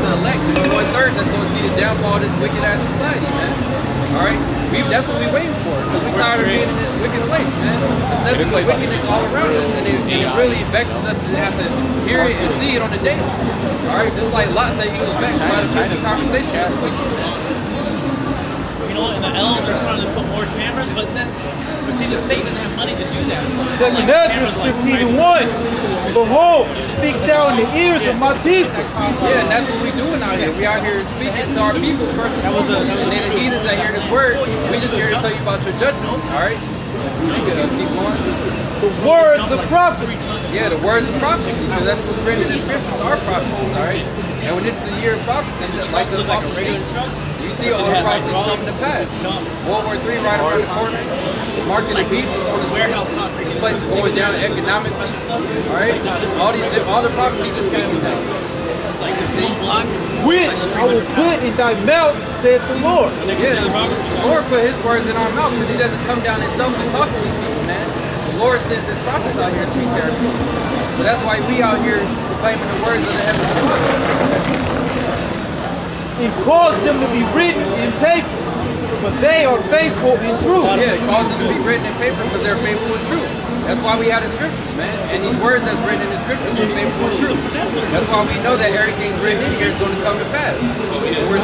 the elect, the 1/3 that's going to see the downfall of this wicked ass society, man. All right, that's what we're waiting for. Because we're tired of being in this wicked place, man. There's nothing but wickedness all around us, and it really vexes us to have to hear it and see it on the daily. All right, just like Lot said, he was vexed by the conversation. And the elves are starting to put more cameras, but see, the state doesn't have money to do that. So 2 Esdras 15:1. Behold, speak thou in the ears of my people. Yeah, and that's what we're doing out here. We out here speaking to our people first and foremost. And then the heathens that hear this word, we just here to tell you about your judgment. All right? You can keep going. The words of prophecy. Yeah, the words of prophecy, because that's what's written in the scriptures are prophecies, all right? And when this is the year of prophecies, it's like the prophecy, you see all the prophecies come to pass. World War III right around the corner. Mark of the beast is on his warehouse. This place is going down economically. All right? All the prophecies is speaking now. Which I will put in thy mouth, saith the Lord. Yeah, the Lord put his words in our mouth because he doesn't come down himself and talk to these people, man. The Lord sends his prophets out here to speak to our people. So that's why we out here proclaiming the words of the heavenly Father. And cause them to be written in paper, but they are faithful and true. Yeah, it causes them to be written in paper because they're faithful and true. That's why we have the scriptures, man. And these words that's written in the scriptures are faithful and true. That's why we know that everything's written in here is going to come to pass. And we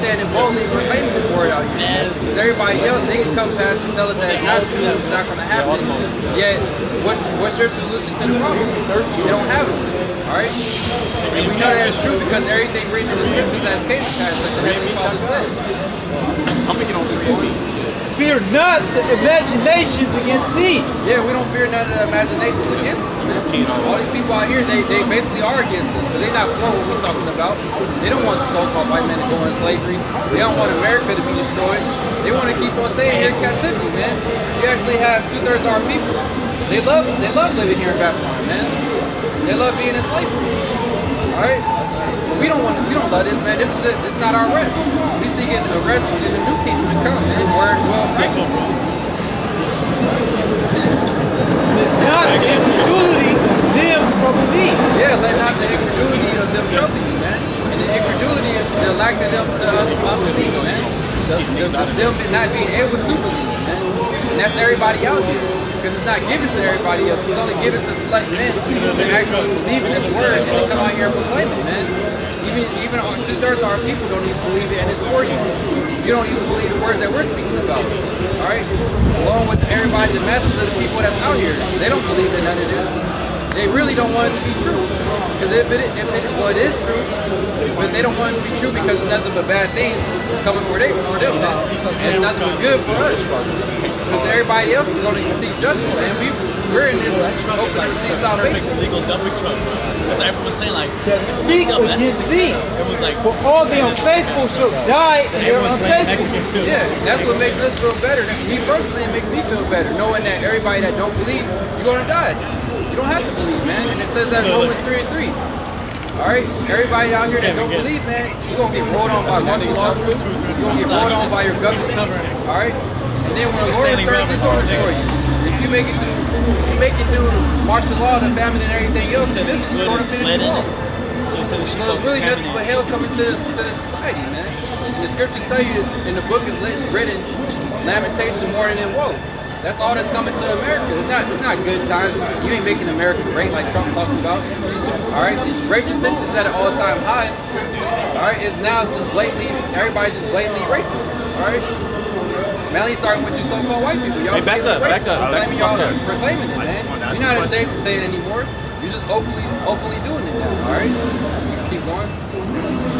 standing boldly proclaiming this word out here. Because everybody else, they can come past and tell us that it's not true, it's not going to happen. Yet, what's your solution to the problem? They don't have it. Alright? And we know that it's true because everything written in the scriptures as came to pass, like the Heavenly Father said. Fear not the imaginations against thee. Yeah, we don't fear none of the imaginations against us, man. All these people out here, they basically are against us, because they're not for what we're talking about. They don't want the so-called white men to go in slavery. They don't want America to be destroyed. They want to keep on staying here in captivity, man. We actually have 2/3 of our people. They love living here in Babylon, man. They love being in slavery. Alright? But we don't love this, man. This is not our rest. We seeking a rest in the new kingdom to come, man. Where it dwells righteousness. Let not the incredulity of them trouble thee. Yeah, let not the incredulity of them trouble you, man. And the incredulity is the lack of them to unbelief, man. Them not being able to believe, man. And that's everybody out here. Because it's not given to everybody else. It's only given to select men that actually believe in this word and they come out here and proclaim it, man. Even 2/3 of our people don't even believe it, and it's for you. You don't even believe the words that we're speaking about. Alright? Along with everybody, the masses of the people that's out here, they don't believe in none of this. They really don't want it to be true. Because if it is true, but they don't want it to be true because it's nothing but bad things coming for them. And it's nothing but good for us. Because everybody else is going to receive judgment, man. We're in this hope to receive salvation. Legal dumping truck. That's what everyone's saying, like, that speak against thee. Everyone's like, for all the unfaithful shall die in their unfaithfulness. Yeah, that's what makes us feel better. Me personally, it makes me feel better, knowing that everybody that don't believe, you're going to die. You don't have to believe, man. And it says that in Romans 3:3. Alright? Everybody out here that don't believe, man, you're going to get rolled on by martial law truth. You're going to get rolled on by your government. Alright? And then when the Lord returns his orders for you, if you make it through martial law, the famine and everything else, this is going to finish you off. So it's really nothing but hell coming to this society, man. And the scriptures tell you this, in the book is written, lamentation more than woe. That's all that's coming to America. It's not good times. You ain't making America great like Trump talking about. Alright? Racial tensions at an all-time high. Alright? It's now just blatantly, everybody's just blatantly racist. Alright? Mainly starting with you so-called white people. Y'all back up. Y'all proclaiming it, man. You're not ashamed to say it anymore. You're just openly doing it now. Alright? Keep going.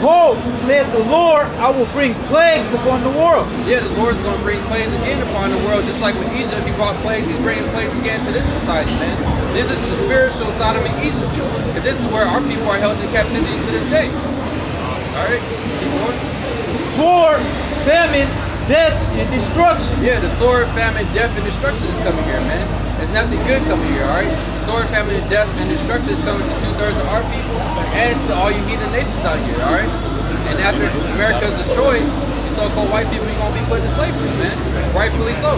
Behold, said the Lord, I will bring plagues upon the world. Yeah, the Lord's going to bring plagues again upon the world, just like with Egypt, he brought plagues, he's bringing plagues again to this society, man. This is the spiritual Sodom and Egypt, because this is where our people are held in captivity to this day. Alright, keep going. Sword, famine, death, and destruction. Yeah, the sword, famine, death, and destruction is coming here, man. There's nothing good coming here, alright? Sword, famine, death, and destruction is coming to 2/3 of our people and to all you heathen nations out here, alright? And after America is destroyed, you so-called white people are going to be put in slavery, man. Rightfully so.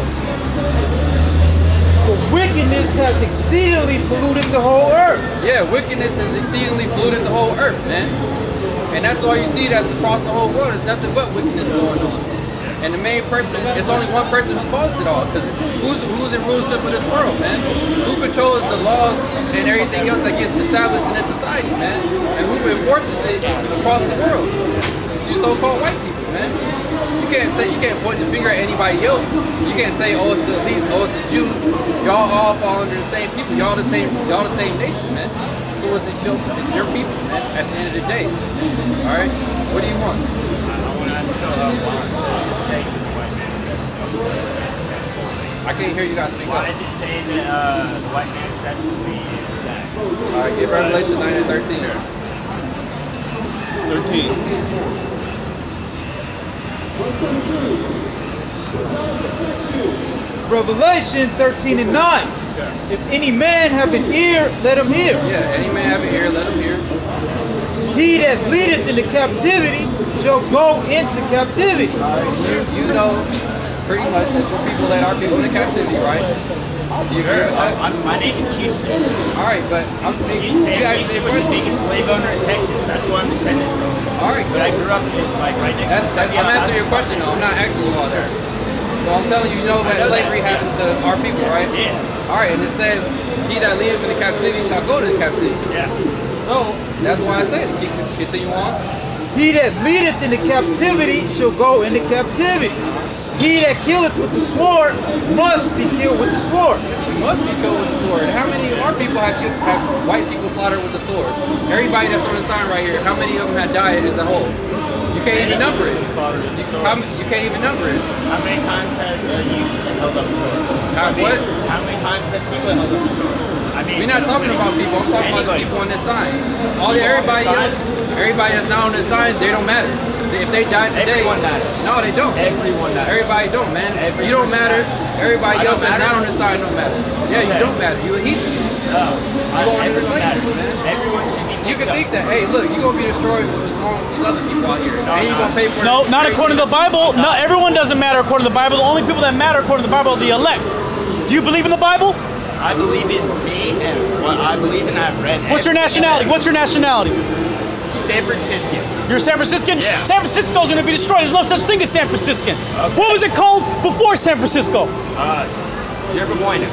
For wickedness has exceedingly polluted the whole earth. Yeah, wickedness has exceedingly polluted the whole earth, man. And that's all you see that's across the whole world. There's nothing but wickedness going on. And the main person, it's only one person who caused it all. Because who's in rulership of this world, man? Who controls the laws and everything else that gets established in this society, man? And who enforces it across the world? It's you so-called white people, man. You can't point the finger at anybody else. You can't say, oh, it's the elites, oh, it's the Jews. Y'all all fall under the same people. Y'all the same nation, man. So it's your people, man, at the end of the day. All right? What do you want? I can't hear you guys speak up. Why does it say that the white man's destiny is that? All right, give Revelation 9 and 13 there. 13. Revelation 13 and 9. If any man have an ear, let him hear. Yeah, any man have an ear, let him hear. He that leadeth into captivity shall go into captivity. You know pretty much that your people led our people into captivity, right? Do you agree with that? My name is Houston. All right, but I'm speaking. Houston was the biggest slave owner in Texas. That's where I'm descended from. All right, But I grew up in, like, right next to I'm answering your question, though. I'm not asking you all there. So I'm telling you, you know that slavery happened to our people, right? Yeah. All right, and it says, he that leadeth into captivity shall go to captivity. Yeah. So that's why I said, continue on. He that leadeth into captivity shall go into captivity. He that killeth with the sword must be killed with the sword. Must be killed with the sword. How many of our people have white people slaughtered with the sword? Everybody that's on the sign right here, how many of them have died as a whole? You can't even number it. You can't even number it. How many times have you held up a sword? How many times have people held up a sword? I mean, we're not talking about people. I'm talking about the people on this sign. Everybody that's not on this sign, they don't matter. If they die today, everyone matters. No, they don't. Everyone matters. Everybody don't, man. You don't matter. Everybody else that's not on this sign don't matter. Yeah, you don't matter. You a heathen. No. Everyone matters, man. Everyone should be. You can think that, hey, look, you're going to be destroyed with these other people out here. And you're going to pay for it. No, not according to the Bible. No, everyone doesn't matter according to the Bible. The only people that matter according to the Bible are the elect. Do you believe in the Bible? I believe in me and what I believe in. I've read. What's your nationality? What's your nationality? San Franciscan. You're San Franciscan? Yeah. San Francisco's going to be destroyed. There's no such thing as San Franciscan. Okay. What was it called before San Francisco? Yerba Buena.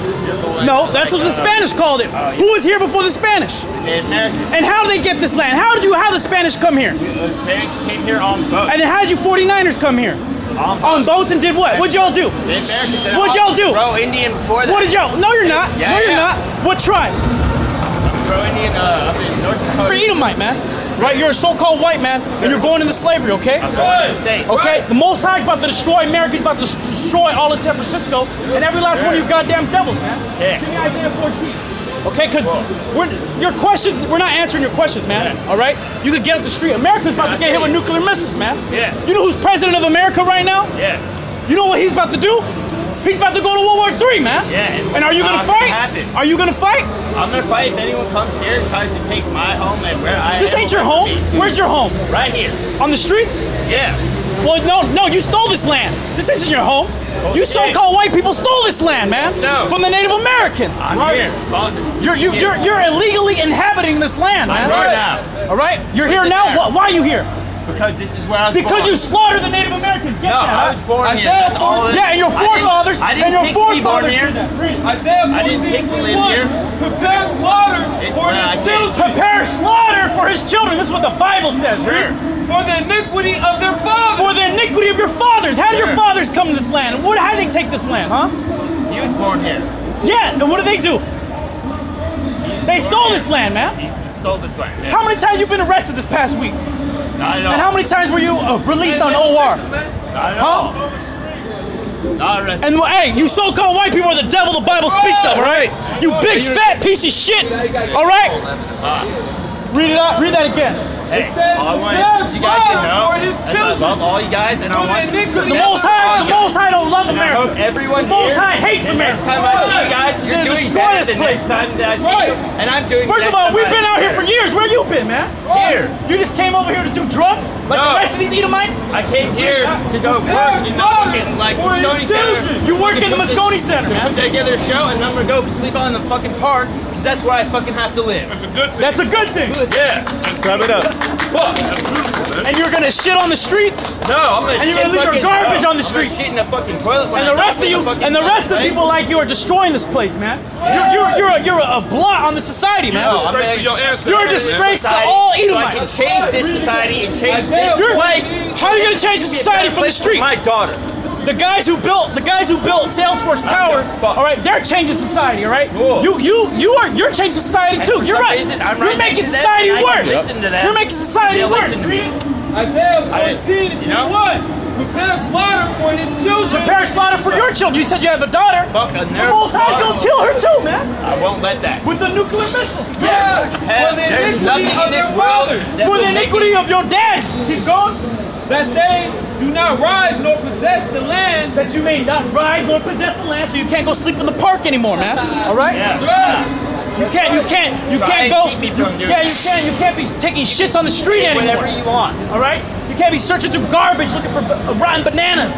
No, that's what the Spanish called it. Who was here before the Spanish? The Americans. And how did they get this land? How the Spanish come here? The Spanish came here on boats. And then how did you 49ers come here? On boats and did what? What'd y'all do? The Americans did. What'd y'all do? Pro-Indian before that. What did y'all? No, you're not. Yeah, no, you're not. What tribe? Pro-Indian up in North Dakota. You're Edomite, man. Right? You're a so-called white man, and you're going into slavery, okay? Okay? The Most High is about to destroy America. He's about to destroy all of San Francisco, and every last one of you goddamn devils, man. Yeah. Give me Isaiah 14. Okay? Because your questions, we're not answering your questions, man. All right? You could get up the street. America's about to get hit with nuclear missiles, man. Yeah. You know who's president of America right now? Yeah. You know what he's about to do? He's about to go to World War III, man. Yeah. And are you gonna fight? Are you gonna fight? I'm gonna fight if anyone comes here and tries to take my home and where I am. This ain't your home. Where's your home? Right here. On the streets? Yeah. Well, no, you stole this land. This isn't your home. Okay. You so-called white people stole this land, man. No. From the Native Americans. I'm here. You're illegally inhabiting this land, man. I'm here now. All right? You're here now? Why are you here? Because this is where I was born. Because you slaughtered the Native Americans. Get that? I was born here. That's all. Yeah, and your forefathers. I didn't pick to be born here. Isaiah 14, I didn't pick to live here. Prepare slaughter for where I his came. children. Prepare slaughter for his children. This is what the Bible says. Sure. For the iniquity of their fathers. For the iniquity of your fathers. How did your fathers come to this land? How did they take this land, huh? He was born here. Yeah, and what did they do? They stole this land, man. He stole this land. Yeah. How many times you been arrested this past week? Not at all. And how many times were you released on OR? Not at all. Not arrested. And hey, you so-called white people are the devil the Bible speaks of, all right? You big fat piece of shit, all right? Read it out. Read that again. Hey, all I want you guys to know is I love all you guys, and I want the Most High don't love America. I hope everyone the Most High hates America. Next time I see you guys, you're doing better than next time that I see you, and I'm doing. First of all, we've been out here for years. Where you been, man? Here. You just came over here to do drugs, like the rest of these Edomites. I came here to go work in the fucking Moscone Center. You work in the Moscone Center, man. Put together a show, and I'm gonna go sleep on the fucking park because that's where I fucking have to live. That's a good thing. Yeah. Clap it up. Fuck. That's beautiful, man. And you're gonna shit on the streets. No, I'm gonna. And you're gonna leave your garbage on the streets. Shit in the fucking toilet. And the rest of you, and the rest of people like you are destroying this place, man. You're a blot on the society, man. No, You're a disgrace to all Edomites. I can change this society and change this place. How are you gonna change the society from the street? My daughter. The guys who built Salesforce Tower, all right, they're changing society, all right. You're changing society too. You're right. You're making society worse. You're making society worse. Isaiah 14 and 21. Prepare slaughter for his children. Prepare slaughter for your children. You said you have a daughter. The Most High's gonna kill her too, man. I won't let that. With the nuclear missiles. Yeah. For the iniquity of their fathers. For the iniquity of your dads. Keep going. That they do not rise nor possess the land. That you may not rise nor possess the land, so you can't go sleep in the park anymore, man. All right? That's right. You can't go. You can't be taking shits on the street anymore. Whatever you want. All right? You can't be searching through garbage looking for rotten bananas.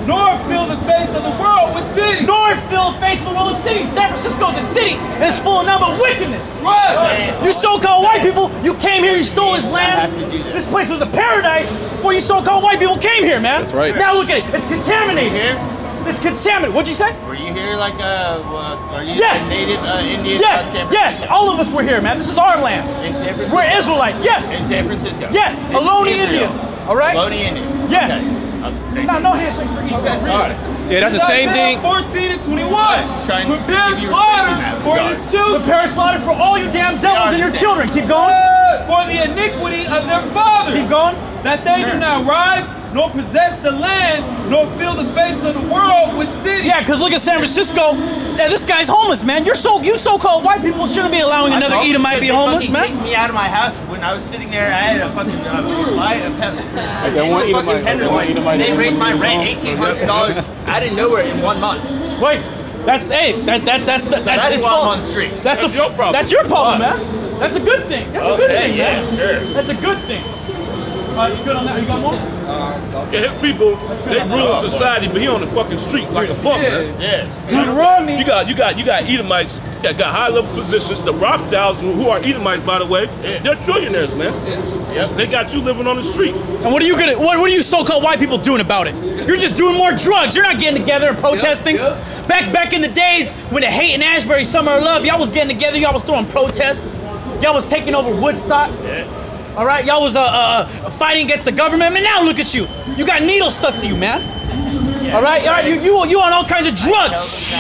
Nor fill the face of the world with cities. Nor fill the face of the world with cities. San Francisco is a city, and it's full of nothing but wickedness. Right. You so-called white people, you came here, you stole this land. This place was a paradise before you so-called white people came here, man. That's right. Now look at it. It's contaminated. It's contaminated. What'd you say? Were you here like are you Yes. native Indian? Yes. All of us were here, man. This is our land. In San Francisco. We're Israelites. Yes. In San Francisco. Yes. It's Ohlone Israel. Indians. All right. Ohlone Indians. Yes. Okay. No handshakes for Esau. Okay, sorry. Yeah, that's the same thing. 14 and 21. Trying to Prepare give you slaughter respect for in that his children. Prepare slaughter for all you damn devils and your children. Keep going. For the iniquity of their fathers. Keep going. That they do not rise nor possess the land, nor fill the face of the world with cities. Yeah, because look at San Francisco. Yeah, this guy's homeless, man. You so-called white people shouldn't be allowing another Edomite to be homeless, man. They kicked me out of my house when I was sitting there. I had a fucking They raised my rent $1,800 out of nowhere in 1 month. Wait, that's why I'm on the streets. That's your problem. That's your problem, man. That's a good thing. That's a good thing, man. Sure. That's a good thing. You good on that? You got more? Yeah, his people, they rule society, but he on the fucking street like a punk, man. Yeah. Deuteronomy. You got Edomites that got high level positions. The RAWCHAAs, who are Edomites, by the way, they're trillionaires, man. Yep. They got you living on the street. And what are you so-called white people doing about it? You're just doing more drugs. You're not getting together and protesting. Back in the days when the hate in Ashbury, Summer of Love, y'all was getting together. Y'all was throwing protests. Y'all was taking over Woodstock. Yeah. All right, y'all was fighting against the government. And now look at you. You got needles stuck to you, man. All right, you on all kinds of drugs.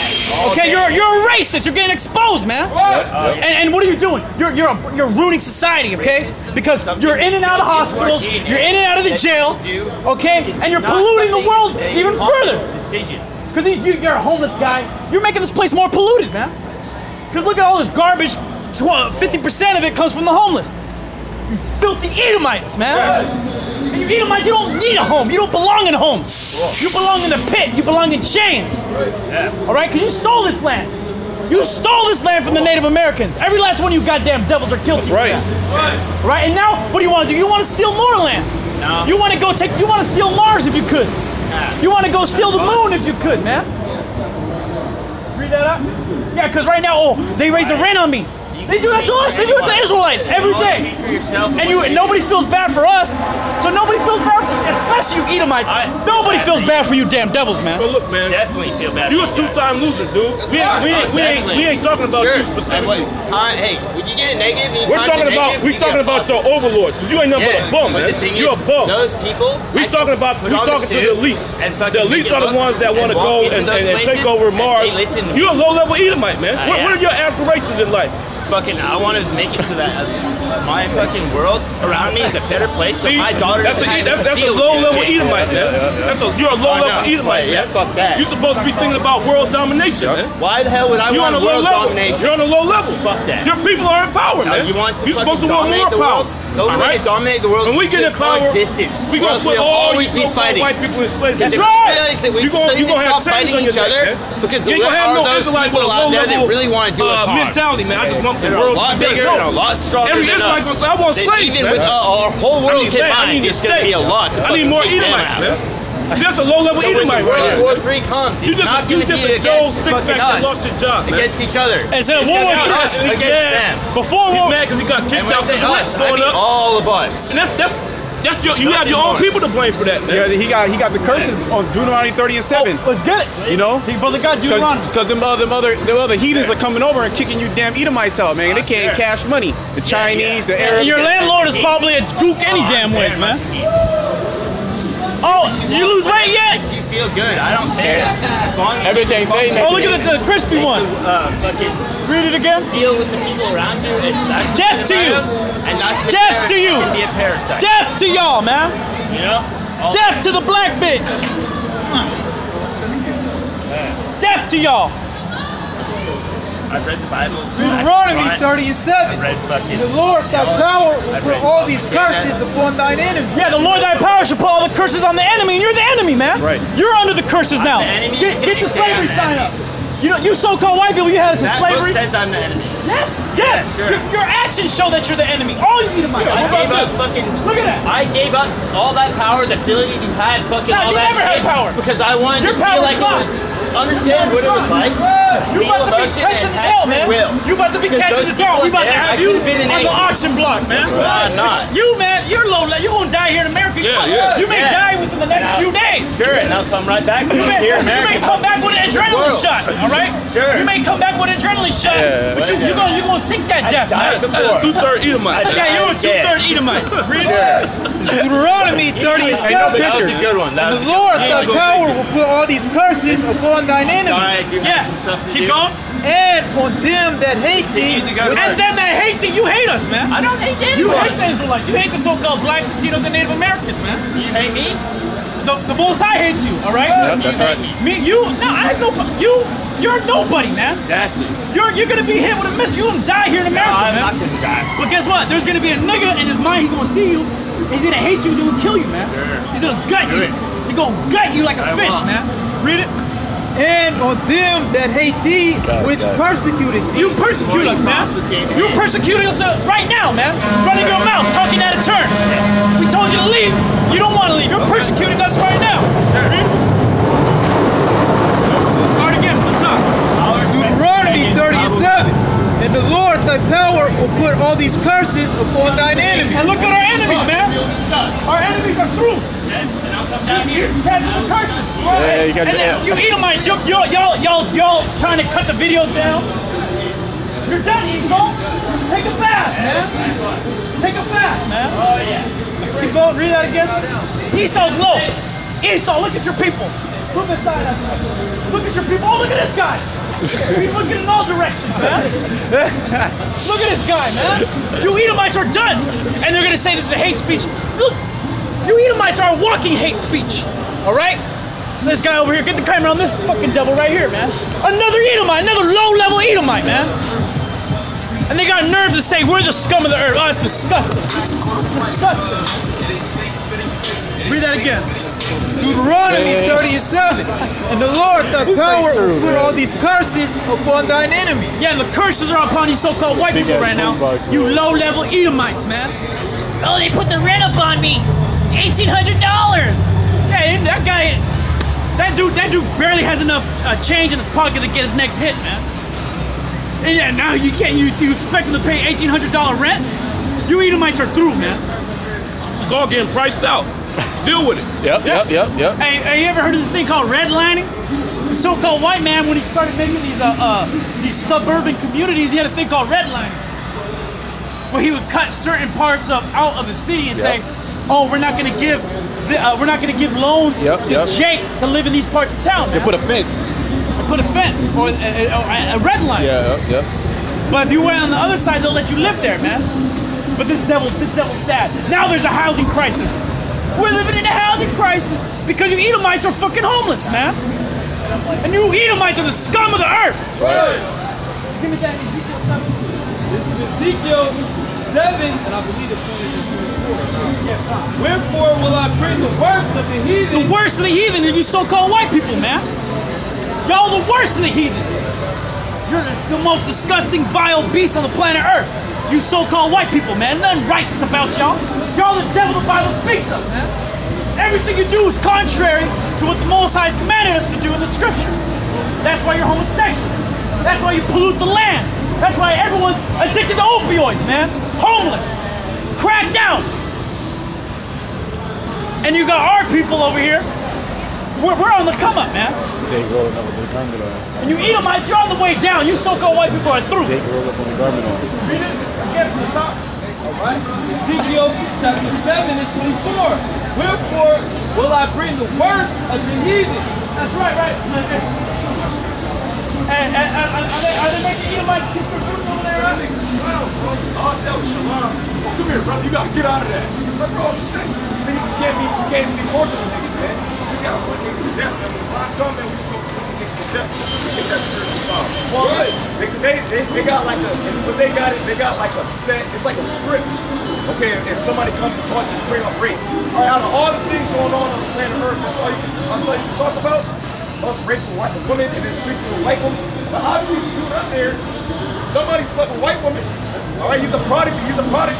Okay, you're a racist. You're getting exposed, man. And what are you doing? You're ruining society, okay? Because you're in and out of hospitals. You're in and out of the jail, okay? And you're polluting the world even further. Because you're a homeless guy. You're making this place more polluted, man. Because look at all this garbage. 50% of it comes from the homeless. You filthy Edomites, man. And you Edomites, you don't need a home. You don't belong in homes. You belong in the pit. You belong in chains. All right? Because you stole this land. You stole this land from the Native Americans. Every last one of you goddamn devils are guilty. That's right. All right? And now, what do you want to do? You want to steal more land. No. You want to steal Mars if you could. You want to go steal the moon if you could, man. Read that up? Yeah, because right now, they raise the rent on me. They do that to us. They do it to Israelites every day. And nobody feels bad for us. So nobody feels bad, especially you Edomites. Nobody feels bad for you damn devils, man. But look, man. Definitely feel bad. You a two-time loser, dude. We ain't talking about you specifically. Hey, would you get negative? We're talking about your overlords, because you ain't nothing but a bum, man. You're a bum. Those people. We talking to the elites. The elites are the ones that want to go and take over Mars. You're a low-level Edomite, man. What are your aspirations in life? I want to make it so that my fucking world around me is a better place. So my daughter. That's a low-level Edomite, man. You're a low-level Edomite, man. Yeah, fuck that. You're supposed to be thinking about world domination, man. Why the hell would I want world domination? You're on a low level. Fuck that. Your people are in power, man. You're supposed to want more power. Those who dominate the world. When we get in power, we're gonna put all always be fighting. White people in slavery. That's right. Realize that we suddenly stop fighting each other because you ain't gonna have no Israelite with a out there that really want to do us harm. mentality, man. I just want the world to be bigger and a lot stronger Every than Israelite us. gonna say, I want slaves, even man. with our whole world combined, it's going to be a lot to I need more fucking Edomites, man. That's a low-level Edomite right here. World War III comes. It's not going to be against fucking us. Against each other. Instead of World War III, us against them. Before He's mad because he got kicked out because the rent's going up. All of us. And that's you have your own people to blame for that, man. Yeah, he got the curses on Deuteronomy 30:7. Oh, let's get it. You know, he brother got Deuteronomy. Because them other heathens are coming over and kicking you damn Edomites out, man. They can't cash money. The Chinese, the Arabs. And your landlord is probably a gook any damn ways, man. Oh, did you lose weight yet? Makes you feel good. I don't care. As long as everything saying that. Oh, look at the crispy one. Read it again. Deal with the people around you. It's death to you. And not death to you. Be a parasite. Death to y'all, man. You know. Death to the black bitch. Death to y'all. I've read the Bible. Deuteronomy 30:7. I've read fucking. The Lord thy power will put all these curses upon thine enemy. Yeah, the Lord thy power shall put all the curses on the enemy, and you're the enemy, man. That's right. You're under the curses now. Get the slavery sign up. You know, you so-called white people, you had us in slavery. That book says I'm the enemy. Yes, yes. Yeah, sure. Your actions show that you're the enemy. All you Edomites. I gave up fucking. Look at that. I gave up all that power, the ability you had, fucking all you that never had shit power. because I wanted Your to feel like it was. Understand what it was like. You about to be catching this hell, man. You about to be catching this hell. We about to have you on the auction block, man. You, man, you're low. You're gonna die here in America. You may die within the next few days. Sure, and I'll come right back. You may come back with an adrenaline shot. All right. Sure. You may come back with an adrenaline shot, but you're gonna seek that death, man. That's a 2/3 Edomite. Yeah, you're a 2/3 Edomite. Deuteronomy 30:7. That was a good one. The Lord thy power will put all these curses upon thine enemies. Yeah, keep going. And on them that hate thee. And them that hate thee, you hate us, man. I don't hate them. You hate the Israelites. You hate the so-called blacks, Latinos, and Native Americans, man. You hate me? The Most High hates you, all right? Yeah, that's right. I have no, you're nobody, man. Exactly. You're gonna be hit with a missile. You're gonna die here in America, I'm man. not gonna die. But guess what? There's gonna be a nigga in his mind. He's gonna see you. He's gonna hate you. He's gonna kill you, man. Sure. He's gonna gut you. He's gonna gut you like a fish, man. Read it. And on them that hate thee, which persecuted thee. You persecute us, man. You're persecuting us right now, man. Running your mouth, talking out of turn. We told you to leave. You don't want to leave. You're persecuting us right now. Start again from the top. Deuteronomy 30:7. And the Lord thy power will put all these curses upon thine enemies. And look at our enemies, man. Our enemies are through. He's catching the curses. Yeah, you got and then you Edomites, y'all trying to cut the videos down. You're done, Esau. Take a bath, man. Take a bath, man. Oh yeah. Keep going. Read that again. Esau's low. Esau, look at your people. Look beside us. Look at your people. Oh, look at this guy. He's looking in all directions, man. Look at this guy, man. You Edomites are done. And they're going to say this is a hate speech. Look, you Edomites are a walking hate speech. All right? This guy over here, get the camera on this fucking devil right here, man. Another Edomite, another low-level Edomite, man. And they got nerve to say, we're the scum of the earth. Oh, it's disgusting. Disgusting. Read that again. Deuteronomy 30:7. And the Lord thy power will put all these curses upon thine enemies. Yeah, the curses are upon you so-called white people right now. You low-level Edomites, man. Oh, they put the rent up on me. $1,800. Yeah, that guy, that dude barely has enough change in his pocket to get his next hit, man. And yeah, now you expect him to pay $1,800 rent? You Edomites are through, man. It's all getting priced out. Deal with it. Yep. Hey, you ever heard of this thing called redlining? The so-called white man, when he started making these suburban communities, he had a thing called redlining, where he would cut certain parts out of the city and say, "Oh, we're not going to give loans to Jake to live in these parts of town." They put a fence. Or a red line. Yeah. But if you went on the other side, they'll let you live there, man. But this devil's sad. Now there's a housing crisis. We're living in a housing crisis because you Edomites are fucking homeless, man. And you Edomites are the scum of the earth. Right. Give me that Ezekiel 7. This is Ezekiel 7, and I believe the point is in 24. Wherefore will I bring the worst of the heathen? The worst of the heathen are you so-called white people, man. Y'all the worst of the heathen. You're the most disgusting, vile beast on the planet Earth. You so-called white people, man. Nothing righteous about y'all. Y'all the devil the Bible speaks of, man. everything you do is contrary to what the Most High has commanded us to do in the scriptures. That's why you're homosexual. That's why you pollute the land. That's why everyone's addicted to opioids, man. Homeless. Cracked out. And you got our people over here. We're on the come up, man. And you Edomites, you're on the way down. You so-called white people are through. Read it. Get from the top. Alright? Ezekiel chapter 7 and 24. Wherefore will I bring the worst of the heathen? That's right, right. And are they making Edomites kiss their boots over there, right? Niggas is clowns, bro. I'll sell Shalom. Oh, come here, brother. You gotta get out of that. Like, bro, I'm just saying. See, you can't even be cordial with niggas, man. You just gotta put niggas to death, man. When the time comes, man, we just gonna put niggas to death. Get that spiritual power. Well, right. Because they got like a, what they got is they got like a set, it's like a script. Okay, if somebody comes and punches, bring up rape. All right, out of all the things going on the planet Earth, that's all you can talk about. Us raping white women and then sleeping with white women. But how do you do it up there? Somebody slept with white women. All right, he's a product of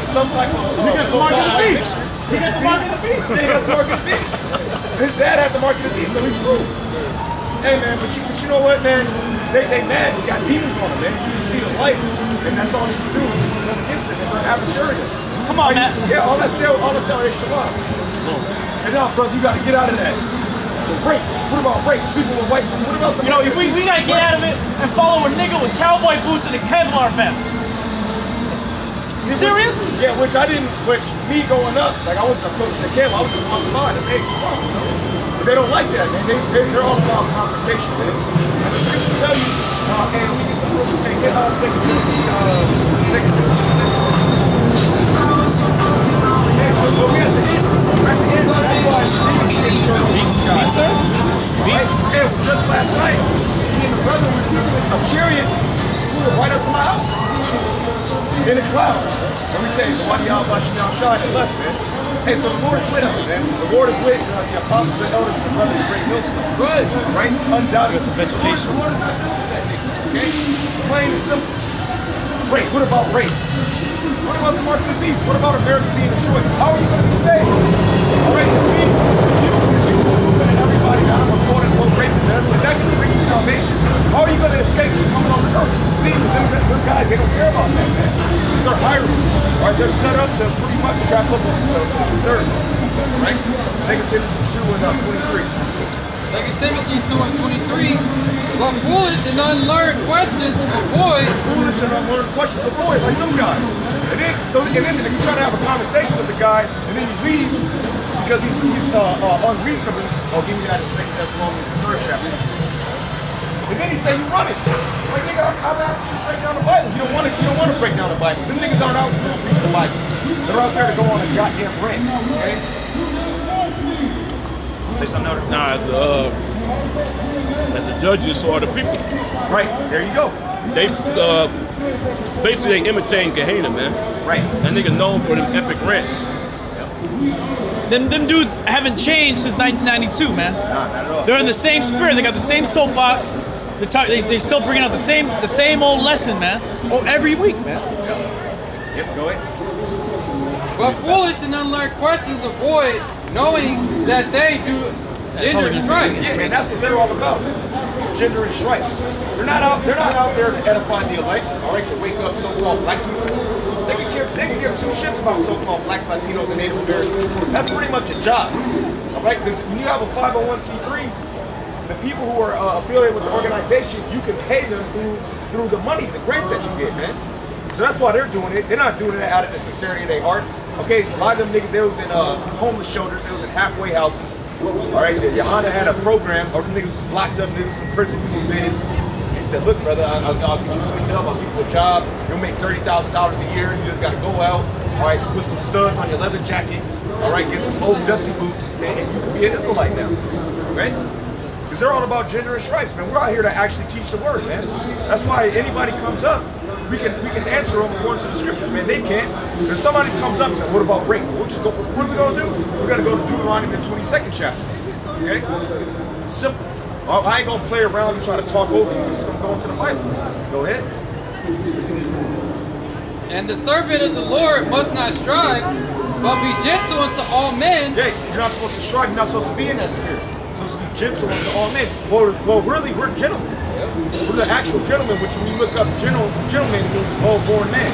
some type of so-called white mixture. He got the mark of the beast. He got the mark of the beast. His dad had the mark of the beast, so he's through. Hey man, but you know what, man? They mad. They got demons on them, man. You can see the light, and that's all they can do is just turn against it. They're adversarial. Come on, man. Yeah, all that sell is Shalom. And now, brother, you got to get out of that. Rape. What about rape? Sleeping with white people? What about the... You know, we got to get out of it and follow a nigga with cowboy boots and a Kevlar vest. Serious? Which me going up, like I wasn't approaching the camera, I was just walking by and say, hey, Shalom, you know? But they don't like that, man. They're all about confrontation, man. And the scriptures tell you, hey, let me get some proof. Hey, get 2 Timothy. But we at the end. We're at the end. That's why Stephen's getting started with these guys. Beats? It was just last night. Me and the brother were using a chariot. We were right up to my house. In the cloud. And we say, YAHAWASHI now shine and left, man. Hey, so the Lord is with us, man. The Lord is with the apostles, the elders, and the brothers of Great Millstone. Right. Right? Undoubtedly. Some vegetation. Okay? Plain and simple. Rape. What about rape? What about the mark of the beast? What about America being destroyed? How are you going to be saved? All right, it's me, it's you, and everybody that I'm a quote-unquote rapist. Is that going to bring you salvation? How are you going to escape what's coming on the earth? See, them guys, they don't care about that, man. These are hirelings. All right, they're set up to pretty much trap up the 2/3. Right? 2 Timothy 2 and 23. 2 Timothy 2 and 23. But foolish and unlearned questions avoid. Foolish and unlearned questions avoid, like them guys. And then you try to have a conversation with the guy, and then you leave because he's unreasonable. Oh, give me that in 2 Thessalonians 3rd chapter. And then he say you run it. Like nigga, I'm asking you to break down the Bible. You don't want to break down the Bible. Them niggas aren't out to preach the Bible. They're out there to go on a goddamn rant. Okay? Say something else. Nah, as a judge, you saw the people. Right, there you go. They basically they imitating Gehenna, man. Right. That nigga known for them epic rants. Them dudes haven't changed since 1992, man. Nah, not at all. They're in the same spirit. They got the same soapbox. They still bringing out the same old lesson, man. Oh, every week, man. Yep, go ahead. But foolish and unlearned questions avoid, knowing that they do gender strife. Yeah, man, that's what they're all about. Gender and stripes. They're not out there to edify the elect, all right, to wake up so-called black people. They can give two shits about so-called blacks, Latinos, and Native Americans. That's pretty much a job, all right? Because when you have a 501c3, the people who are affiliated with the organization, you can pay them through the money, the grants that you get, man. So that's why they're doing it. They're not doing it out of the sincerity of their heart. Okay, a lot of them niggas, they was in homeless shelters, they was in halfway houses. All right, Johanna had a program, or them niggas was locked up, niggas in prison, people beds. He said, look, brother, I'll get you cleaned up, I'll give you a job, you'll make $30,000 a year, you just gotta go out, all right, put some studs on your leather jacket, all right, get some old dusty boots, and you can be an Israelite now, right? Because they're all about gender and stripes, man. We're out here to actually teach the word, man. That's why anybody comes up, we can answer them according to the scriptures, man. They can't. If somebody comes up and says, what about rape? We'll just go, what are we gonna do? We're gonna go to Deuteronomy, the 22nd chapter, okay? Simple. I ain't gonna play around and try to talk over you. We're just gonna go into the Bible. Go ahead. And the servant of the Lord must not strive, but be gentle unto all men. Yeah, you're not supposed to strive. You're not supposed to be in that spirit. You're supposed to be gentle unto all men. Well, really, we're gentlemen. We're the actual gentlemen, which when you look up gentleman, it means well-born man.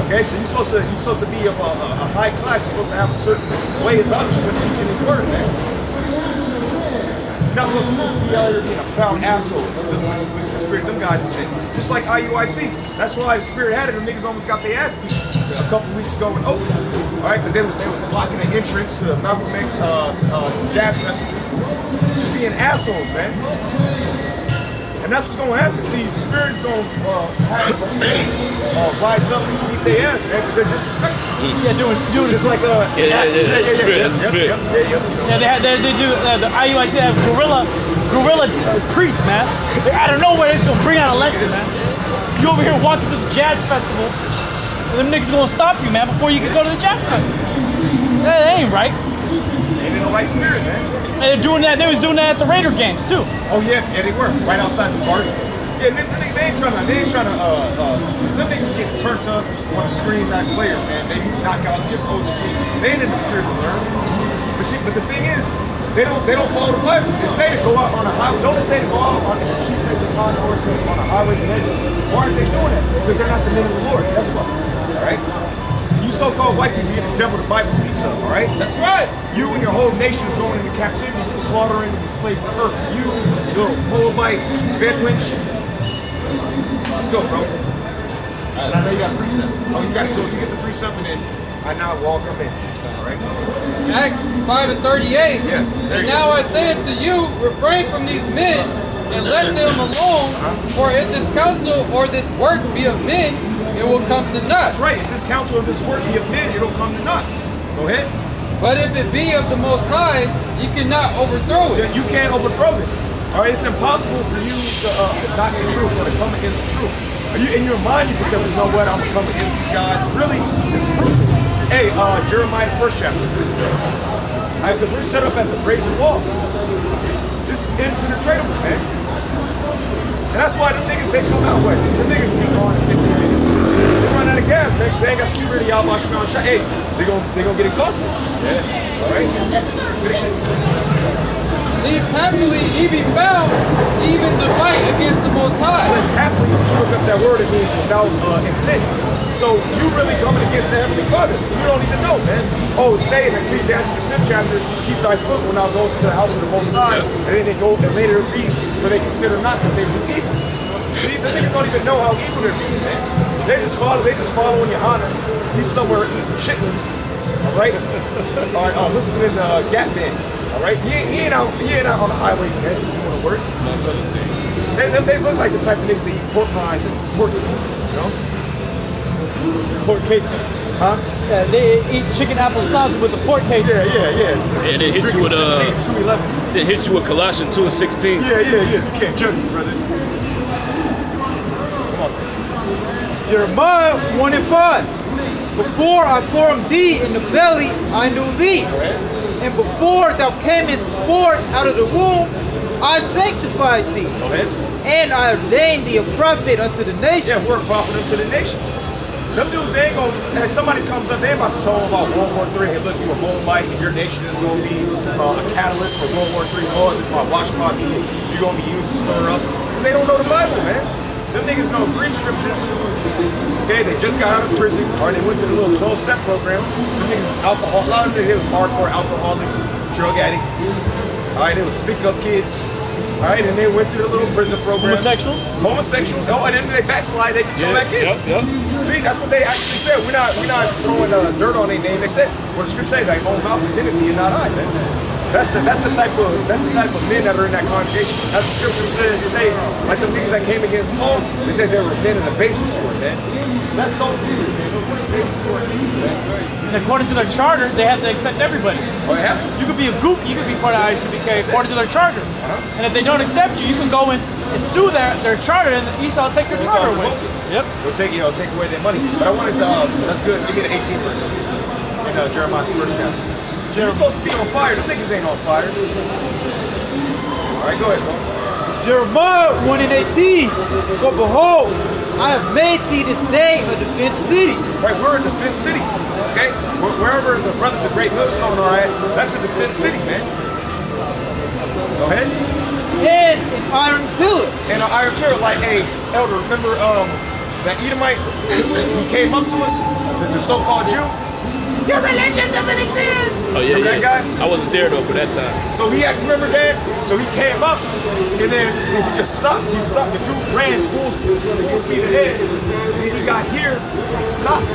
Okay, so you're supposed to be of a high class. You're supposed to have a certain way about you when teaching His word, man. You're not supposed to be out here being a proud asshole to the spirit them guys is in. Just like IUIC. That's why the spirit had it. The niggas almost got their ass beat a couple weeks ago in Oakland. All right, because they was blocking the entrance to the Malcolm X Jazz Festival. Just being assholes, man. And that's what's going to happen. See, the spirit's going to rise up and beat their ass, man, because they're disrespectful. Yeah, doing just like spirit. Yeah, they do the IUIC have gorilla priests, man. They're out of nowhere, they're just gonna bring out a lesson, man. You over here walking to the jazz festival, and them niggas gonna stop you, man, before you can go to the jazz festival. That ain't right. Ain't in the right spirit, man. And they're doing that. They was doing that at the Raider games too. Oh yeah, they were right outside the party. Yeah, they ain't trying to. Them niggas get turned up on a screen that player, man. They knock out the opposing team. They ain't in the spirit to learn. But the thing is, they don't follow the Bible. They say to go out on a highway. Don't they say to go out on the cheap place of concourse on the highways and edges? Why aren't they doing that? Because they're not the men of the Lord. That's why. All right. You so-called white people, you're the devil the Bible speaks of, all right? That's right. You and your whole nation is going into captivity for slaughtering and enslaving the earth. You, little Moabite, Bedouin. Let's go, bro. And I know you got a precept. Oh, you got to go. You get the precept and then I now walk them in, all right? Acts 5:38. Yeah. And now I say unto you, refrain from these men and let them alone, for if this counsel or this work be of men, it will come to naught. That's right. If this counsel of this word be of men, it'll come to naught. Go ahead. But if it be of the Most High, you cannot overthrow it. You can't overthrow this. All right, it's impossible for you to not the truth or to come against the truth. In your mind, you can say, well, you know what, I'm going to come against these guys. Really, it's fruitless. Hey, Jeremiah, the 1st chapter. All right, because we're set up as a brazen wall. This is impenetratable, man. And that's why them niggas, they come out with. Them niggas be gone in 15 minutes. They run out of gas, man, because they ain't got the spirit of YAHAWASHI. Hey, they gonna get exhausted. Yeah. All right? Finish it. Least happily ye be found, even to fight against the Most High. Least happily, but you look up that word, it means without intent. So you really coming against the Heavenly Father. You don't even know, man. Oh, say in Ecclesiastes the 5th chapter, keep thy foot when thou goest to the house of the Most High, and then they go and later it reads, for they consider not that they do evil. See, the niggas don't even know how evil they're being, man. They just following Yohana. He's somewhere eating chitlins. All right? All right, listening to Gap Band. All right? He ain't out on the highways and edges doing the work. They look like the type of niggas that eat pork rinds and pork feet, you know? Pork queso. Huh? Yeah, they eat chicken apple sauce with the pork queso. Yeah. And they hit you with 211s. They hit you with Colossians 2:16. Yeah. You can't judge me, brother. Jeremiah 1:5. Before I formed thee in the belly, I knew thee. And before thou camest forth out of the womb, I sanctified thee. And I ordained thee a prophet unto the nations. Yeah, we're a prophet unto the nations. Them dudes, they ain't gonna, as somebody comes up, they ain't about to tell them about World War III. Hey, look, you a Moabite and your nation is gonna be a catalyst for World War III. Oh, this is my watch party. You're gonna be used to stir up. Because they don't know the Bible, man. Them niggas know 3 scriptures. Okay, they just got out of prison, or they went to the little 12-step program. Them niggas was alcohol. A lot of them, it was hardcore alcoholics, drug addicts. All right, it was stick-up kids. All right, and they went through the little prison program. Homosexuals? Homosexual. Oh, and then they backslide, they can come back in. Yep. See, that's what they actually said. We're not throwing dirt on their name. They said, well, the scripture say, thy own mouth condemneth thee and not I, man. That's the type of men that are in that congregation. As the scripture say, like the niggas that came against Paul, they said they were men in the basis sword, man. That's those niggas, man. Those are the basis sword niggas, man. That's right. And according to their charter, they have to accept everybody. Oh, they have to. You could be a gook, you could be part of ICBK according to their charter. And if they don't accept you, you can go in and sue their charter, and Esau will take their charter away. Yep. They'll take away their money. But I wanted that's good. Give me the 18th verse in Jeremiah, the 1st chapter. You're supposed to be on fire. The niggas ain't on fire. All right, go ahead, bro. Jeremiah 1:18. For behold, I have made thee this day a defense city. Right, we're a defense city. Okay? Wherever the brothers of Great Millstone are at, that's a defense city, man. Go ahead. And an iron pillar. And an iron pillar, like, hey, Elder, remember that Edomite? He came up to us, the so-called Jew. Your religion doesn't exist. Oh yeah, remember that guy? I wasn't there though for that time. So he had, remember that? So he came up, and then he just stopped. He stopped. The dude ran full speed ahead, and then he got here, and he stopped.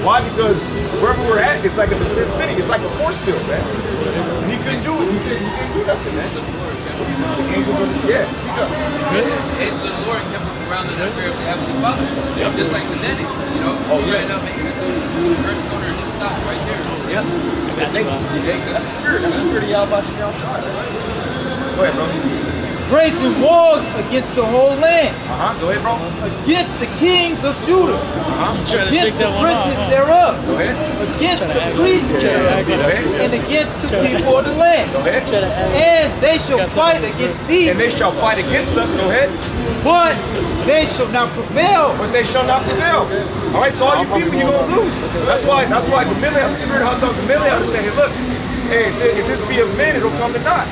Why? Because wherever we're at, it's like a defense city. It's like a force field, man. And he couldn't do it. He couldn't do nothing, man. The angels of speak up. The angels of the Lord kept him around the prayer of the Heavenly Father. Just like the Nenny, you know, he ran up and he the versus owner just stopped right there. Yep. That's the spirit. That's the spirit of YAHAWASHI. Go ahead, bro. Raising walls against the whole land. Go ahead, bro. Against the kings of Judah. Against the princes thereof. Go ahead. Against the priests thereof. And against the people of the land. Go ahead. And they shall fight against thee. And they shall fight against us. Go ahead. But they shall not prevail. But they shall not prevail. All right, so all you people, you're gonna lose. That's why the spirit of Gamaliel say, hey, look, hey, if this be of men, it'll come to naught.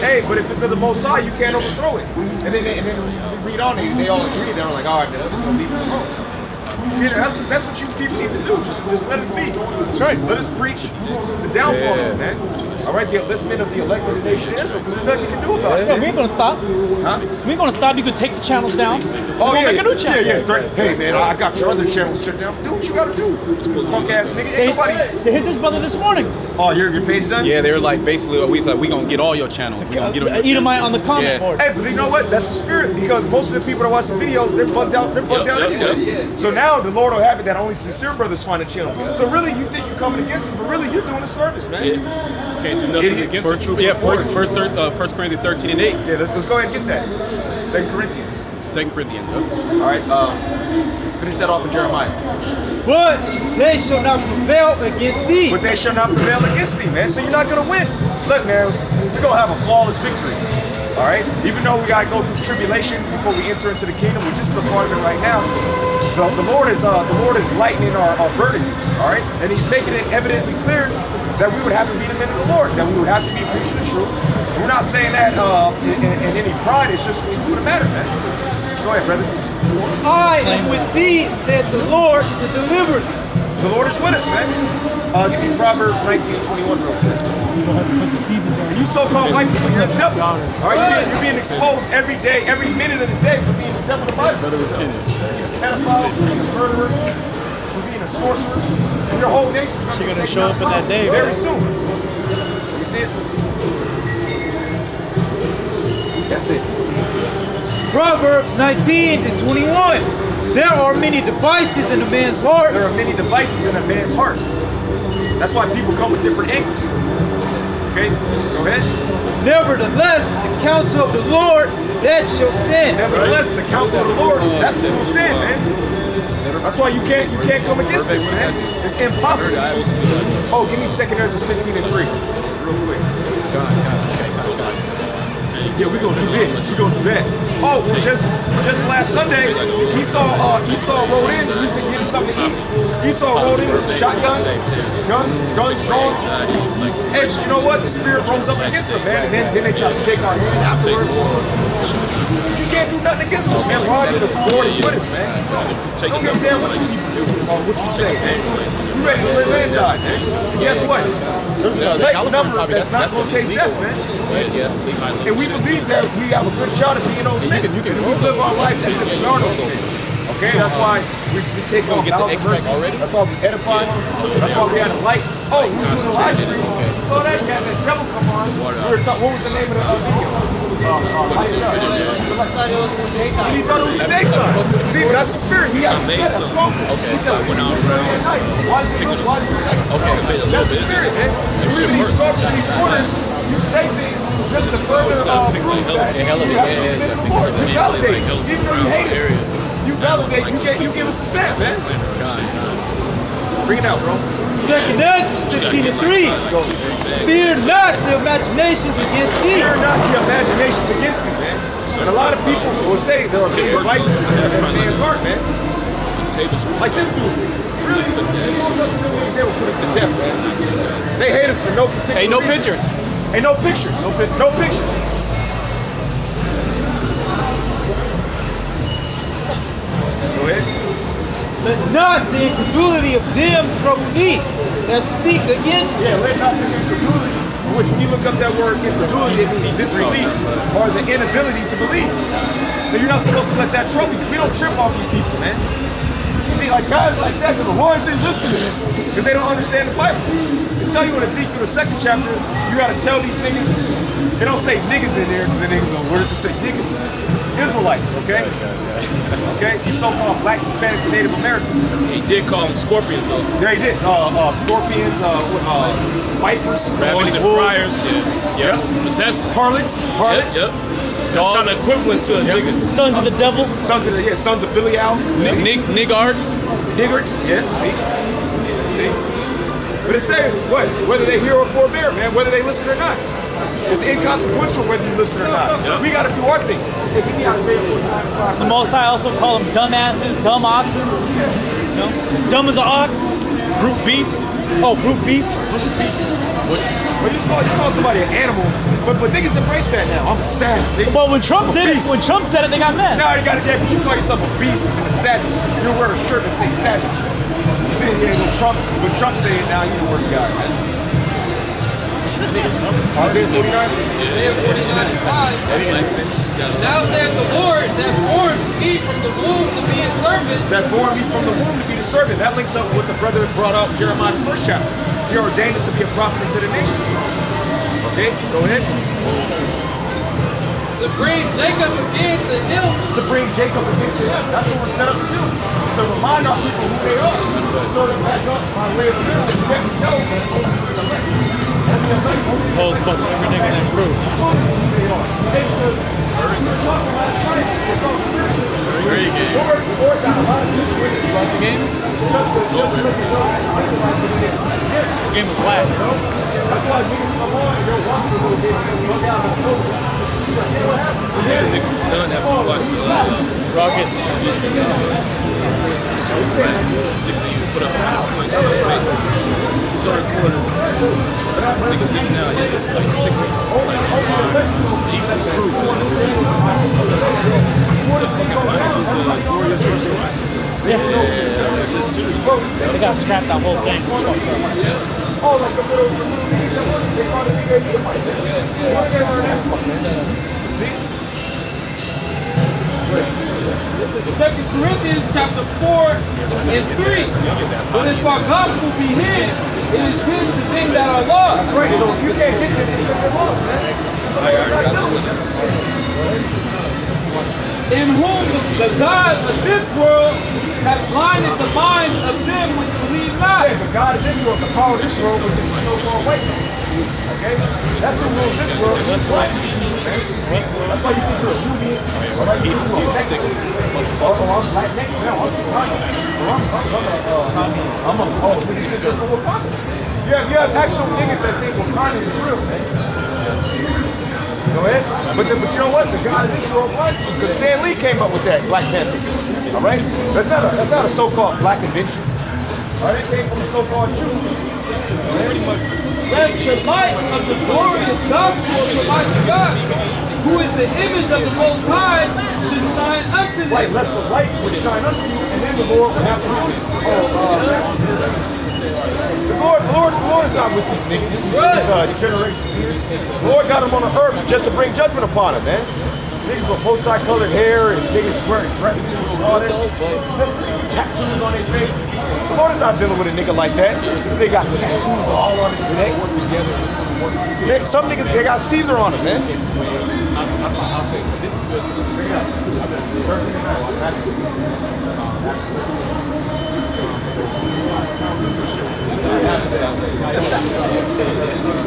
Hey, but if it's of the Most High, you can't overthrow it. And then we read on, they all agree. They're like, all right, then we're just gonna leave it alone. Yeah, that's what you people need to do. Just let us be. That's right. Let us preach the downfall of it, man. All right, the upliftment of the elected nation Israel, because there's nothing you can do about it. Yeah, we ain't gonna stop. We ain't gonna stop. You can take the channels down. Oh yeah, make a new channel. Hey man, I got your other channels shut down. Do what you gotta do. Punk ass nigga. Ain't nobody. They hit this brother this morning. Oh, your page done? Yeah, they were like basically we gonna get all your channels. We gonna get them. Edomite on the comment board. Hey, but you know what? That's the spirit, because most of the people that watch the videos, they're bugged out. They're bugged out anyway. So now the Lord will have it that only sincere brothers find a channel. So really, you think you're coming against us, but really you're doing a service, man. Can't do nothing against the truth. Yeah, First Corinthians 13:8. Yeah, let's go ahead and get that. 2 Corinthians. 2 Corinthians. All right, finish that off in Jeremiah. But they shall not prevail against thee. But they shall not prevail against thee, man. So you're not gonna win. Look, man, we're gonna have a flawless victory. All right, even though we gotta go through tribulation before we enter into the kingdom, which is a part of it right now. The Lord is lightening our burden. All right, and He's making it evidently clear that we would have to be the men of the Lord, that we would have to be preaching the truth. And we're not saying that in any pride. It's just the truth of the matter, man. Go ahead, brother. I am with thee, said the Lord, to deliver thee. The Lord is with us, man. Give me Proverbs 19:21 real quick. And you so-called white people, you're the devil. All right, you're being exposed every day, every minute of the day for being the devil of the Bible. For being a pedophile, for being a murderer, for being a sorcerer. And your whole nation's going to show up in that day very soon. Let me see it. That's it. Proverbs 19:21. There are many devices in a man's heart. There are many devices in a man's heart. That's why people come with different angles. Okay, go ahead. Nevertheless, the counsel of the Lord, that shall stand. Nevertheless, the counsel of the Lord, that's what will stand, man. That's why you can't come against this, man. It's impossible. Oh, give me 2 Ezra 15:3, real quick. Yeah, we're gonna do this. We're gonna do that. Oh, just last Sunday, Esau rode in. He was getting something to eat. Esau rode in with a shotgun, guns drawn. Hey, but you know what? The spirit rose up against them, man. And then they try to shake our hand afterwards. You can't do nothing against us, man. Why? The Lord is with us, man. Don't give a damn what you people do or what you say, man. You ready to live and die, man. And guess what? There's a great number that's not going to taste death, man. And we believe that we have a good shot at being those men. And we live our lives as if we are those men. Okay, that's why we take on vows of mercy. That's why we edify. That's why we had a light. Oh, we was a live stream. So that you had that devil come on. We were talking, what was the name of the video? He thought it was the daytime. See, but that's the spirit. He actually said that's wrong. He said, when it's at night, why is it good? Why is it good? That's the spirit, man. So even these stalkers and these corners, you say things just to further prove that you have to be the Lord. You validate. Even though you hate us, you validate. You give us the stamp, man. Bring it out, bro. 2 Ezra 15:3. Fear not the imaginations against thee. Fear not the imaginations against thee, man. And a lot of people will say there are many devices in a man's heart, man. Like them dudes. really took that. They will put us to death, man. They hate us for no particular Ain't no reason. pictures. Ain't no pictures. No pictures. Go ahead. Let not the incredulity of them trouble thee that speak against thee. Yeah, let not the incredulity. Which, when you look up that word incredulity, it means disbelief or the inability to believe. So you're not supposed to let that trouble you. We don't trip off you people, man. See, like guys like that, they're the wrong thing listening because they don't understand the Bible. They tell you in Ezekiel, the 2nd chapter, you got to tell these niggas. They don't say niggas in there because then they go, where does it say niggas? Israelites, okay? Okay? These so-called blacks, Hispanics, and Native Americans. He did call them scorpions, though. Yeah, he did. Scorpions, vipers, Rabbits and wolves. briars. Yeah. That's Harlots. Yep. That's kind of equivalent to a nigga. Sons of the devil. Sons of Belial. Niggards. Niggards. Yeah, see? But it says, what? Whether they hear or forbear, man, whether they listen or not. It's inconsequential whether you listen or not. Yep. We got to do our thing. Hey, give me Isaiah 49:5. The Most High also call them dumbasses, dumb oxes. You know? Dumb as an ox. Brute beast. Oh, brute beast. Well, you call somebody an animal, but niggas embrace that now. I'm a savage. Well, when Trump did it, when Trump said it, they got mad. Now you got to get, but you call yourself a beast and a savage. You'll wear a shirt that says savage. Then when Trump say it now, you're the worst guy, man. Isaiah 49? Isaiah 49:5. Now saith the Lord that formed me from the womb to be his servant. That formed me from the womb to be the servant. That links up with what the brother brought up Jeremiah, the 1st chapter. He ordained us to be a prophet unto the nations. Okay, go ahead. To bring Jacob again to him. To bring Jacob again to him. That's what we're set up to do. To remind our people who they are. Stir them back up by way of the middle. This whole fucking every nigga in this room. Very good. The game? The game was whack. That's why niggas come on and they'll watch it. Yeah, niggas done after watching the last Rockets. Eastern Conference. So bad. Niggas put up 100 points on the way. 3rd quarter. Niggas just now hit like 60. The East is through. The fucking finals was the Warriors versus Rockets. Yeah. This series. They got scrapped that whole thing. It's fucked up. This is 2 Corinthians chapter 4 and 3. But if our gospel be hid, it is hid to them that are lost. That's right, so if you can't get this, it's because you're lost, man. In whom the God of this world hath blinded the minds of them which believe not. Yeah, the God of this world, the power of this world was in the so-called white man. Okay? That's who rules this world. That's why you think you're a Nubian. I'm black next now. You have actual niggas that think Wakanda is real, man. Go ahead. But you know what? The God of this world won. Because Stan Lee came up with that, Black Panther. All right? That's not a so-called black invention. All right? It came from a so-called Jew. Lest the light of the glorious gospel of the mighty God, who is the image of the Most High, should shine unto them. Right, lest the light would shine unto you, and then the Lord would have to do it. The Lord is not with these niggas. These generations here. The Lord got them on the earth just to bring judgment upon them, man. Niggas with multicolored hair and niggas wearing dresses and all that. Tattoos on their face. The Lord is not dealing with a nigga like that. They got tattoos all on his neck. Some niggas, they got Caesar on them, man. I'll say this is good. Check it out.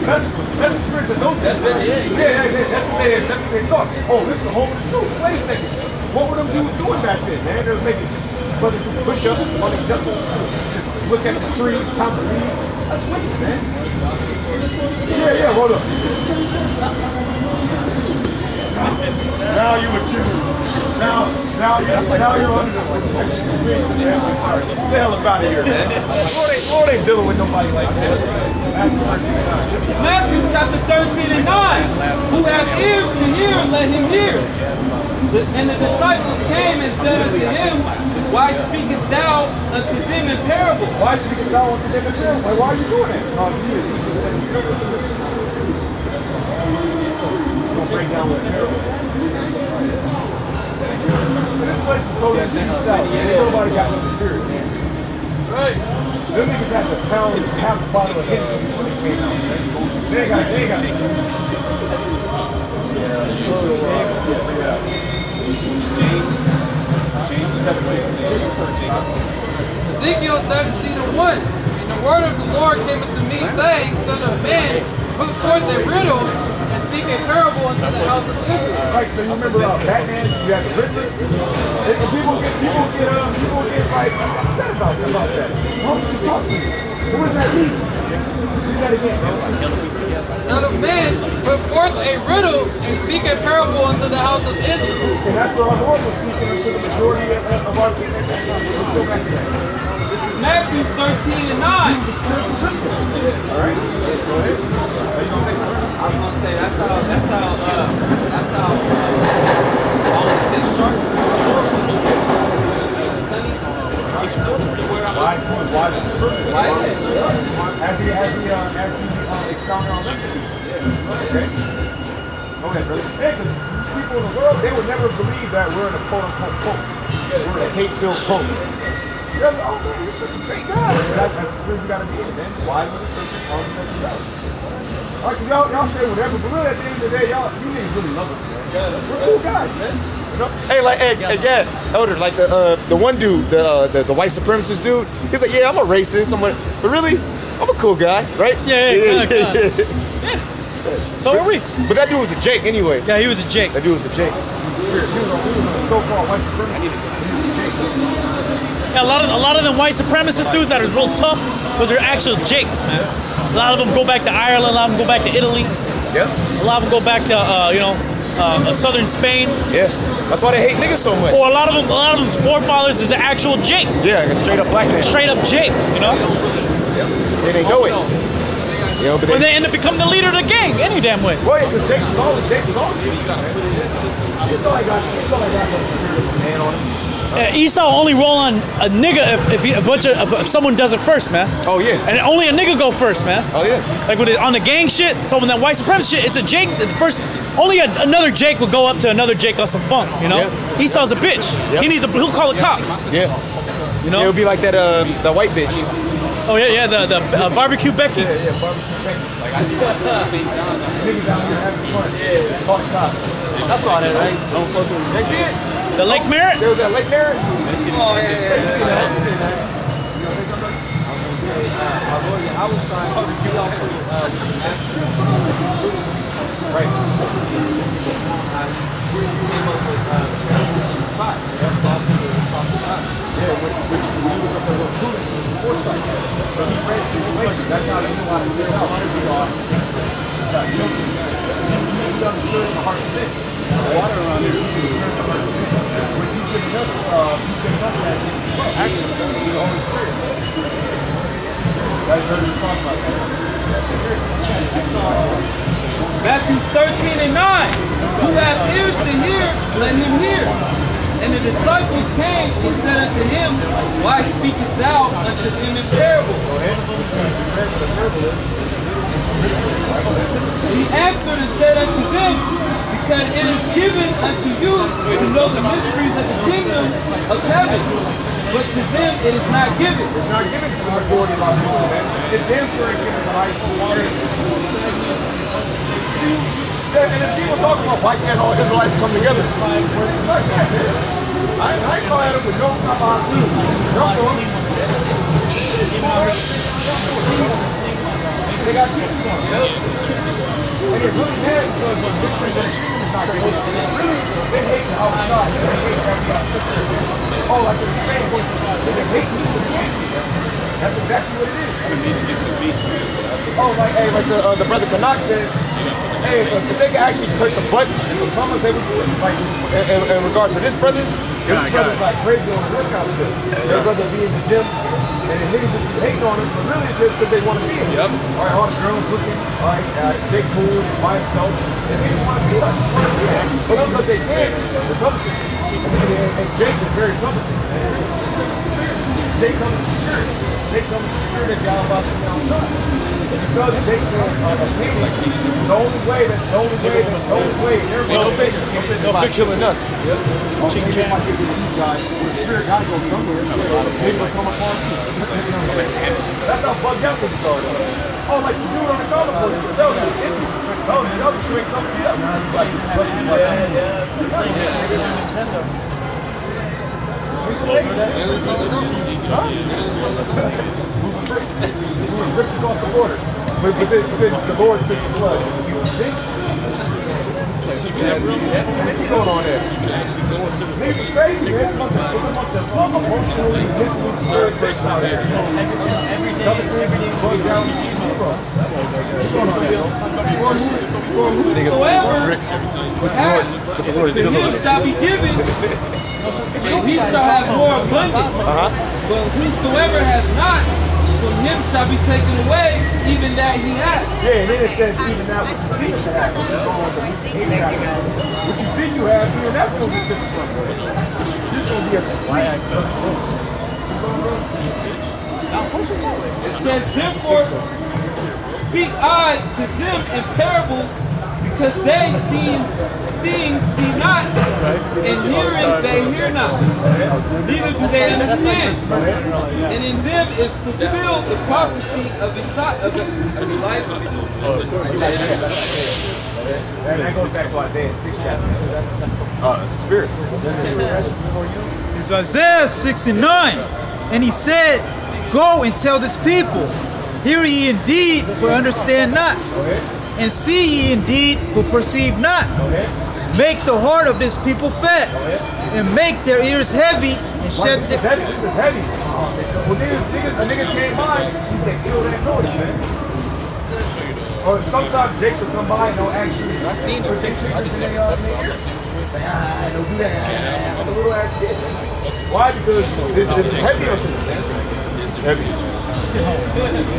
That's the spirit that knows that. Yeah, that's what they talk. Oh, this is the home of the truth. Wait a second. What were them dudes doing back then, man? They was making push-ups on the jungle. Just look at the tree, count the leaves. That's wicked, man. Yeah, hold up. Now you accuse. Now Now you're on the hell up out of here, man. Lord ain't dealing with nobody like this. Matthew chapter 13 and 9. Who have ears to hear, let him hear. And the disciples came and said unto him, Why speakest thou unto them in parable? Why speakest thou unto them in parable? Why are you doing that? Don't break down with parable. This place is totally south. Nobody got no spirit, man. Right. Them niggas had to pound half a bottle of Hennessy before they came out. They ain't got Ezekiel 17:1. And the word of the Lord came unto me, saying, Son of man, put forth a riddle and speak a parable unto the house of Israel. Right, so you remember Batman, you had the Riddler. And people get like upset about that. Why don't you talk to me? What does that mean? Do that again. Son of man, put forth a riddle and speak a parable unto the house of Israel. And that's where our Lord was speaking unto the majority of our people. Let's go back to that. Matthew 13 and 9. Alright? Go ahead. Are you gonna say something? I was gonna say that's how I would say sharp. As he expounded on that. Okay. Okay, brother. Yeah, because people in the world, they would never believe that we're in a quote-unquote cult. We're in a hate-filled cult. They're like, oh man, you're such a great guy. That's the spirit you gotta be in, man. Why would it search all the such God? Alright, y'all say whatever, but really at the end of the day, you niggas really love us, man. We're cool guys, man. You know? Hey, again, Elder, like the one dude, the white supremacist dude, he's like, yeah, I'm a racist, but really, I'm a cool guy, right? Yeah. So are we. But that dude was a Jake anyways. Yeah, he was a Jake. That dude was a Jake. He was a so-called white supremacist. Yeah, a lot of them white supremacist dudes that are real tough, those are actual Jakes, man. A lot of them go back to Ireland, a lot of them go back to Italy. Yeah. A lot of them go back to southern Spain. Yeah. That's why they hate niggas so much. Or a lot of them's forefathers is an actual Jake. Yeah, like a straight up black man. Straight up Jake, you know? Yeah. They know it. You know, but they end up becoming the leader of the gang any damn way. Well, yeah, because Jake's always Esau got no spirit of a man on him. Esau only roll on a nigga if someone does it first, man. Oh yeah. And only a nigga go first, man. Oh yeah. Like on the gang shit. So when that white supremacy shit, it's a Jake. Only another Jake will go up to another Jake on some funk, you know. Yeah. Esau's a bitch. Yep. He'll call the cops. Yeah. You know. It'll be like that the white bitch. Oh yeah, the barbecue Becky. Yeah, barbecue Becky. Like niggas out here having fun. Yeah. Call the cops. I saw that, right? Don't fuck with me. They see it? The Lake Merritt? There was that Lake Merritt? Oh, yeah. They see that. You see that. Our Lord Yahawah he also asked right. He came up with the spot. Yeah, which when he was up there with prudence and foresight. But he read situation. That's how he knew how to get out. He understood the heart of things. Water around here, which he's giving us that action through the Holy Spirit. You guys heard me talk about that. Matthew 13 and 9. Who have ears to hear, let him hear. And the disciples came and said unto him, Why speakest thou unto them in parable? He answered and said unto them, Because it is given unto you to know the mysteries of the kingdom of heaven, but to them it is not given. It's not given to the majority of our people, man. It's them for given the high school. And if people talk about why can't all Israelites come together, it's like that, man. I ain't calling at them with no Kabbalah. They got people on it. And it's really bad because of history that is not good. Really, they hate the outside. They hate everybody. Oh, like they're the same voice. They hate people. That's exactly what it is. Oh, like the brother Kanak says, hey, if they could actually push a button in the plumbers, they would do it. Like, in regards to this brother, This brother's like crazy on the workout shit. Their brother be in the gym, and the niggas just hating on him, but really it's just because they want to be in it. All right, all the girls looking, all right, Jake cool by himself, and niggas want to be like, but because they can, they're publishing. And Jake is very publishing. Jake comes to spirit. Jake comes to spirit of YAHAWASHI now. Because Jake's opinion, the only way, they'll picture in us. Yep. Ching Chang. Might get these guys. The spirit guy goes somewhere. Maybe will come upon you. That's how bugged out this started. Oh, like the dude on the comic book, you can tell that. Oh, the other straight coming up. This thing is Nintendo. Bricks off the border. But the Lord took the blood. You think? What's going on there? You can actually go into the niggas crazy, man. It's a bunch of emotionally, mentally disturbed person out here. Everything bugged out. What's going on there? For whosoever to him shall be given, and he shall have more abundant. But whosoever has not, from him shall be taken away, even that he has. Yeah, and then it says, even now what you see to have. What you think you have, even that's going to be taken from you. This is going to be a y-axis. It says, therefore, speak I to them in parables, because they seeing see not, and hearing they hear not, neither do they understand. And in them is fulfilled the prophecy of Elijah. And that goes back to Isaiah 6 chapter. That's the spirit. It's Isaiah 69, and he said, "Go and tell this people, hear ye indeed, but understand not, and see ye indeed, but perceive not. Make the heart of this people fat, and make their ears heavy, and shed their..." This is heavy. Well, a nigga came by, he said, kill that noise, man. Or sometimes Jakes will come by and they'll actually, I seen them take pictures in their don't do that. The little ass kid. Why? Because this is heavy or something. It's heavy.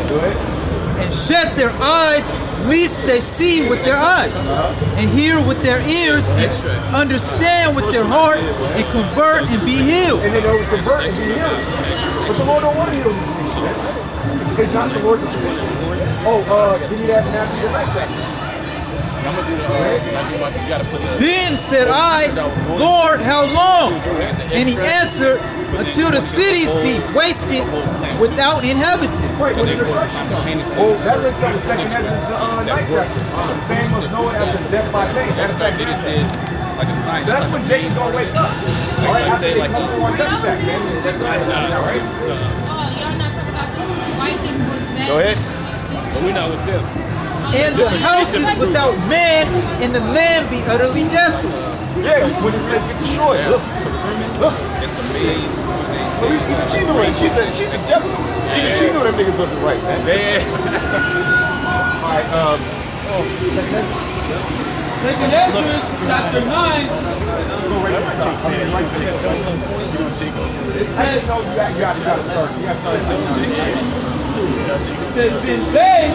Go ahead. And shut their eyes, lest they see with their eyes, and hear with their ears, and understand with their heart, and convert and be healed. And then they'll convert and be healed. But the Lord don't want to heal these people. It's not the Lord that's doing it. Oh, give me that after the next section. Then said I, Lord, how long? And he answered, until the cities be wasted without inhabitant. Right, when the destruction comes. Well, that links up with 2nd Ezra night chapter. The same was known after death by day. Matter of fact, like a sign. that's when Jake's going to wake up. All right, after they come through our death sack, man. That's right. All right? Oh, y'all not talking about the white people with men. Go ahead. But we're not with them. And the houses without man, and the land be utterly desolate. Yeah, when this place get destroyed. Look. Look. It's the maid. She knew it. She's a devil. Even she knew them niggas wasn't right, man. All right, 2nd Ezra chapter 9. It says, it says, then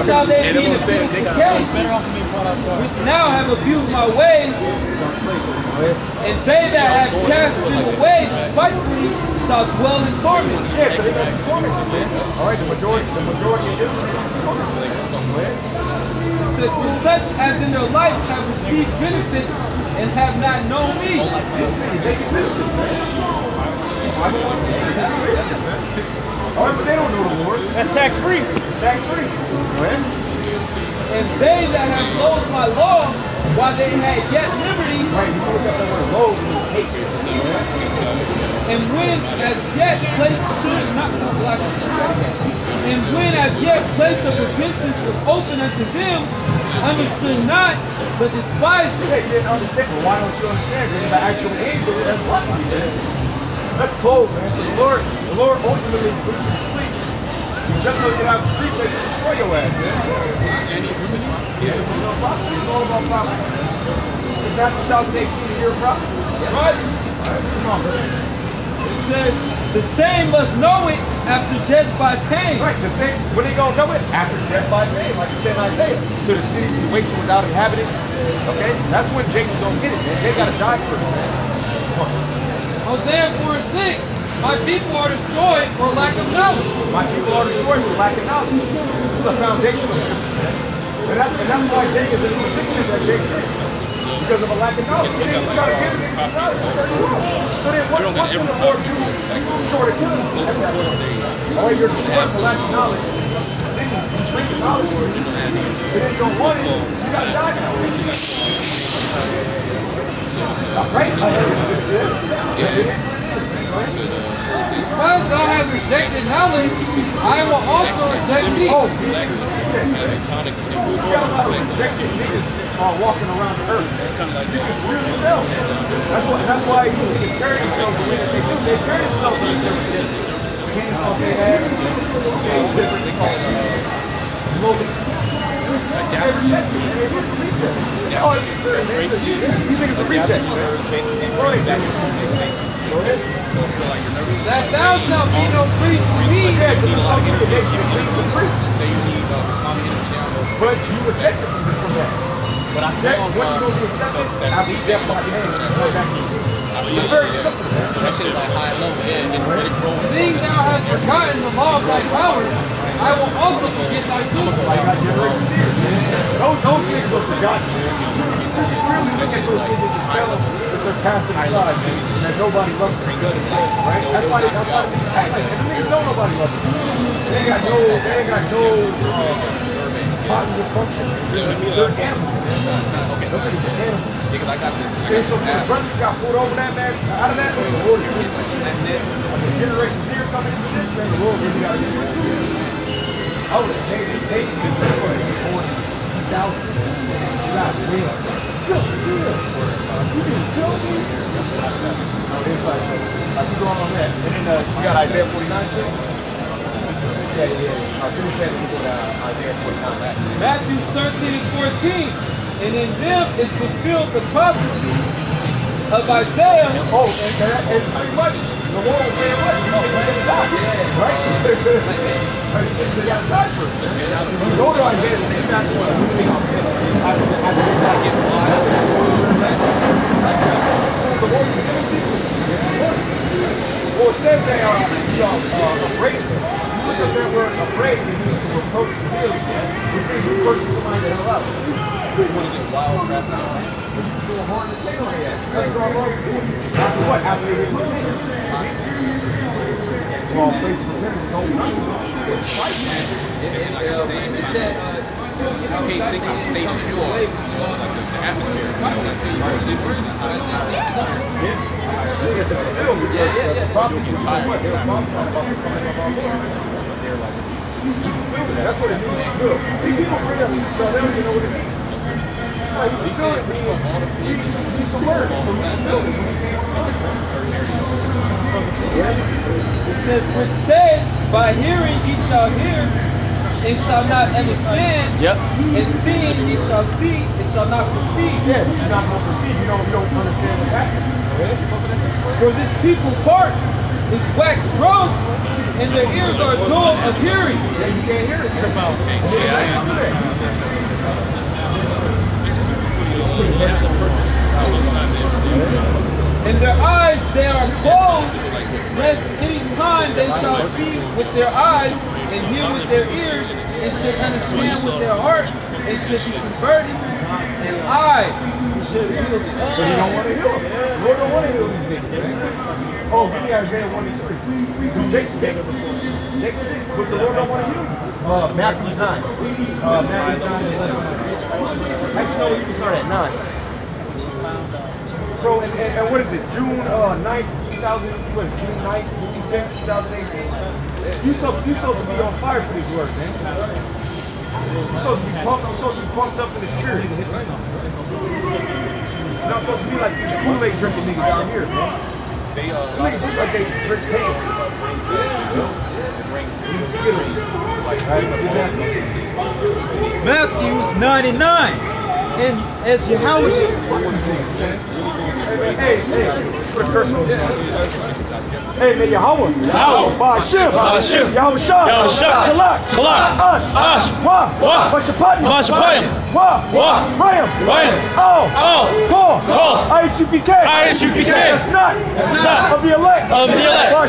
shall they be in a beautiful case, which now have abused my ways, and they that have cast them away despitefully shall dwell in torment. yeah, so they're going to be tormented, man. All right, the majority of Israel is tormented. It says, for such as in their life have received benefits and have not known me. They get benefits, man. All right, but they don't know the Lord. That's tax-free. Tax-free. And they that have loathed my law, while they had yet liberty, Right, you look at that word loathe, and when as yet place stood not and when as yet place of repentance was open unto them, understood not, but despised it. yeah, you didn't understand, but why don't you understand? There's the actual angel that's blocking you, man. That's close, man. So the Lord ultimately puts you to sleep just so you can have free place to destroy your ass, man. It's all about prophecy. Is that 2018 the year of prophecy? Right? It says, the same must know it after death by pain. Right, the same. When they gonna know it? After death by pain, like it said in Isaiah. To the city be wasted without inhabitant. Okay? That's when Jacob's gonna get it, man. They gotta die first, man. Hosea 4:6. My people are destroyed for lack of knowledge. My people are destroyed for lack of knowledge. This is a foundational scripture, man. And that's why Jacob is in the predicament that Jacob said. Because of a lack of knowledge. They didn't try to give it some knowledge. So then what can the Lord do short of killing them? Oh, you're destroyed for lack of knowledge. Then you drink the knowledge. But then you don't want it. You gotta die now. Right? Because thou hast rejected knowledge, I will also reject thee. Walking around the earth. That's kind of like that's why you can carry themselves the way that they do. They carry themselves the way they have. Different. They call it oh, it's just you think it's a reject, that thou shalt be no priest to me. But you rejected from that. But I think what you're going to be accepted, I'll be deaf by the hand. It's very simple. That shit is like high level. Yeah, it's really grown. Seeing thou hast forgotten the law of thy power, I will also forget thy tools. Those things are forgotten, man. You should really look at those things and tell them that they're passing aside, and that nobody loves them. Right? That's why they act like the niggas know nobody loves them. They ain't got no positive function. They're animals. Okay. Nobody's an animal. Because I got this. So the brothers got pulled over that man, out of that, the Lord generation here coming into this man, the Lord really got to get rid of it. I would have taken it. Born in 2000. God damn. Good. You didn't tell me? It's like you going on that. And then you got Isaiah 49 still? Yeah. I'll finish that and put Isaiah 49 back. Matthew 13 and 14. And in them is fulfilled the prophecy of Isaiah. Oh, and pretty much the Lord was saying what? You know, it's God. Right? They got time for it. When you go to Isaiah 6, that's what I'm moving on. I get the Lord is giving people. Well, it says they are afraid of him. Because they were afraid, it means to reproach severely, which means you're cursing somebody the hell out. You want to get wild crap out of it. But you so hard to take on that. That's what I'm wrong with. After what? After they get considered. Well, places for him is only nice. It's right, man. It said, I can't think I'm staying sure. Like the atmosphere. That's what it means to feel. These people bring us so they don't even know what it means. Like, you feel it, he's the word. So we can feel it. It says, which said, by hearing ye shall hear, and shall not understand. Yep. And seeing ye shall see, and shall not perceive. Yeah, but you're not going to perceive. You don't understand what's happening. For this people's heart is waxed gross, and their ears are dull of hearing. Yeah, you can't hear it. And their eyes they are closed, lest any time they shall see with their eyes, and hear with their ears, and should understand with their heart, and should be converted, and I should heal them. So you don't want to heal them. The Lord don't want to heal these niggas, man. Oh, give me Isaiah 1 and 3. Because Jake's sick. Jake's sick, but the Lord don't want to heal him. Matthew's 9. Matthew's 9 and 11. Actually, no, you can start at 9. Bro, and what is it? June 9th, 2000, what is it? June 9th, 2018? You supposed to be on fire for this work, man. You're supposed to be pumped up in the spirit. It's not supposed to be like these Kool-Aid drinking niggas down here, man. They niggas look like they drink tape. Matthew's 99. And as Yahawah, Hey, man, Yahawah. Yahawah. Shim. Yahawah. Shalak. Ash. Washapayim. Rayam. Call. ISUPK. That's not of the elect.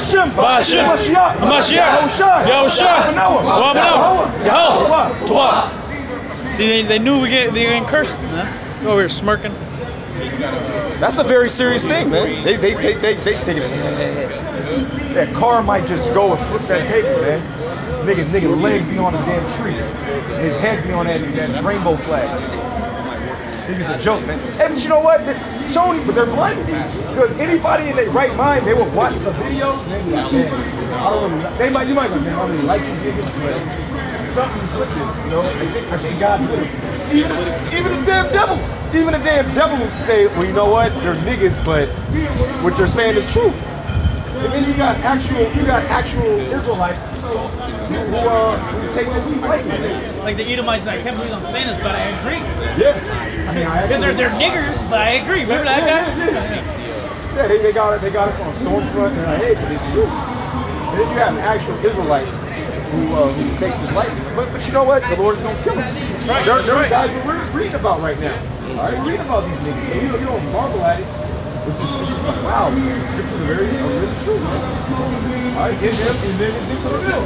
Shim. Mashiach. Yahuwah. See, they knew they were getting cursed, man. Over here smirking. That's a very serious thing, man. They take it. That car might just go and flip that table, man. Nigga leg be on a damn tree. And his head be on that rainbow flag. Nigga's a joke, man. Hey, but you know what? Sony, but they're blinded. Because anybody in their right mind, they will watch the video. They be like, man, I don't really, you might go, man, I don't really like these niggas, but something's with this, you know? I think God's with it. Even the damn devil. Even the damn devil will say, well, you know what? They're niggas, but what they're saying is true. And then you got actual Israelites who take this lightly. Like the Edomites, I can't believe I'm saying this, but I agree. Yeah. I mean, they're niggers, but I agree. Remember that guy? Yeah, they got us on Stormfront. They're like, hey, but it's true. And then you have an actual Israelite who takes his life. But you know what? The Lord is going to kill him. That's right. There are guys we're reading about right now. All right, reading about these niggas. So you don't marvel at it. It's just like, wow, the scriptures are really true, man. All right, get them, and then it's into the middle.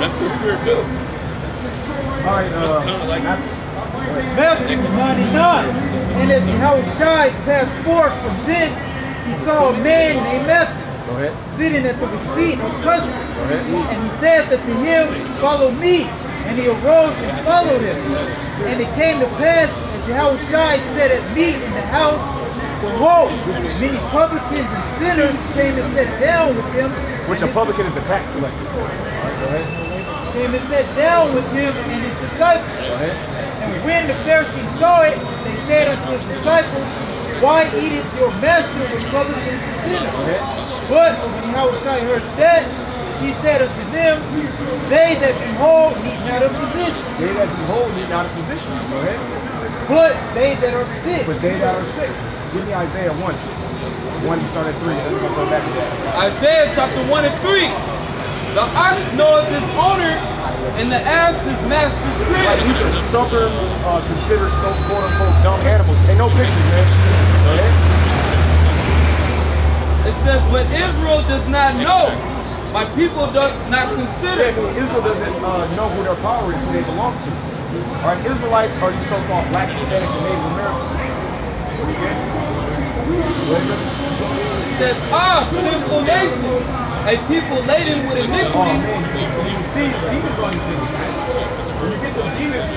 That's the spirit bill. All right, That's kind of like Matthew 99. And as Yahawashi passed forth from thence, he saw a man named Matthew sitting at the receipt of custom. And he said that to him, follow me. And he arose and followed him. And it came to pass, as Yahawashi sat at meat in the house, behold, many publicans and sinners came and sat down with him. Which a publican is a tax collector. Came and sat down with him and his disciples. And when the Pharisees saw it, they said unto his disciples, why eateth your master with publicans and sinners? But when Yahawashi heard that, he said unto them, they that be whole need not a physician. They that be whole need not a physician. Go ahead. But they that are sick. But they that are sick. Give me Isaiah 1. 1, you start at 3. Let's go back to that. Isaiah chapter 1 and 3. The ox knoweth his owner, and the ass his master's crib. These are stubborn, considered so quote-unquote dumb animals. Ain't no pictures, man. Go ahead. It says, but Israel does not know. My people does not consider. Yeah, Israel doesn't know who their power is, who they belong to. All right, Israelites are the so-called black, Hispanic, and Native Americans. What do you get? It says, sinful nation, a people laden with iniquity. Oh, man, you see demons on these things, man. When you get them demons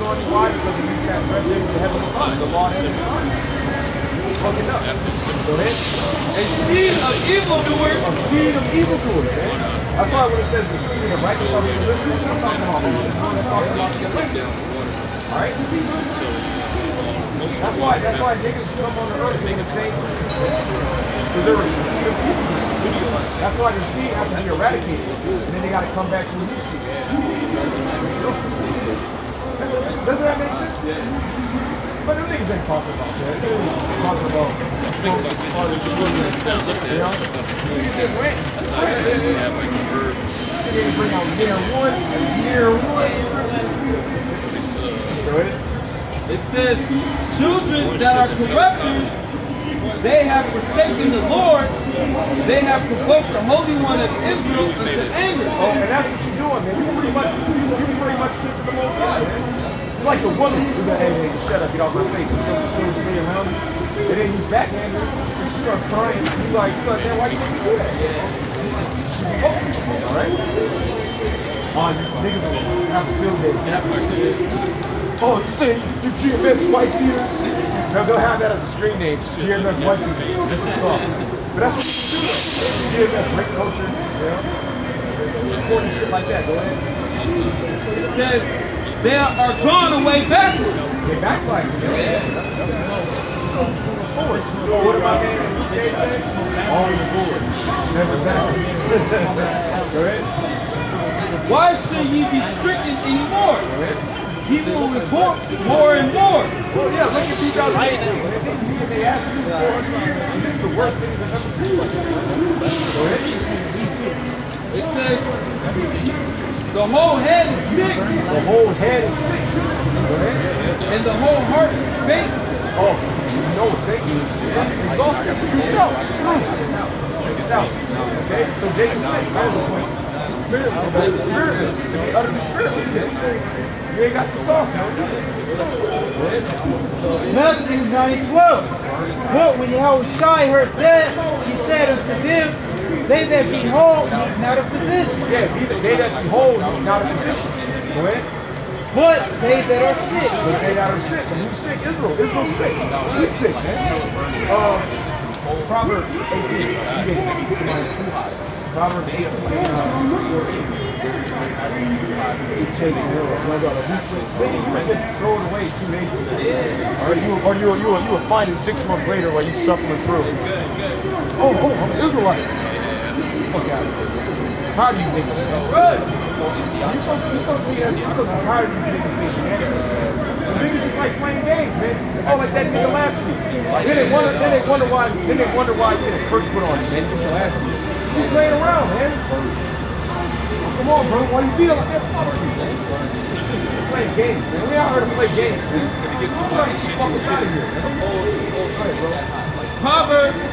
on you, why? Because you transgression to heavenly Father, the law of heavenly Father. Fucking up. Go ahead. A seed of evildoers. A seed of evildoers, man. That's why when it says the seed of righteous are the deliverers, I'm talking about the elect. Alright? That's why niggas come on the earth and say, because they're a seed of evildoers. That's why their seed has to be eradicated. And then they gotta come back to a new seed. Doesn't that make sense? But them niggas ain't talking about that. They're talking about they bring out year one. It says, children that are corrupters, they have forsaken the Lord, they have provoked the Holy One of Israel unto anger. Oh, and that's what you're doing, man. You pretty much took the whole side, man. It's like the woman who got, hey, nigga, shut up, get off my face. And so me around me. And then he's backhanded and she starts crying. He's like, man, why you do that? Alright? Niggas will have a field day. Oh, you say you GMS white beaters? No, they'll have that as a screen name. GMS white beaters. This is soft. But that's what you do. GMS rape culture. Yeah. Recording shit like that. Go ahead. It says, they are gone away backward. They backslide. Forward. What about always forward. Never back. Go ahead. why should ye be stricken anymore? He will report more and more. Well, yeah, look at 2018. They asked you for this is the worst things I've ever seen. It says, the whole head is sick. The whole head is sick. And the whole heart faint. Oh, you know what faint means? Exhausted. True stuff. Check this out. Okay, so Jacob's sick. Spiritually. Utterly spiritually. You ain't got the sauce, man. Matthew 9:12. But when YAHAWASHI heard that, he said unto them, they that be whole need not a physician. Yeah, they that be whole need not a physician. Go ahead. But they that are sick. But they that are sick. And who's sick? Israel. Israel's sick. He's sick, man. Proverbs 18. You guys make somebody too high. Proverbs 18. 14. You would just throw it away 2 days ago. Or you were finding 6 months later while you suffering through. Oh, I'm an Israelite. Fuck out of here. How do you think of it? You're supposed to be tired of these niggas being shenanigans. The niggas just like playing games, man. Oh, like that nigga last week. Then they wonder why you get a curse put on you, man. Get your ass beat. You're playing around, man. Come on, bro. Why you feel like that? Fuck you, man. Play games, man. We out here to play games, man. It gets too much shit out of here, man. Proverbs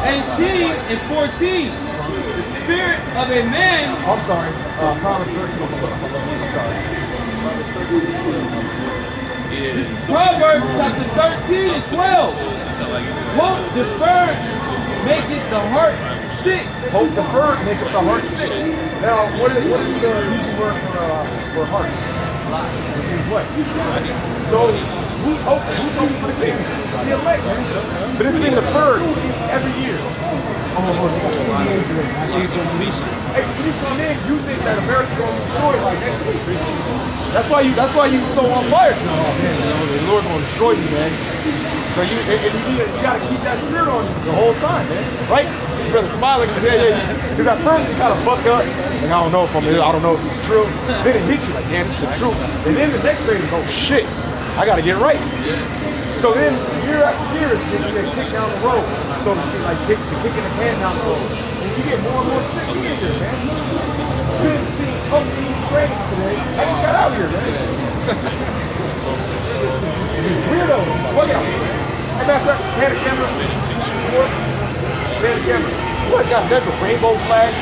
18 and 14. The spirit of a man. I'm sorry. Proverbs 13. I'm sorry. This is Proverbs chapter 13 and 12. Hope deferred maketh the heart sick. Hope deferred maketh the heart sick. Now, what is the Hebrew word for heart? Which means what? So, who's hoping for the kingdom? The elect, man. But it's being deferred every year. Hey, when you come in, you think that America's going to destroy like next week. That's why you so on fire. Oh man, the Lord's going to destroy you, man. So you got to keep that spirit on you the whole time, man. Right? This brother smiling because because at first he kind of fucked up. Like, I don't know if it's true. Then it hit you like, damn, it's the truth. And then the next day you go, shit, I got to get right. So then year after year, it's getting kicked down the road. So to speak, like kicking the can down the road. And you get more and more sick in here, man. You didn't see team trainings today. I just got out here, man. These weirdos. Look out. Hey, master, hand a camera. Hand a camera. What got that with rainbow flags?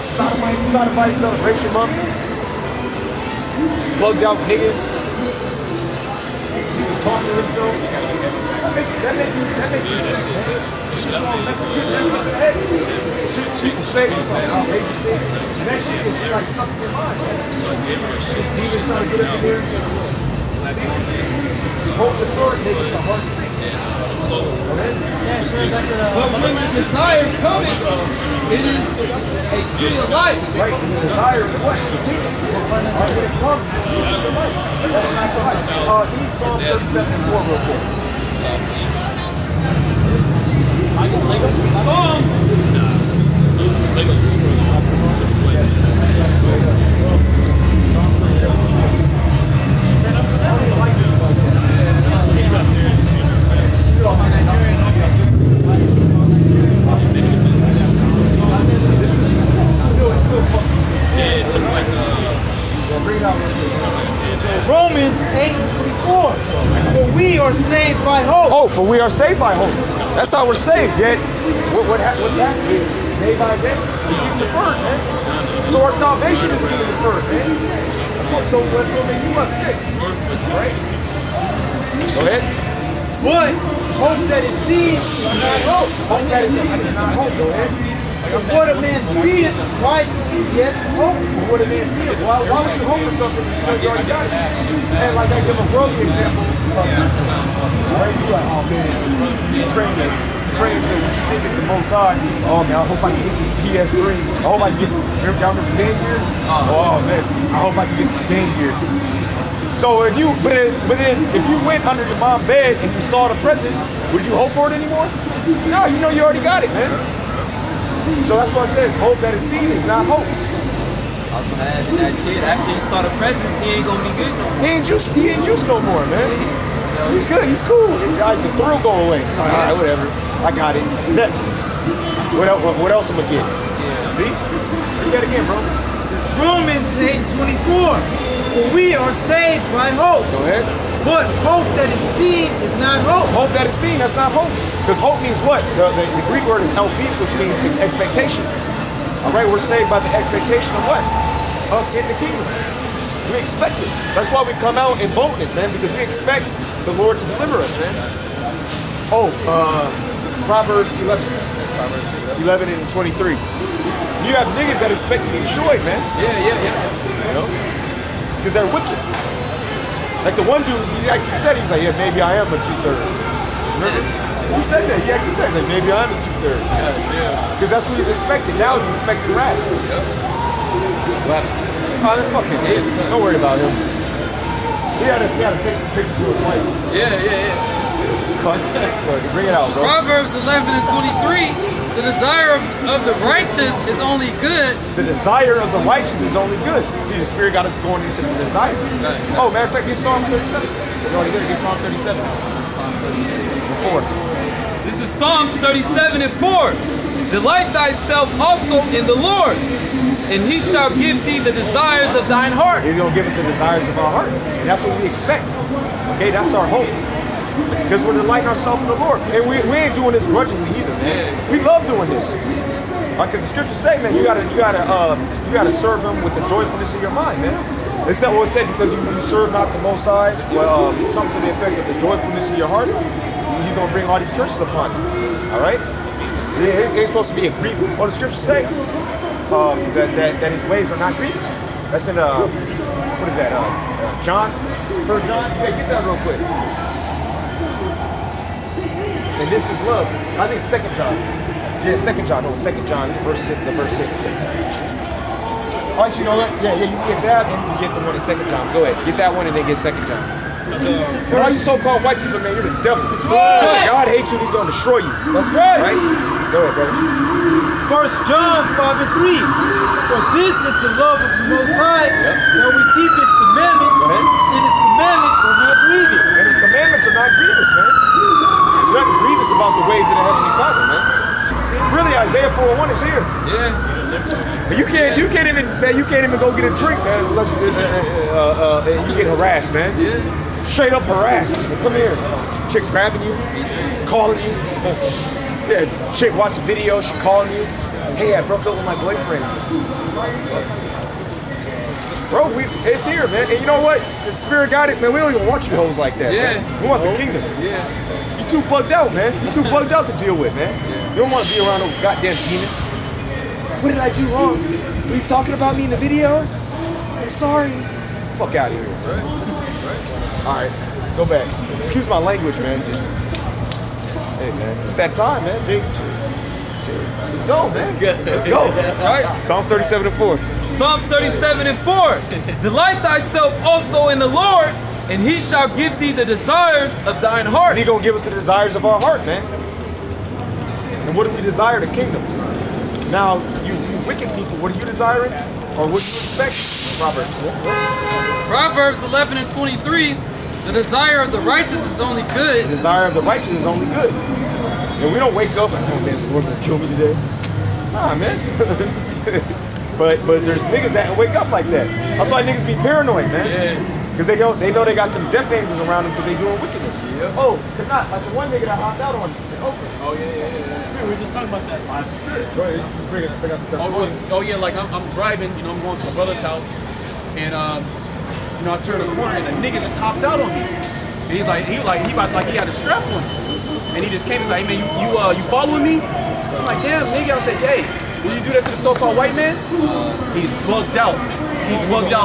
Sodomite celebration month. Plugged out niggas. People talking to themselves. That makes you sick, man. People say outrageous things. And that shit is like something in your mind. Demons trying to get up in here. Hope the Lord makes the heart sick. But when the desire cometh, it is a tree of life. Right, and the desire is what? When it comes, it's a tree of life. That's not so life. Read Psalm 37 and 4 real quick. Romans 8:24. For we are saved by hope. Oh, for we are saved by hope. That's how we're saved, yet what's happening day by day? It's being deferred, man. So our salvation is being deferred, man. So let's go make you us sick. Right? Go ahead. But hope that is seen is not hope. Hope that is seen is not hope. Go ahead. What a man seeth, why do you yet hope? What a man seeth? Why would you hope for something because you already got it? And like I give a worldly example of this. Right? You're like, oh man, praying to what you think is the most high. Oh man, I hope I can get this PS3. I hope I can get this. Remember Game Gear? Oh man, I hope I can get this Game Gear. So if you, but then if you went under your mom's bed and you saw the presents, would you hope for it anymore? No, you know you already got it, man. So that's why I said hope that is seen is not hope. Also having that kid, after he saw the presence, he ain't gonna be good no more. He ain't juice no more, man. He's good, he's cool. The thrill go away. All right, whatever. I got it. Next. What else am I getting? Yeah. See? Read that again, bro. Romans 8:24. For we are saved by hope. Go ahead. But hope that is seen is not hope. Hope that is seen, that's not hope. Because hope means what? The Greek word is elpis, which means expectation. All right, we're saved by the expectation of what? Us getting the kingdom. We expect it. That's why we come out in boldness, man, because we expect the Lord to deliver us, man. Oh, Proverbs 11. 11 and 23. You have niggas that expect to be destroyed, man. Yeah. You know? Because they're wicked. Like the one dude, he actually said, he was like, yeah, maybe I am a 2/3. Remember? He said that. He actually said, like, maybe I am a 2/3. Because that's what he's expecting. Now he's expecting wrath. What? Oh, then fuck him. Don't worry about him. He had to take some pictures of his wife. Yeah. Cut. Bring it out, bro. Proverbs 11 and 23. The desire of the righteous is only good. The desire of the righteous is only good. See, the Spirit got us going into the desire. Oh, matter of fact, get Psalm 37. You already did it. Get Psalm 37. 4. This is Psalms 37 and 4. Delight thyself also in the Lord, and he shall give thee the desires of thine heart. He's going to give us the desires of our heart. And that's what we expect. Okay, that's our hope. Because we're delighting ourselves in the Lord. And we ain't doing this grudgingly either, man. We love doing this. Because the scriptures say, man, you gotta serve him with the joyfulness of your mind, man. It said because you serve not the Most High, something to the effect of the joyfulness of your heart, you're gonna bring all these curses upon you. Alright? It ain't supposed to be a grievous. What the scriptures say? That his ways are not grievous. That's in what is that? John? 1 John? Yeah, get that real quick. And this is love. I think 2 John. Yeah, 2 John. No, 2 John, verse 6. Oh, actually, you know what? Yeah, you can get that, and you can get the one in 2 John. Go ahead, get that one, and then get 2 John. All you so-called white people, man, you're the devil. Right. God hates you, and he's going to destroy you. That's right. Right? Go ahead, brother. 1 John 5 and 3. For this is the love of the Most High, that we keep his commandments, and his commandments are not grievous. And his commandments are not grievous, man. There's nothing grievous about the ways of the Heavenly Father, man. Really, Isaiah 4:1 is here. Yeah. But you can't even go get a drink, man, unless you get harassed, man. Yeah. Straight up harassed. Come here. Chick grabbing you, calling you. Yeah, chick watch the video, she calling you. Hey, I broke up with my boyfriend. Bro, it's here, man. And you know what? The Spirit got it, man. We don't even want you hoes like that, man. We want the kingdom. Yeah. You too bugged out, man. You too bugged out to deal with, man. You don't want to be around those goddamn demons. What did I do wrong? Were you talking about me in the video? I'm sorry. Fuck out of here. Right. Alright, go back. Excuse my language, man. Hey, man. It's that time, man. Let's go, man. Let's go. That's right. Psalms 37 and 4. Psalms 37 and 4. Delight thyself also in the Lord, and he shall give thee the desires of thine heart. And he gonna give us the desires of our heart, man. And what do we desire? The kingdom. Now, you wicked people, what are you desiring? Or what do you expect? Proverbs 11 and 23. The desire of the righteous is only good. The desire of the righteous is only good. And we don't wake up and, oh man, someone's gonna kill me today. Nah, man. but there's niggas that wake up like that. That's why niggas be paranoid, man. Yeah. Because they know they got them death angels around them because they doing wickedness. Yep. Oh, cause not like the one nigga that hopped out on you in Oakland. Oh yeah. Spirit, we were just talking about that. Spirit. Go ahead, bring out the testimony. Oh yeah, like I'm driving, I'm going to my brother's house, and I turn the corner and a nigga just hops out on me, and he had a strap on, and he just came and like, hey man, you following me? I'm like, damn nigga. I said, hey, did you do that to the so-called white man? He's bugged out.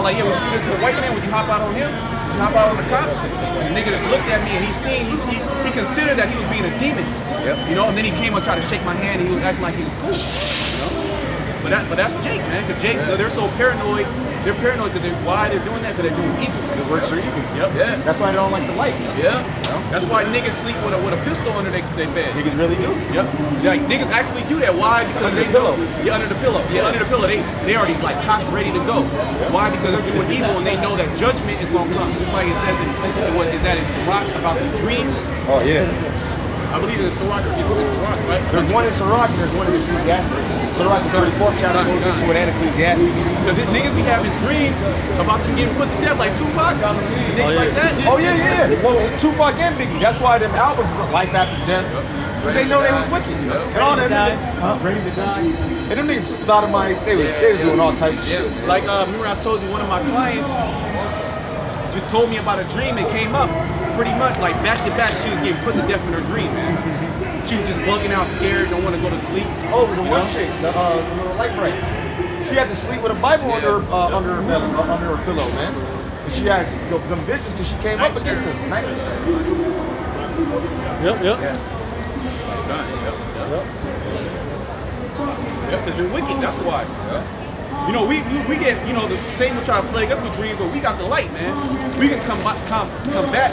Like, yeah, would you do that to the white man? Would you hop out on him? Would you hop out on the cops? The nigga just looked at me and he considered that he was being a demon. Yep. And then he came and tried to shake my hand and he was acting like he was cool. But that's Jake, man, because Jake, they're so paranoid They're paranoid because why they're doing that? Because they're doing evil. The works are evil. Yep. Yeah. That's why they don't like the light. Yeah. That's why niggas sleep with a pistol under their bed. Niggas really do. Yep. Like niggas actually do that. Why? Because Under the pillow. Yeah, under the pillow. Yeah, under the pillow. They already like cocked, ready to go. Why? Because they're doing evil and they know that judgment is gonna come. Just like it says in what is that in Sirach about the dreams. Oh yeah. I believe it's Sirach. It's Sirach, right? There's one in Sirach and there's one in Ecclesiastes. Sirach, the 34th chapter goes into it and Ecclesiastes. Because niggas be having dreams about them getting put to death, like Tupac, niggas like that. Oh yeah, yeah. Well, Tupac and Biggie. That's why them albums were Life After Death. Because they know they was wicked. And all that. Ready to die. And them niggas was sodomites. They was doing all types of shit. Like remember I told you one of my clients just told me about a dream that came up. Pretty much like back to back, she was getting put to death in her dream, man. She was just bugging out, scared, don't want to go to sleep. Oh, the one chick, the little light bright. She had to sleep with a Bible under her pillow, man. And she has them bitches because she came up against us. Yep. Yep, because you're wicked, that's why. You know, we get, you know, the Satan will try to plague us with dreams, but we got the light, man. We can combat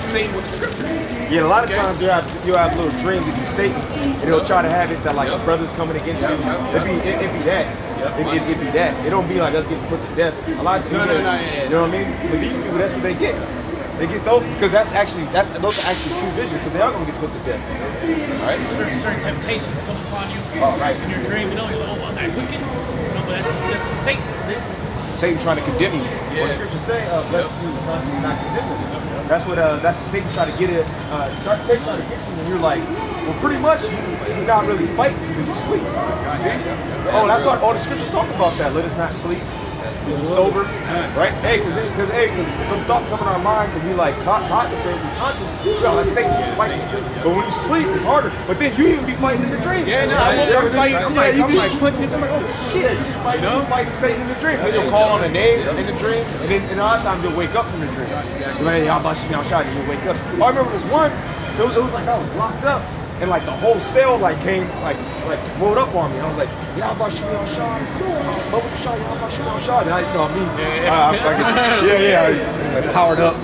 Satan with the scriptures. Yeah, a lot of times you have little dreams. It be Satan, and he'll try to have it that like a brother's coming against you. It be that. It be that. It don't be like us getting put to death. A lot of people, you know what I mean? But these people, that's what they get. They get those because those are actually true visions because they are gonna get put to death. All right. Certain temptations come upon you. Oh, right. In your dream, you know, you're like, oh, I'm that wicked. No, but that's Satan. Satan trying to condemn you. What the scriptures say, blessed is he who's not condemned. That's what Satan try to get it. Satan try to get you, and you're like, well, pretty much you're not really fighting because you sleep. You see? Oh, that's what all the scriptures talk about. That let us not sleep. Be sober, right? Hey, because the thoughts come in our minds and we like cognizant, conscious. Well, that's Satan fighting. But when you sleep, it's harder. But then you even be fighting in the dream. Yeah, no, I'm fighting. I'm like punching. I'm like, oh shit. You fighting Satan in the dream. Then you'll call on a name in the dream, and then a lot of times you'll wake up from the dream. You're like, YAHAWASHI, and you'll wake up. Oh, I remember this one. It was like I was locked up. And like the whole cell like came like rolled up on me. I was like, YAHAWASHI, YAHAWASHI. And I, you know what I mean? I powered up.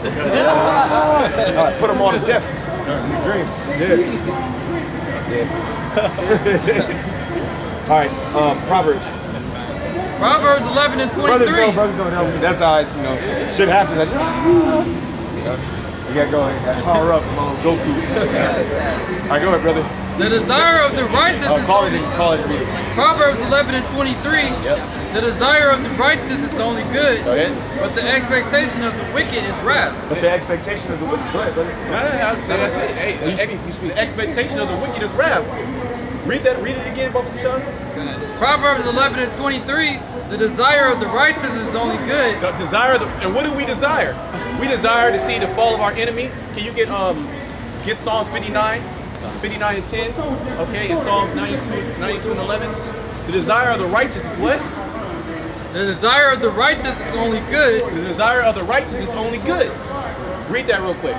Put them on to death in the dream. Yeah. All right, Proverbs. Proverbs 11 and 23. Brothers don't help me. That's how you know shit happens. Like, you gotta go ahead, power up, Goku. All right, go ahead, brother. The desire of the righteous is call it. Proverbs 11 and 23. Yep. The desire of the righteous is only good, but the expectation of the wicked is wrath. But the expectation of the wicked, go ahead, brother. No, that's it. Hey, you speak. The expectation of the wicked is wrath. Read it again, Bubba Sean. Proverbs 11 and 23. The desire of the righteous is only good. The desire of and what do we desire? We desire to see the fall of our enemy. Can you get Psalms 59 and 10? Okay, and Psalms 92 and 11. The desire of the righteous is what? The desire of the righteous is only good. The desire of the righteous is only good. Read that real quick.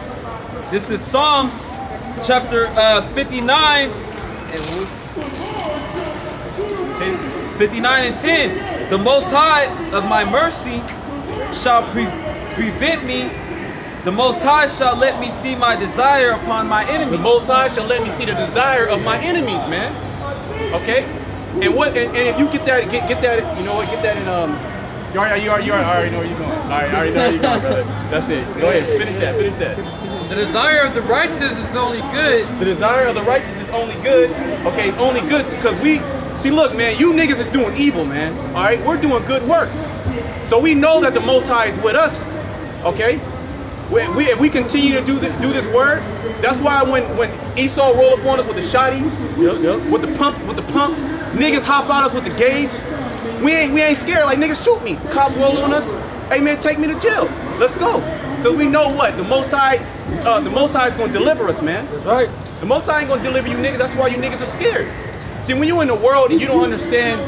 This is Psalms chapter 59 and 10. The Most High of my mercy shall prevent me. The Most High shall let me see my desire upon my enemies. The Most High shall let me see the desire of my enemies, man. Okay? And what? And if you get that, you know what? Get that in You already know where you're going. I already know where you're going, brother. That's it. Go ahead. Finish that. The desire of the righteous is only good. The desire of the righteous is only good. Okay, it's only good because we. See, look, man, you niggas is doing evil, man. All right, we're doing good works. So we know that the Most High is with us. Okay, if we continue to do this word, that's why when Esau roll up on us with the shotties, with the pump, niggas hop at us with the gauge. We ain't scared. Like, niggas shoot me. Cops roll on us. Hey man, take me to jail. Let's go. Cause we know what the Most High is gonna deliver us, man. That's right. The Most High ain't gonna deliver you niggas. That's why you niggas are scared. See, when you're in the world and you don't understand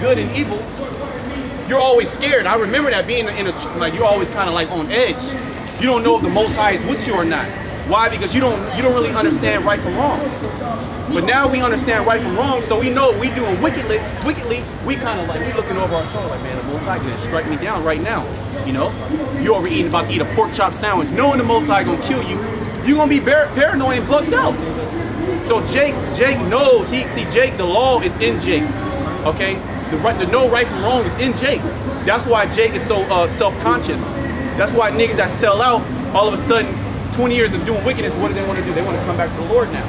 good and evil, you're always scared. I remember that being like you're always kind of like on edge. You don't know if the Most High is with you or not. Why? Because you don't really understand right from wrong. But now we understand right from wrong, so we know we doing wickedly, we kind of like, we looking over our shoulder like, man, the Most High can strike me down right now, you know? You overeating, about to eat a pork chop sandwich, knowing the Most High gonna kill you, you gonna be paranoid and bugged out. So Jake knows, Jake, the law is in Jake, okay? The know right from wrong is in Jake. That's why Jake is so self-conscious. That's why niggas that sell out, all of a sudden, 20 years of doing wickedness, what do they want to do? They want to come back to the Lord now.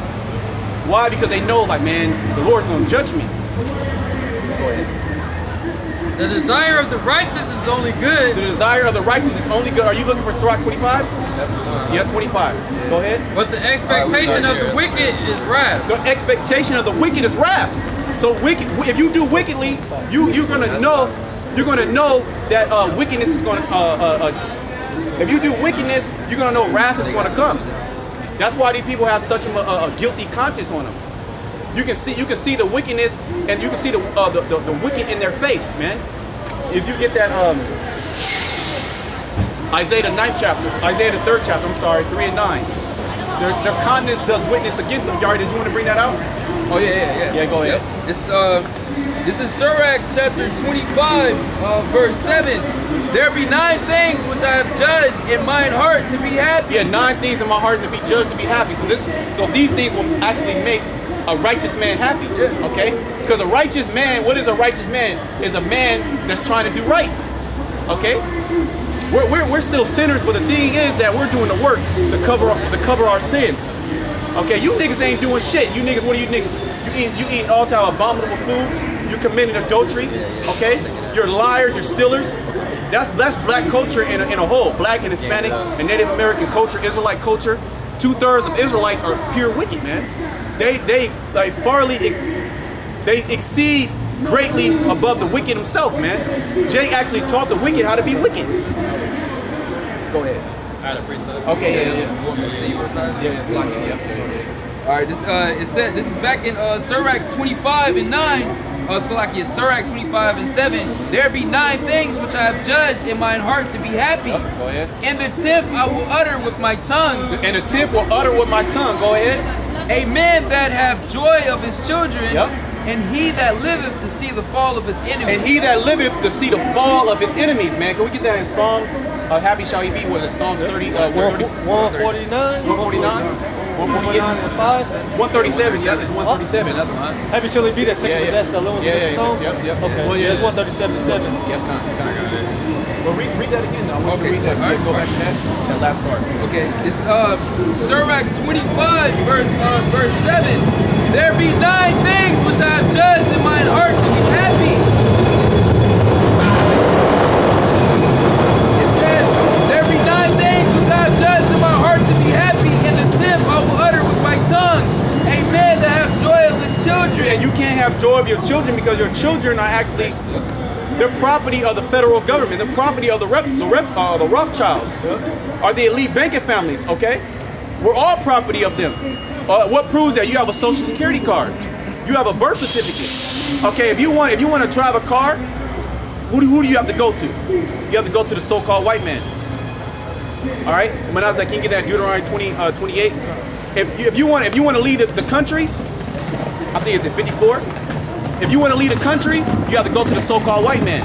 Why? Because they know, like, man, the Lord's going to judge me. Go ahead. The desire of the righteous is only good. The desire of the righteous is only good. Are you looking for Sirach 25? That's the one. Yeah, 25. Yeah. Go ahead. But the expectation of the wicked is wrath. The expectation of the wicked is wrath. So if you do wickedly, you're gonna know that wickedness is gonna. If you do wickedness, you're gonna know wrath is gonna come. That's why these people have such a guilty conscience on them. You can see the wickedness, and you can see the wicked in their face, man. If you get that Isaiah the 9th chapter, Isaiah the 3rd chapter, I'm sorry, 3 and 9. Their countenance does witness against them. Yari, did you want to bring that out? Oh yeah. Yeah, go ahead. Yep. This is Sirach chapter 25, verse 7. There be 9 things which I have judged in mine heart to be happy. Yeah, 9 things in my heart to be judged to be happy. So these things will actually make a righteous man happy. Yeah. Okay? Because a righteous man, what is a righteous man? Is a man that's trying to do right. Okay? We're still sinners, but the thing is that we're doing the work to cover our sins. Okay, you niggas ain't doing shit. You niggas, what are you niggas? You eating all type of abominable foods. You committing adultery. Okay, you're liars. You're stealers. That's black culture in a whole. Black and Hispanic and Native American culture, Israelite culture. 2/3 of Israelites are pure wicked, man. They like farly they exceed greatly above the wicked himself, man. Jake actually taught the wicked how to be wicked. Go ahead. Okay, yeah. You want me to tell you what time? Yeah, it's like it. All right, this is back in Sirach 25 and 9. Sirach 25 and 7. There be 9 things which I have judged in mine heart to be happy. Go ahead. And the 10th I will utter with my tongue. And the 10th will utter with my tongue. Go ahead. A man that have joy of his children. Yep. And he that liveth to see the fall of his enemies. And he that liveth to see the fall of his enemies, man. Can we get that in Psalms? Happy shall he be. What is it? Psalms 30? 149? 149? 149 and 5? 137, yeah, it's 137. Happy shall he be that takes the best alone. Yep. Okay, well, yeah, it's 137 7. Yep, well, read that again, though. I want you to read that. Right. Go back to that last part. Okay, it's Sirach 25, verse 7. There be 9 things which I have judged in mine heart to be happy. It says, there be 9 things which I have judged in my heart to be happy, and the 10th I will utter with my tongue. A man that have joy of his children. And you can't have joy of your children because your children are actually, they're property of the federal government. They're property of the Rothschilds, are the elite banking families, okay? We're all property of them. What proves that? You have a social security card. You have a birth certificate. Okay, if you want to drive a car, who do you have to go to? You have to go to the so-called white man. All right, when I was like, can you get that Deuteronomy 28? If you want to leave the country, I think it's at 54. If you want to leave the country, you have to go to the so-called white man.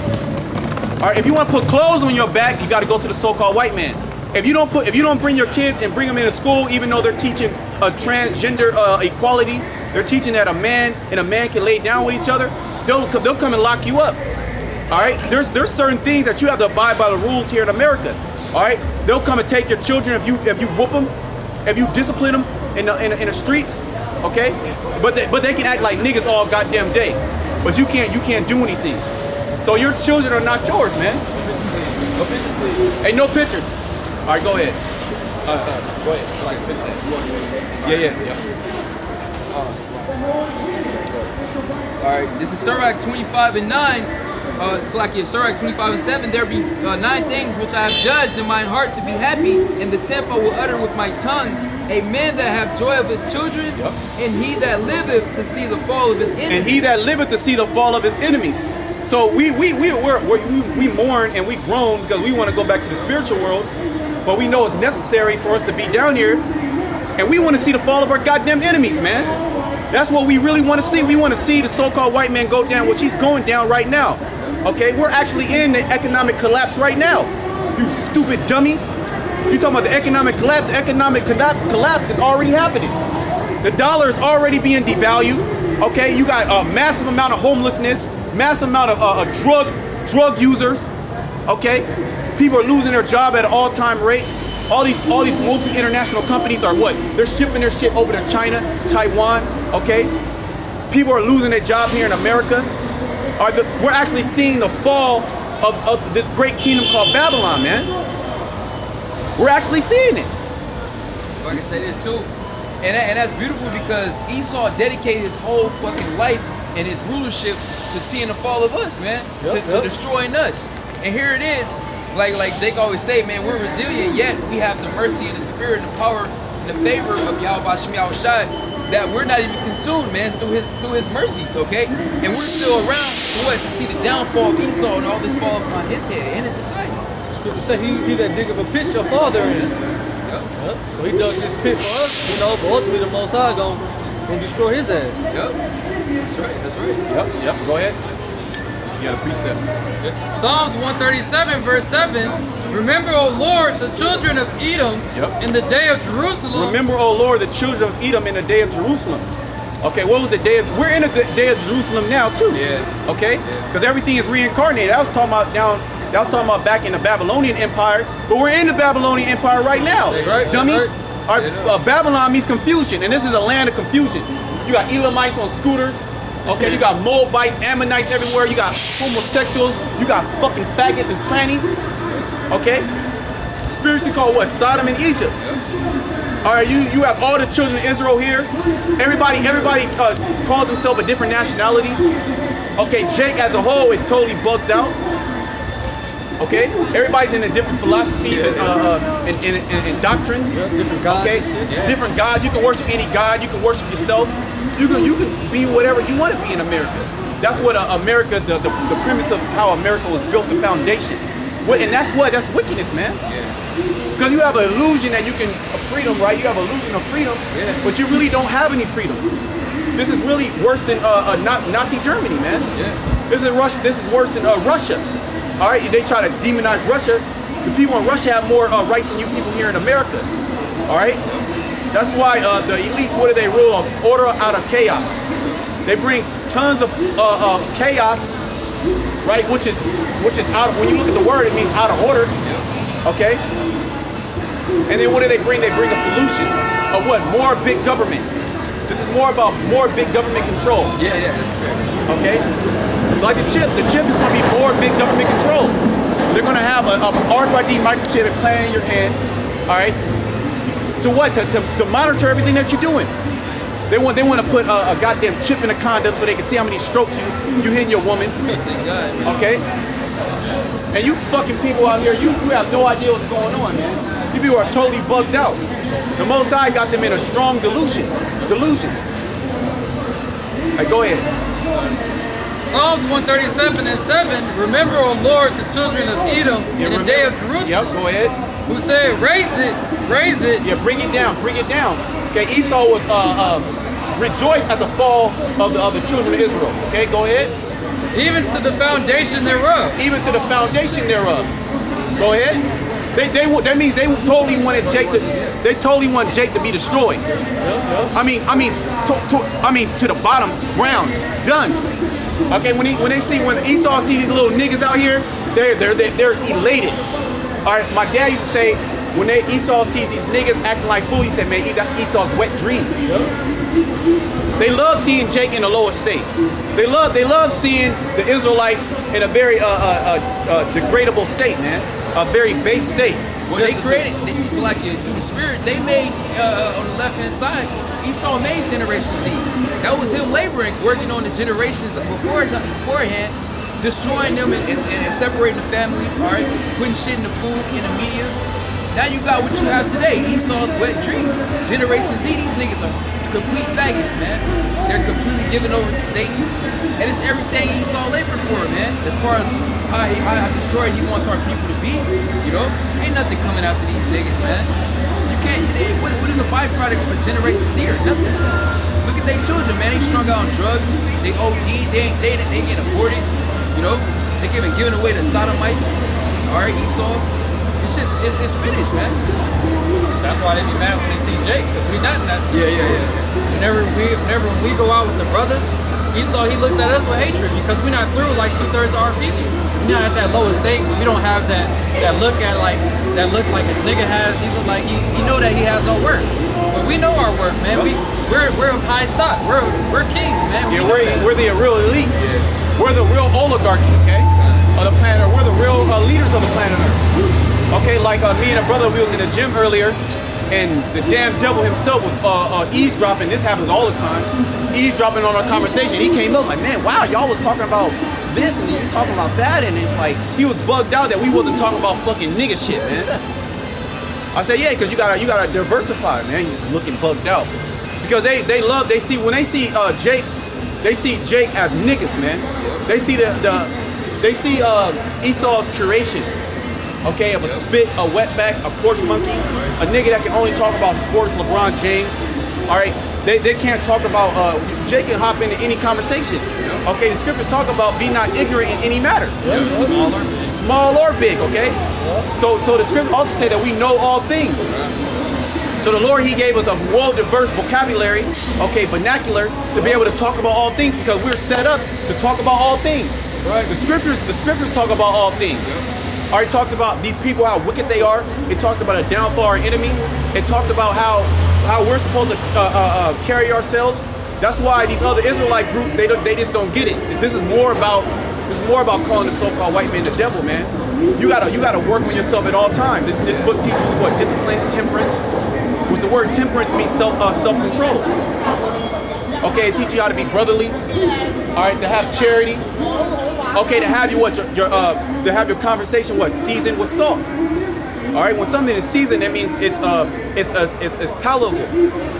All right, if you want to put clothes on your back, you got to go to the so-called white man. If you don't bring your kids and bring them into school, even though they're teaching a transgender equality, they're teaching that a man and a man can lay down with each other, they'll come and lock you up. All right, there's certain things that you have to abide by the rules here in America. All right, they'll come and take your children if you whoop them, if you discipline them in the streets. Okay, but they can act like niggas all goddamn day, but you can't do anything. So your children are not yours, man. No pictures, please. Hey, no pictures. All right, go ahead. Go ahead. Yeah. All right, this is Sirach 25 and 9. Sirach 25 and 7. There be 9 things which I have judged in mine heart to be happy, and the 10th I will utter with my tongue. A man that have joy of his children, and he that liveth to see the fall of his enemies. And he that liveth to see the fall of his enemies. So we mourn and we groan because we want to go back to the spiritual world, but we know it's necessary for us to be down here And we want to see the fall of our goddamn enemies, man. That's what we really want to see. We want to see the so-called white man go down, which he's going down right now. Okay, we're actually in the economic collapse right now. You stupid dummies. You talking about the economic collapse? The economic collapse is already happening. The dollar is already being devalued. Okay, you got a massive amount of homelessness, massive amount of drug users. Okay, people are losing their job at an all-time rate. All these multi-international companies are what? They're shipping their shit over to China, Taiwan. Okay, people are losing their job here in America. We're actually seeing the fall of this great kingdom called Babylon, man. We're actually seeing it. Like I said, this too. And that's beautiful because Esau dedicated his whole fucking life and his rulership to seeing the fall of us, man. To destroying us. And here it is. Like Jake always say, man, we're resilient, yet we have the mercy and the spirit and the power and the favor of YAHAWASHI that we're not even consumed, man. It's through his mercies, okay? And we're still around for what? To see the downfall of Esau and all this fall upon his head and his society. Scripture say he that dig of a pit shall fall therein. So he dug this pit for us, you know, but ultimately the Most High gonna destroy his ass. Yep. That's right, that's right. Yep, go ahead. You got a precept. Psalms 137, verse 7. Remember, O Lord, the children of Edom in the day of Jerusalem. Remember, O Lord, the children of Edom in the day of Jerusalem. Okay, what was the day of? We're in the day of Jerusalem now too. Yeah. Okay, because everything is reincarnated. I was talking about back in the Babylonian Empire, but we're in the Babylonian Empire right now. Right, dummies. Babylon means confusion, and this is a land of confusion. You got Elamites on scooters. Okay, you got Moabites, Ammonites everywhere. You got homosexuals. You got fucking faggots and trannies. Okay, spiritually called what? Sodom and Egypt. All right, you have all the children of Israel here. Everybody calls himself a different nationality. Okay, Jake as a whole is totally bugged out. Okay, everybody's in different philosophies and doctrines. Different gods. Okay, different gods. You can worship any god. You can worship yourself. You can be whatever you want to be in America. That's what America. The premise of how America was built, the foundation. And that's wickedness, man. Because you have an illusion that you can freedom, right? You have an illusion of freedom, but you really don't have any freedoms. This is really worse than Nazi Germany, man. This is worse than Russia. All right, they try to demonize Russia. The people in Russia have more rights than you people here in America. All right, that's why the elites, what do they rule? Order out of chaos. They bring tons of chaos, right? Which is out of, when you look at the word, it means out of order. Okay. And then what do they bring? They bring a solution of what? More big government. This is more about more big government control. Yeah, that's fair. Okay? Like the chip is going to be more big government control. They're going to have a RFID microchip implanted in your hand, all right? To what? To monitor everything that you're doing. They want to put a goddamn chip in a condom so they can see how many strokes you hitting your woman. Okay? And you fucking people out here, you have no idea what's going on, man. You people are totally bugged out. The Most High got them in a strong delusion. Right, go ahead. Psalms 137 and 7. Remember, O Lord, the children of Edom in the day of Jerusalem. Yep, go ahead. Who said, raise it. Yeah, bring it down. Okay, Esau was rejoiced at the fall of the children of Israel. Okay, go ahead. Even to the foundation thereof. Go ahead. That means they totally wanted Jake to. They totally want Jake to be destroyed. I mean, to the bottom ground, done. Okay, when Esau sees these little niggas out here, they're elated. All right, my dad used to say when Esau sees these niggas acting like fools, he said, man, that's Esau's wet dream. They love seeing Jake in a lower state. They love seeing the Israelites in a very degradable state, man. A very base state. Well, they created, so like through the spirit, they made, on the left-hand side, Esau made Generation Z. That was him laboring, working on the generations beforehand, destroying them and separating the families, all right? Putting shit in the food, in the media. Now you got what you have today, Esau's wet dream. Generation Z, these niggas are complete faggots, man. They're completely given over to Satan. And it's everything Esau labored for, man. As far as how destroyed he wants our people to be, you know? Ain't nothing coming after these niggas, man. You can't. What is a byproduct of a generation's here? Nothing. Look at their children, man. They strung out on drugs. They OD. They get aborted. You know, they given away to sodomites. All right, Esau. It's just it's finished, man. That's why they be mad when they see Jake, because we not in that. Yeah. Whenever we go out with the brothers, Esau, he looks at us with hatred because we're not through like 2/3 of our people. We're not at that lowest state. We don't have that look like a nigga has. He look like he know that he has no worth. But we know our worth, man. We're of high stock. We're kings, man. Yeah, we're the real elite. Yeah. We're the real oligarchy, okay, of the planet Earth. We're the real leaders of the planet Earth. Okay, like me and a brother, we was in the gym earlier, and the damn devil himself was eavesdropping. This happens all the time. Eavesdropping on our conversation. He came up like, man, wow, y'all was talking about this and you're talking about that, and it's like he was bugged out that we wasn't talking about fucking nigga shit, man. I said, yeah, because you gotta diversify, man. He's looking bugged out because they see Jake, they see Jake as niggas, man. They see Esau's curation. Okay, of a spit, a wetback, a porch monkey, a nigga that can only talk about sports, LeBron James. All right, they can't talk about. Jake can hop into any conversation. Okay, the scriptures talk about be not ignorant in any matter, small or big. Okay, so the scriptures also say that we know all things. So the Lord, He gave us a well-diverse vocabulary, okay, vernacular, to be able to talk about all things because we're set up to talk about all things. Right. The scriptures talk about all things. All right, it talks about these people, how wicked they are. It talks about a downfall of our enemy. It talks about how we're supposed to carry ourselves. That's why these other Israelite groups, they just don't get it. This is more about calling the so-called white man the devil, man. You gotta work on yourself at all times. This book teaches you what? Discipline, temperance. Which the word temperance means self-control. Okay, it teaches you how to be brotherly. All right, to have charity. Okay, to have to have your conversation seasoned with salt. All right, when something is seasoned, that means it's palatable.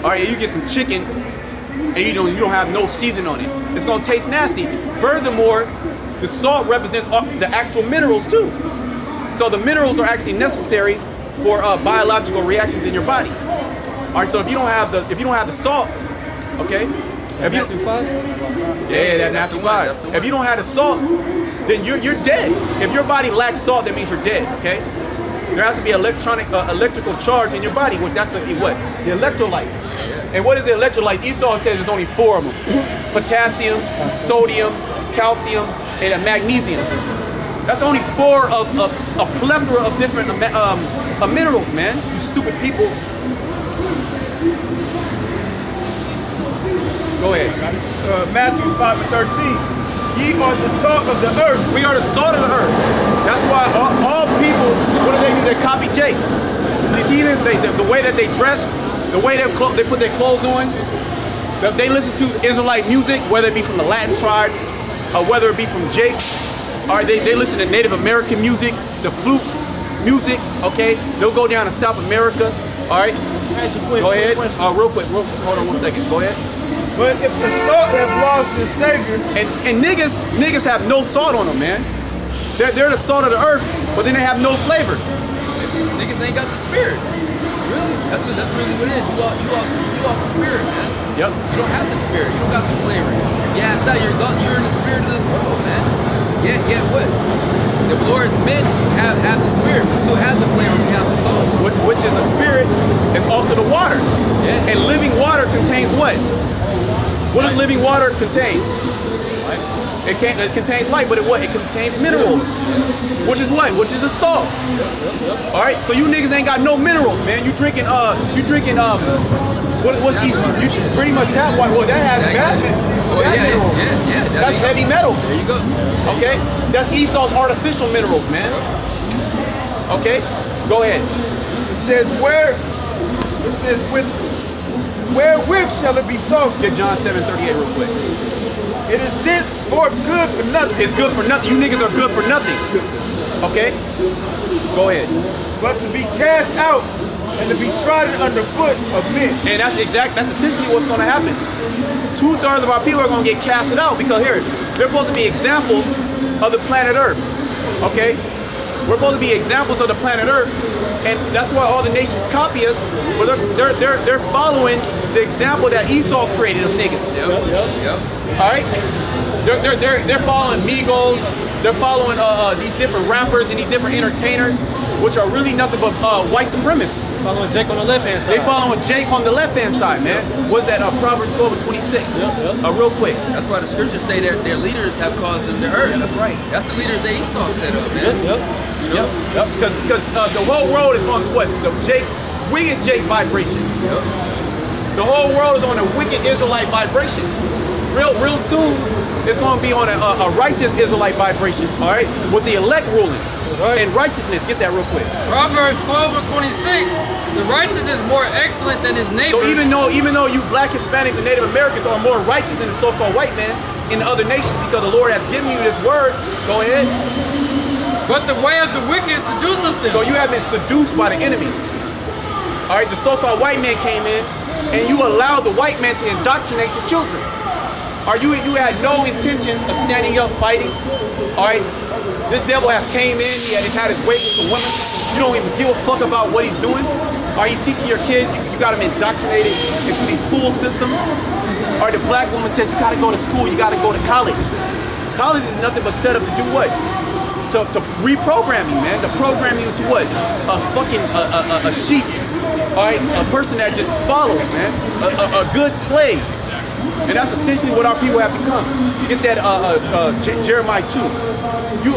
All right, you get some chicken and you don't have no season on it. It's gonna taste nasty. Furthermore, the salt represents the actual minerals too. So the minerals are actually necessary for biological reactions in your body. All right, so if you don't have the salt, okay. If you, that's Matthew 5. If you don't have the salt, then you're dead. If your body lacks salt, that means you're dead. Okay. There has to be electrical charge in your body, which that's the electrolytes. And what is the electrolyte? Esau says there's only 4 of them: potassium, sodium, calcium, and magnesium. That's only 4 of a plethora of different minerals, man. You stupid people. Go ahead. Matthew 5:13. Ye are the salt of the earth. We are the salt of the earth. That's why all people, what do they do? They copy Jake. These heathens, the way that they dress, the way they put their clothes on, they listen to Israelite music, whether it be from the Latin tribes, or whether it be from Jake. All right, they listen to Native American music, the flute music, okay? They'll go down to South America, all right? Go ahead. Real quick, hold on 1 second. Go ahead. But if the salt have lost its savior, and niggas have no salt on them, man. They're the salt of the earth, but then they have no flavor. Niggas ain't got the spirit. Really? That's really what it is. You lost the spirit, man. Yep. You don't have the spirit. You don't got the flavor. Yeah, it's that you're in the spirit of this world, man. Yeah, what? The glorious men have the spirit. We still have the flavor. We have the sauce. Which is the spirit. It's also the water. Yeah. And living water contains what? What does living water contain? It contains light, but it contains minerals. Which is what? Which is the salt. All right. So you niggas ain't got no minerals, man. You drinking what's you pretty much tap water. Well, that has bad minerals. Yeah. That's heavy metals. There you go. Okay. That's Esau's artificial minerals, man. Okay. Go ahead. It says wherewith shall it be salted? Get John 7:38 real quick. It is thenceforth good for nothing. It's good for nothing. You niggas are good for nothing. Okay? Go ahead. But to be cast out and to be trodden underfoot of men. And that's essentially what's going to happen. 2/3 of our people are going to get casted out because here, they're supposed to be examples of the planet Earth. Okay? We're supposed to be examples of the planet Earth, and that's why all the nations copy us. But they're following the example that Esau created of niggas. Yep. All right, they're following Migos. They're following these different rappers and these different entertainers, which are really nothing but white supremacists. Following Jake on the left-hand side. They following Jake on the left-hand side, man. What's that? Proverbs 12 and 26. Real quick. That's why the scriptures say that their leaders have caused them to err. Yeah, that's right. That's the leaders that Esau set up, man. You know? Because the whole world is on what? The wicked Jake vibration. The whole world is on a wicked Israelite vibration. Real soon, it's going to be on a righteous Israelite vibration, all right? With the elect ruling and righteousness. Get that real quick. Proverbs 12 and 26. The righteous is more excellent than his neighbor. So even though you Black, Hispanics, and Native Americans are more righteous than the so-called white man in the other nations because the Lord has given you this word, go ahead. But the way of the wicked seduces them. So you have been seduced by the enemy. All right, the so-called white man came in, and you allowed the white man to indoctrinate your children. Or you had no intentions of standing up, fighting. All right, this devil has came in. He had his way with the women. You don't even give a fuck about what he's doing. Are you teaching your kids? You got them indoctrinated into these fool systems. Or the black woman says you got to go to school. You got to go to college. College is nothing but set up to do what? To reprogram you, man. To program you to what? A sheep. All right, a person that just follows, man. A good slave. And that's essentially what our people have become. You get that Jeremiah 2.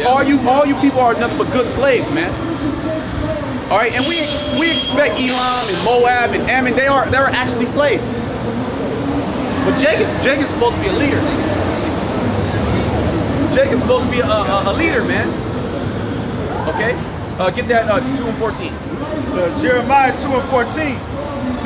All you people are nothing but good slaves, man. All right, and we expect Elam and Moab and Ammon, they're actually slaves. But Jake is supposed to be a leader. Jake is supposed to be a leader, man. Okay? Get that 2 and 14. Jeremiah 2 and 14.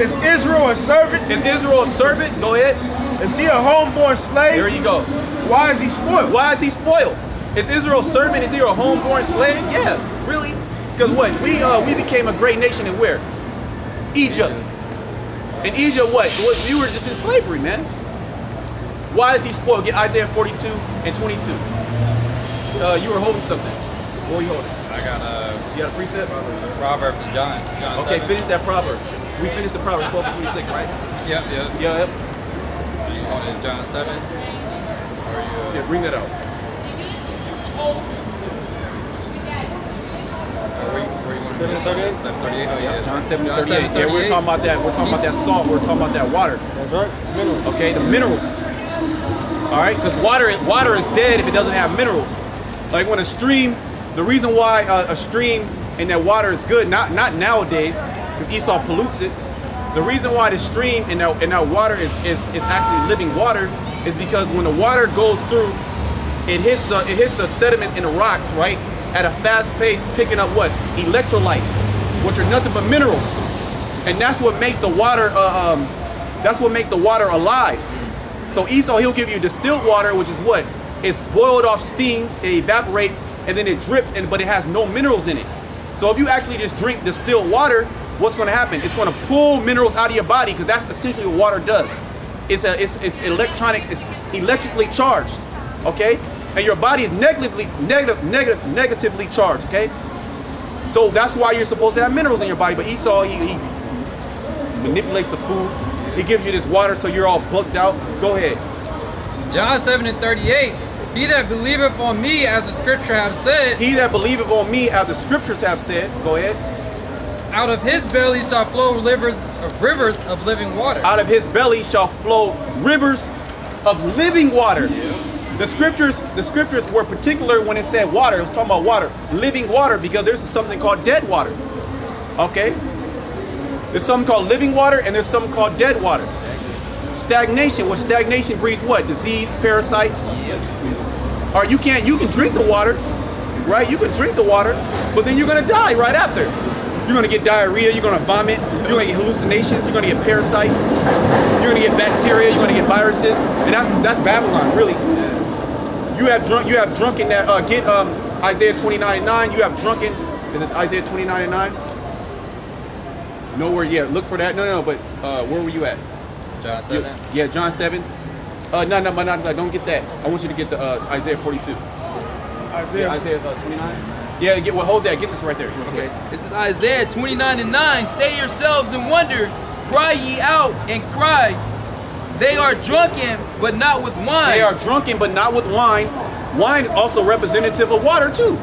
Is Israel a servant? Is Israel a servant? Go ahead. Is he a homeborn slave? There you go. Why is he spoiled? Why is he spoiled? Is Israel a servant? Is he a homeborn slave? Yeah, really. Because what? We became a great nation in where? Egypt. In Egypt, what? We were just in slavery, man. Why is he spoiled? Get Isaiah 42 and 22. You were holding something. What were you holding? I got You got a precept? Proverbs and John. Okay, 7. finish that proverb. We finished the proverb 12 and 26, right? Yep. You want it in John 7? Or Yeah, bring that out. where you want to 738? 738. Oh yeah. John 7:38. Yeah, we're talking about that. We're talking about that salt. We're talking about that water. That's right. Minerals. Okay, the minerals. All right, because water is dead if it doesn't have minerals. Like when a stream, the reason why a stream and that water is good, not nowadays, because Esau pollutes it. The reason why the stream and that water is actually living water is because when the water goes through, it hits the sediment in the rocks, right, at a fast pace, picking up what? Electrolytes, which are nothing but minerals, and that's what makes the water alive. So Esau, he'll give you distilled water, which is what? It's boiled off steam, it evaporates, and then it drips, but it has no minerals in it. So if you actually just drink distilled water, what's going to happen? It's going to pull minerals out of your body, because that's essentially what water does. It's electrically charged, okay? And your body is negatively charged, okay? So that's why you're supposed to have minerals in your body. But Esau, he manipulates the food. He gives you this water so you're all bugged out. Go ahead. John 7 and 38. He that believeth on me, as the scripture have said. He that believeth on me, as the scriptures have said. Go ahead. Out of his belly shall flow rivers of living water. Out of his belly shall flow rivers of living water. The scriptures were particular when it said water. It was talking about water, living water, because there's something called dead water. Okay? There's something called living water and there's something called dead water. Stagnation. Well, stagnation breeds what? Disease, parasites. Or you can drink the water, right? You can drink the water, but then you're gonna die right after. You're gonna get diarrhea, you're gonna vomit, you're gonna get hallucinations, you're gonna get parasites, you're gonna get bacteria, you're gonna get viruses, and that's Babylon, really. You have drunken that get Isaiah 29:9. You have drunken, is it Isaiah 29:9? Nowhere yet. Look for that. No, but where were you at? John 7. Yeah, John 7. No, don't get that. I want you to get the Isaiah 42. Isaiah 29. Yeah, hold that. Get this right there. Okay. This is Isaiah 29:9. Stay yourselves and wonder. Cry ye out and cry. They are drunken, but not with wine. They are drunken, but not with wine. Wine also representative of water too.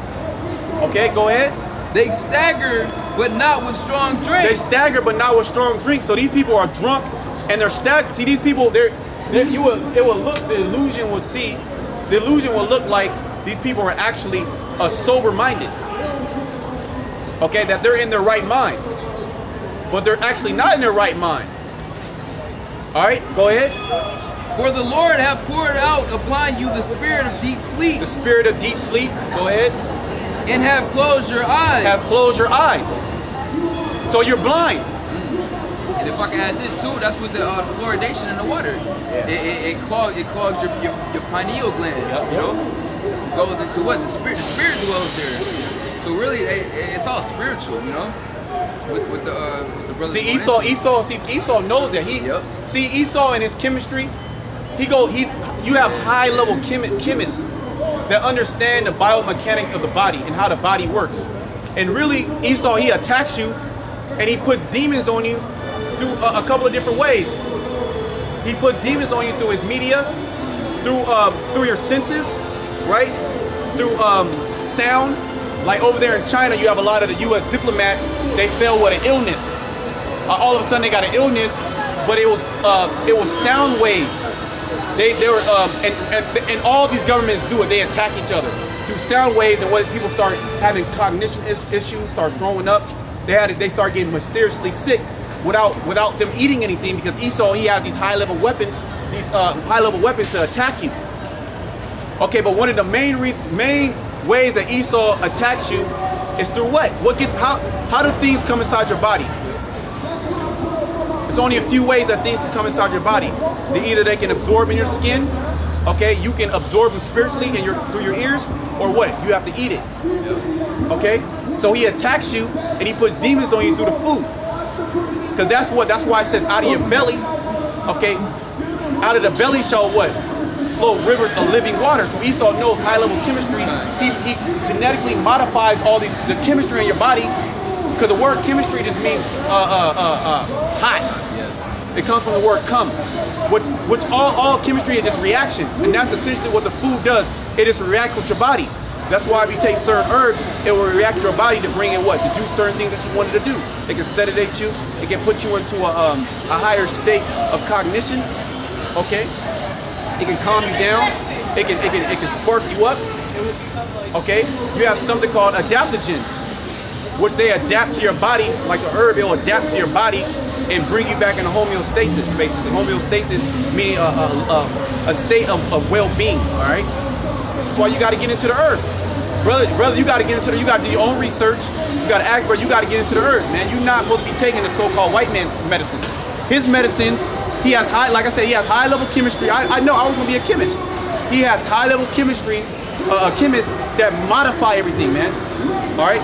Okay, go ahead. They stagger, but not with strong drink. They stagger, but not with strong drink. So these people are drunk, and they're staggered. See, these people, the illusion will look like these people are actually sober-minded. Okay, that they're in their right mind, but they're actually not in their right mind. All right, go ahead. For the Lord hath poured out upon you the spirit of deep sleep. The spirit of deep sleep. Go ahead. And have closed your eyes. Have closed your eyes. So you're blind. And if I can add this too, that's with the fluoridation in the water. It clogs your pineal gland. You know, it goes into what the spirit dwells there. So really, it's all spiritual. You know, with the brothers. See, Esau knows that See, Esau in his chemistry, you have high level chemists that understand the biomechanics of the body and how the body works. And really, Esau, he attacks you and he puts demons on you through a couple of different ways. He puts demons on you through his media, through your senses, right? Through sound. Like over there in China, you have a lot of the U.S. diplomats, they fell with an illness. All of a sudden they got an illness, but it was sound waves. They were and all these governments do it. They attack each other through sound waves, and when people start having cognition issues, start throwing up, they start getting mysteriously sick without them eating anything, because Esau, he has these high level weapons to attack you. Okay, but one of the main ways that Esau attacks you is through what? How do things come inside your body? There's only a few ways that things can come inside your body. Either they can absorb in your skin, okay? You can absorb them spiritually through your ears, or what? You have to eat it, okay? So he attacks you and he puts demons on you through the food. Because that's why it says out of your belly, okay? Out of the belly shall what? Flow rivers of living water. So Esau knows high level chemistry. He genetically modifies the chemistry in your body, because the word chemistry just means hot. It comes from the word come, which all chemistry is just reactions, and that's essentially what the food does. It just reacts with your body. That's why if you take certain herbs, it will react to your body to bring in what? To do certain things that you wanted to do. It can sedate you. It can put you into a higher state of cognition. Okay. It can calm you down. It can spark you up. Okay. You have something called adaptogens, which they adapt to your body, like a herb. It will adapt to your body and bring you back into homeostasis, basically. Homeostasis meaning a state of well-being. All right. That's why you got to get into the herbs, brother. You got to get into you got to do your own research. You got to act, but you got to get into the herbs, man. You're not supposed to be taking the so-called white man's medicines. His medicines. He has like I said, he has high-level chemistry. I know I was gonna be a chemist. He has high-level chemistries, chemists that modify everything, man. All right.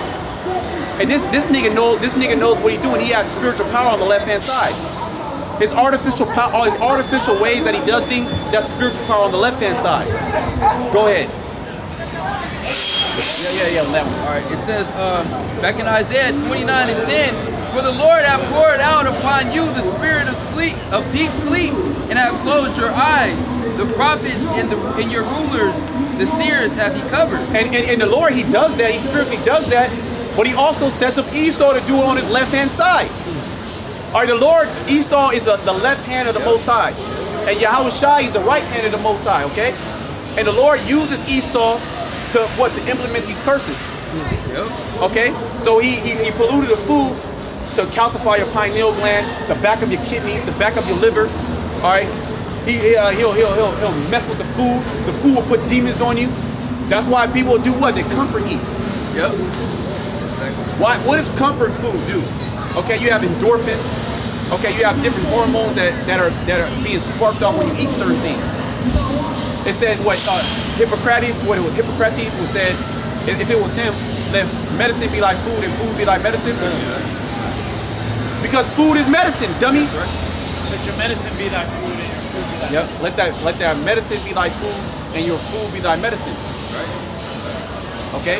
And this nigga knows what he's doing. He has spiritual power on the left-hand side. His artificial power, all his artificial ways that he does things, that's spiritual power on the left-hand side. Go ahead. Yeah. That one. All right. It says back in Isaiah 29:10. For the Lord hath poured out upon you the spirit of deep sleep, and hath closed your eyes. The prophets and your rulers, the seers, have he covered. And the Lord, he does that. He spiritually does that, but he also sets up Esau to do it on his left-hand side. All right, the Lord, Esau is the left hand of the Most High, and YAHAWASHI is the right hand of the Most High. Okay, and the Lord uses Esau to implement these curses. Okay, so he polluted the food to calcify your pineal gland, the back of your kidneys, the back of your liver. All right, he'll mess with the food. The food will put demons on you. That's why people do what? They comfort eat. Yep. Why? What does comfort food do? Okay, you have endorphins. Okay, you have different hormones that are being sparked off when you eat certain things. It said what Hippocrates was said, if it was him, let medicine be like food and food be like medicine. Because food is medicine, dummies. Let your medicine be thy food and your food be thy medicine. Yep. Let that medicine be thy food and your food be thy medicine. Right. Okay.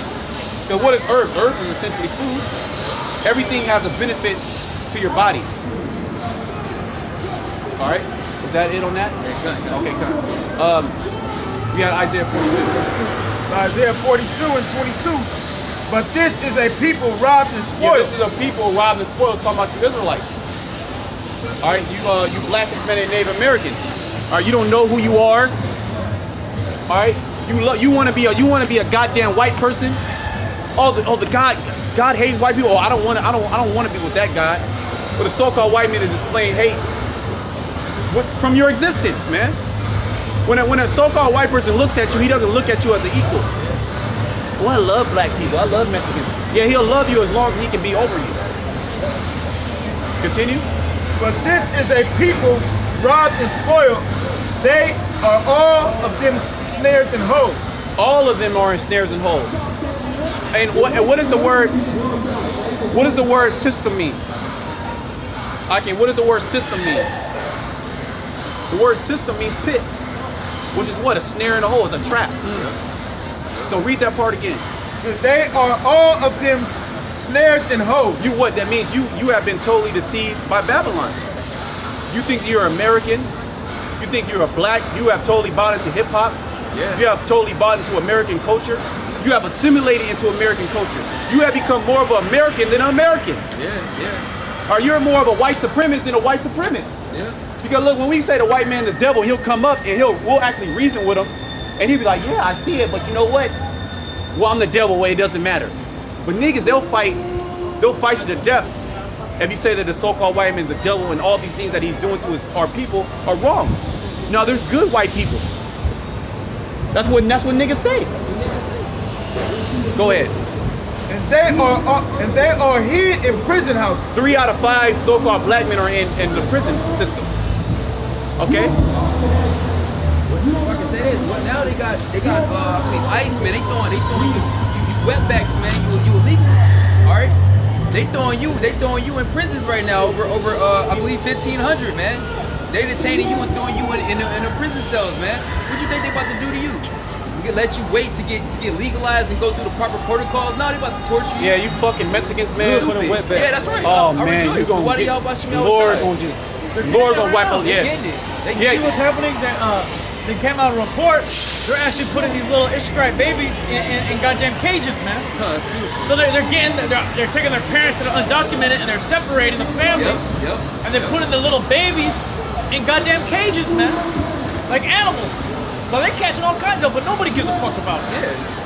Because what is herbs? Herbs is essentially food. Everything has a benefit to your body. All right? Is that it on that? Okay, come. We got Isaiah 42. Isaiah 42 and 22. But this is a people robbed and spoiled. Yeah, this is a people robbed and spoiled. Talking about the Israelites. All right, you Black, Hispanic, and Native Americans. All right, you don't know who you are. All right, you want to be a goddamn white person. God hates white people. Oh, I don't want to be with that God. But the so-called white man is displaying hate from your existence, man. When a so-called white person looks at you, he doesn't look at you as an equal. Well, I love black people. I love Mexicans. Yeah, he'll love you as long as he can be over you. Continue. But this is a people robbed and spoiled. They are all of them snares and holes. All of them are in snares and holes. And what is the word? What does the word system mean? Okay, what does the word system mean? The word system means pit, which is what? A snare and a hole. It's a trap. So read that part again. So they are all of them snares and holes. You what? That means you have been totally deceived by Babylon. You think you're American. You think you're a black. You have totally bought into hip hop. Yeah. You have totally bought into American culture. You have assimilated into American culture. You have become more of an American than an American. Yeah. Or you're more of a white supremacist than a white supremacist. Yeah. Because look, when we say the white man the devil, he'll come up and we'll actually reason with him. And he'll be like, yeah, I see it, but you know what? Well, I'm the devil, well, it doesn't matter. But niggas, they'll fight you to death if you say that the so-called white man is the devil and all these things that he's doing to our people are wrong. Now, there's good white people. That's what niggas say. Go ahead. And they are hid in prison houses. 3 out of 5 so-called black men are in the prison system. Okay? I can say this. Well, now they got I believe ICE, man. They throwing you wetbacks, man. You illegals. All right. They throwing you in prisons right now over I believe 1,500, man. They detaining you and throwing you in the prison cells, man. What you think they about to do to you? We let you wait to get legalized and go through the proper protocols. Now they about to torture you. Yeah, you fucking Mexicans, man. Yeah, that's right. Oh I man, rejoice. Lord gonna wipe out. Yeah. See what's happening? They came out a report. They're actually putting these little Ishmaelite babies in goddamn cages, man. Oh, that's beautiful. So they're taking their parents that are undocumented and they're separating the families. Yep. And they're putting the little babies in goddamn cages, man, like animals. So they're catching all kinds of, but nobody gives a fuck about it.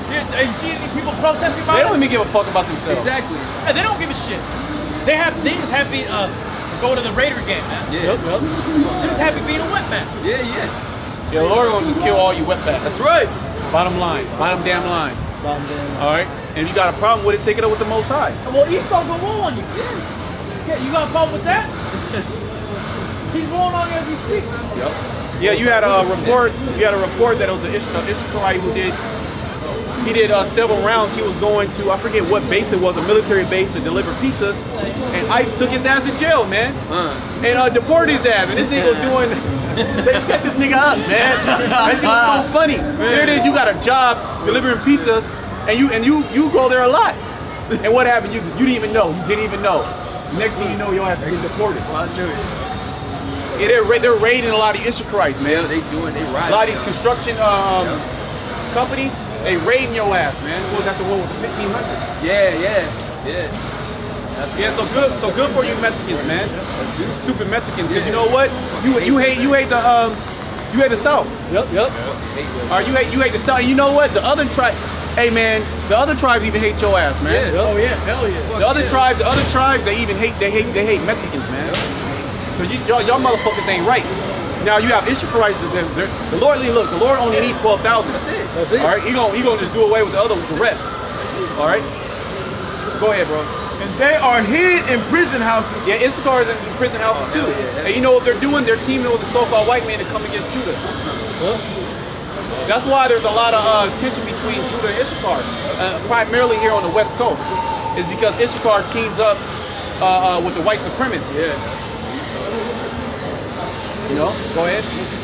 Yeah. You see any people protesting about it? They don't even give a fuck about themselves. Exactly. Yeah, they don't give a shit. They just happy go to the Raider game, man. Yeah. Yep. They're just happy being a wetback. Yeah. Yeah, Lord gonna just kill all you wetbacks. That's right. Bottom damn line. All right. And if you got a problem with it, take it up with the Most High. Well, Esau gonna roll on you. Yeah. You got a problem with that? He's rolling on you as we speak. Yep. Yeah, you had a report. You had a report that it was an Ishmaelite who did. He did several rounds. He was going to, I forget what base it was, a military base to deliver pizzas, and ICE took his ass to jail, man, and deported his ass. And this nigga was doing. They set this nigga up, man. That shit was so funny. There it is. You got a job delivering pizzas, and you go there a lot. And what happened? You didn't even know. You didn't even know. Next thing you know, your ass is deported. Well, I knew it. Yeah, they're raiding a lot of Ishmaelites, man. Yeah, they riding. A lot of these construction companies, they raiding your ass, man. What was that the one with the 1,500? Yeah. So good for you Mexicans, man. You stupid Mexicans. Because you know what? You hate the South. Yep. Or you hate the South. And you know what? The other tribe, hey man, the other tribes even hate your ass, man. Yeah. Oh yeah, hell yeah. The other tribes, they hate Mexicans, man. Because y'all motherfuckers ain't right. Now you have Ishmaelites. The Lord only needs 12,000. That's it. All right, he gonna just do away with the rest. All right, go ahead, bro. And they are hid in prison houses. Yeah, Issachar is in prison houses too. And you know what they're doing? They're teaming with the so-called white man to come against Judah. That's why there's a lot of tension between Judah and Issachar, primarily here on the West Coast. Is because Issachar teams up with the white supremacists. Yeah. You know, go ahead.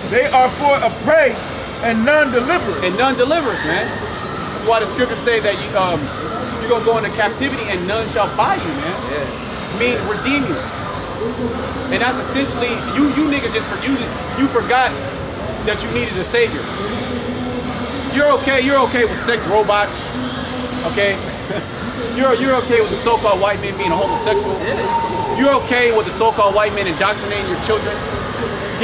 They are for a prey and none deliverers. And none delivers, man. That's why the scriptures say that you you're gonna go into captivity and none shall buy you, man. Means redeem you. And that's essentially you niggas you forgot that you needed a savior. You're okay with sex robots, okay? You're okay with the so-called white men being a homosexual. You're okay with the so-called white men indoctrinating your children,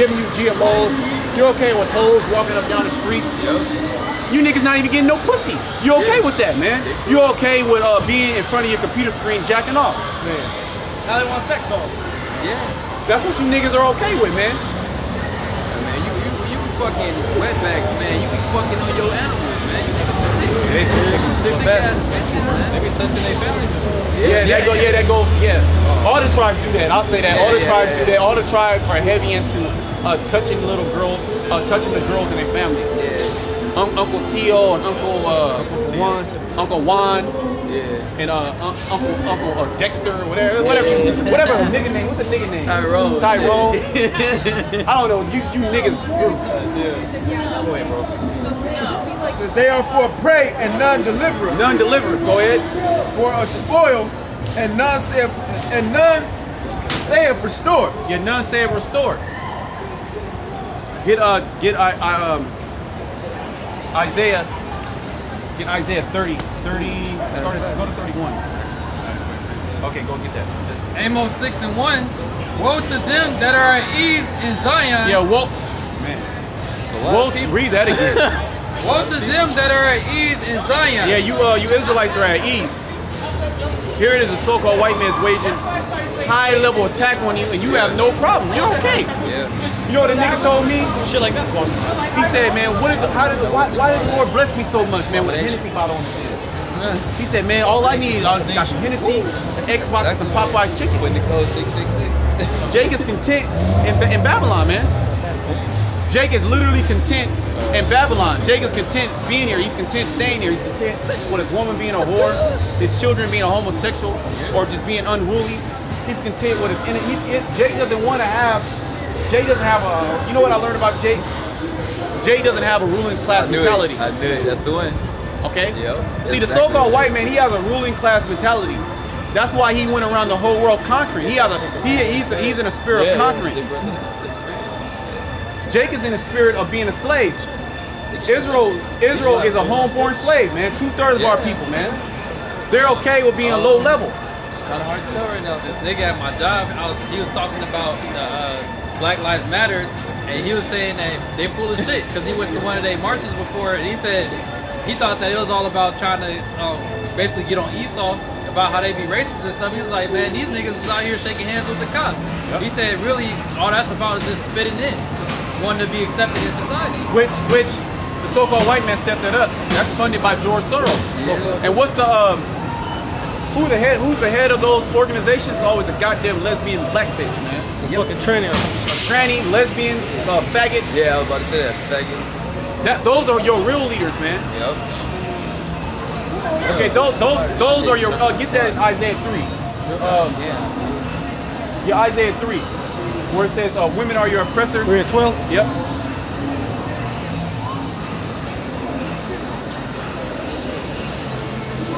giving you GMOs. You're okay with hoes walking up down the street. You niggas not even getting no pussy. You're okay with that, man. You're okay with being in front of your computer screen jacking off. Man. Now they want sex dolls. Yeah. That's what you niggas are okay with, man. Man, you fucking wetbacks, man. You be fucking on your animals, man. You niggas are sick. Sick ass bitches, man. They be touching their family. That goes. All the tribes do that. I'll say that. All the tribes do that. All the tribes are heavy into touching little girls, touching the girls in their family. Uncle Tio and Uncle Juan, and Uncle Dexter, whatever nigga name. What's the nigga name? Tyrone. I don't know. You niggas do. Go ahead, bro. Says they are for prey and none deliver. None deliver. Go ahead. For a spoil and none saith restore. Yeah, none saith restore. Get Isaiah. Get Isaiah 30. Go to 31. Okay, go get that. Amos 6:1. Woe to them that are at ease in Zion. Yeah, woe. Man. Woe to, read that again. Woe to them that are at ease in Zion. Yeah, you Israelites are at ease. Here it is, a so-called white man's waging high-level attack on you, and you have no problem. You're okay. Yeah. You know what a nigga told me? Shit like that's one. He said, man, why did the Lord bless me so much, man, with a Hennessy bottle on his head? He said, man, all I need is I got some Hennessy, an Xbox, and some Popeye's chicken. With the code 666. Jake is content in Babylon, man. Jake is literally content in Babylon. Jake is content being here. He's content staying here. He's content with his woman being a whore, his children being a homosexual, or just being unruly. He's content with his enemy. Jake doesn't want to have. Jake doesn't have a. You know what I learned about Jake? Jake doesn't have a ruling class mentality. I knew it. That's the one. Okay. Yep. See, the so-called white man, he has a ruling class mentality. That's why he went around the whole world conquering. He's in a spirit of conquering. Jake is in the spirit of being a slave. Israel is a home-born slave, man. 2/3 of our people, man. They're okay with being low level. It's kind of hard to tell right now. This nigga at my job, he was talking about Black Lives Matters, and he was saying that they full of shit because he went to one of their marches before, and he said he thought that it was all about trying to basically get on Esau about how they be racist and stuff. He was like, man, these niggas is out here shaking hands with the cops. Yep. He said, really, all that's about is just fitting in, wanting to be accepted in society. Which the so-called white man set that up. That's funded by George Soros. Yeah. And what's the who's the head of those organizations? It's always a goddamn lesbian black bitch, man. Fucking tranny. Tranny, lesbians, faggots. Yeah, I was about to say that. Faggot. Those are your real leaders, man. Yep. Okay, those are your. Get that in Isaiah 3. Yeah, Isaiah 3, where it says, "Women are your oppressors." 3 and 12. Yep.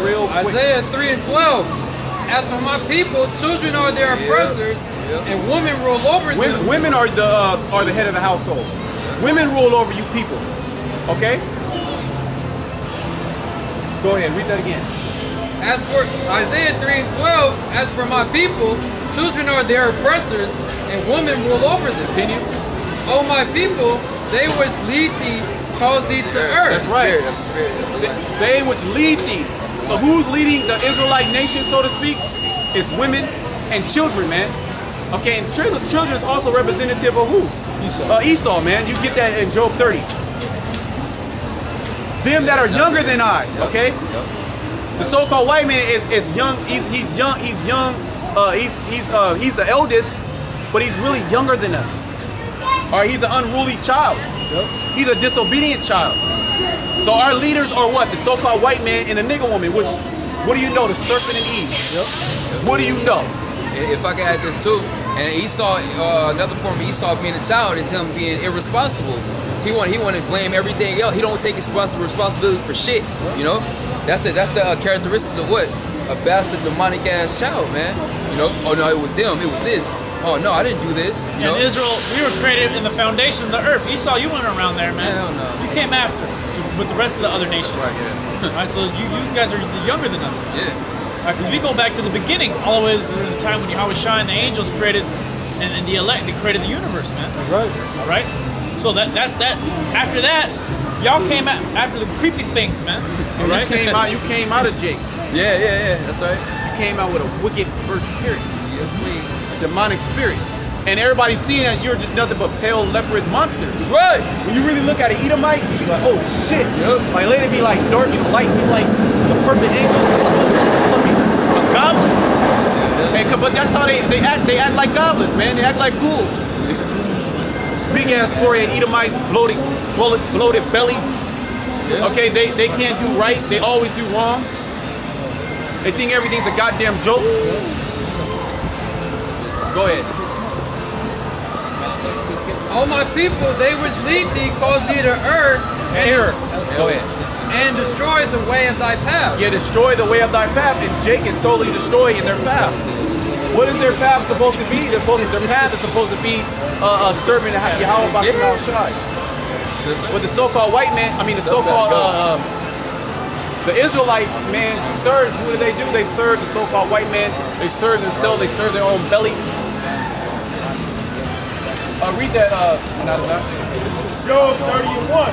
Real quick. Isaiah 3 and 12. As for my people, children are their oppressors, and women rule over them. Women are the head of the household. Women rule over you people. Okay? Go ahead, read that again. As for Isaiah 3 and 12, as for my people, children are their oppressors, and women rule over them. Continue. O my people, they which lead thee, cause thee to earth. That's right. That's the spirit. That's the one. They which lead thee. So who's leading the Israelite nation, so to speak? It's women and children, man. Okay, and children is also representative of who? Esau, man. You get that in Job 30. Them that are younger than I, okay? The so-called white man is young. He's young. He's the eldest, but he's really younger than us. Or he's an unruly child. He's a disobedient child. So our leaders are what? The so-called white man and the nigger woman. Which, what do you know? The serpent and Eve. What do you know? If I could add this too, and Esau, another form of Esau being a child is him being irresponsible. He want to blame everything else. He don't take his responsibility for shit, you know. That's the characteristics of what? A bastard demonic ass child, man. You know? Oh no, it was them, it was this. Oh no, I didn't do this. You know? Israel, we were created in the foundation of the earth. Esau, you weren't around there, man. Hell no. You came after with the rest of the other nations. Right, yeah. Alright, so you guys are younger than us. Yeah. Because we go back to the beginning, all the way to the time when YAHAWASHI and the angels created, and the elect, they created the universe, man. That's right. All right. So that after that, y'all came out after the creepy things, man. All right. You came out of Jake. Yeah. That's right. You came out with a wicked first spirit. A demonic spirit. And everybody's seeing that you're just nothing but pale, leprous monsters. That's right. When you really look at an Edomite, you be like, oh shit. Yep. Like let it be like dark and light and like the perfect angle. A goblin. But that's how they act. They act like goblins, man. They act like ghouls. Big ass forehead, Edomites, bloated bellies. Yeah. Okay, they can't do right. They always do wrong. They think everything's a goddamn joke. Go ahead. All my people, they which lead thee, cause thee to err. Go ahead. And destroy the way of thy path. Yeah, destroy the way of thy path, and Jake is totally destroyed in their path. What is their path supposed to be? Their path is supposed to be serving Yahawah by Shai. But the so-called white man, I mean the so-called the Israelite man, 2/3, what do? They serve the so-called white man. They serve themselves. They serve their own belly. Read that. Job 30:1.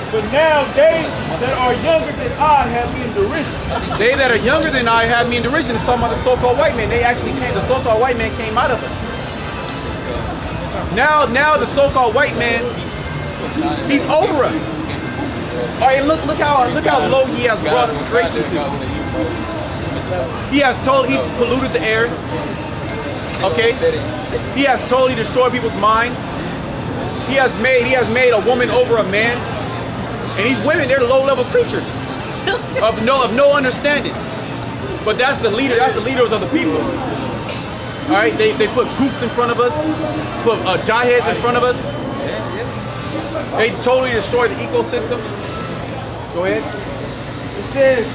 But now they that are younger than I have me in derision. They that are younger than I have me in derision. It's talking about the so-called white man. They actually came. The so-called white man came out of us. Now the so-called white man, he's over us. All right, look how low he has brought creation to. He has he's polluted the air. Okay, he has totally destroyed people's minds. He has made a woman over a man, and these women, they're low-level creatures of no understanding. But that's the leader. That's the leaders of the people. All right, they put gooks in front of us, put dieheads in front of us. They totally destroy the ecosystem. Go ahead. It says,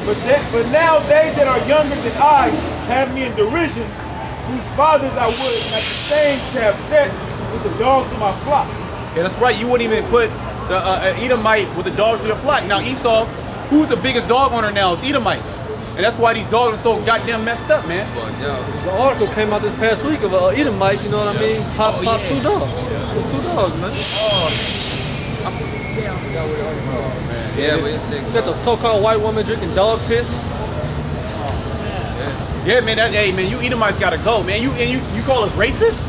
but now they that are younger than I have me in derision, whose fathers I would at the same to have set with the dogs of my flock. Yeah, that's right. You wouldn't even put the Edomite with the dogs of your flock. Now Esau, who's the biggest dog owner now, is Edomites. And that's why these dogs are so goddamn messed up, man. This article came out this past week of an Edomite, you know what I mean? Pop 2 dogs. It's 2 dogs, man. I forgot what it was. Yeah, but it's sick. You got the so-called white woman drinking dog piss. Yeah, man. Hey, man, you Edomites gotta go, man. You call us racist?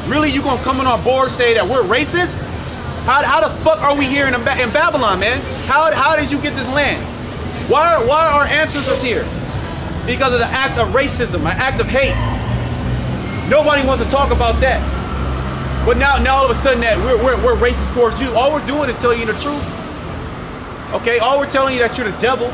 Really? You gonna come on our board and say that we're racist? How the fuck are we here in Babylon, man? How did you get this land? Why are our ancestors here? Because of the act of racism, an act of hate. Nobody wants to talk about that. But now all of a sudden that we're racist towards you. All we're doing is telling you the truth. Okay, all we're telling you that you're the devil.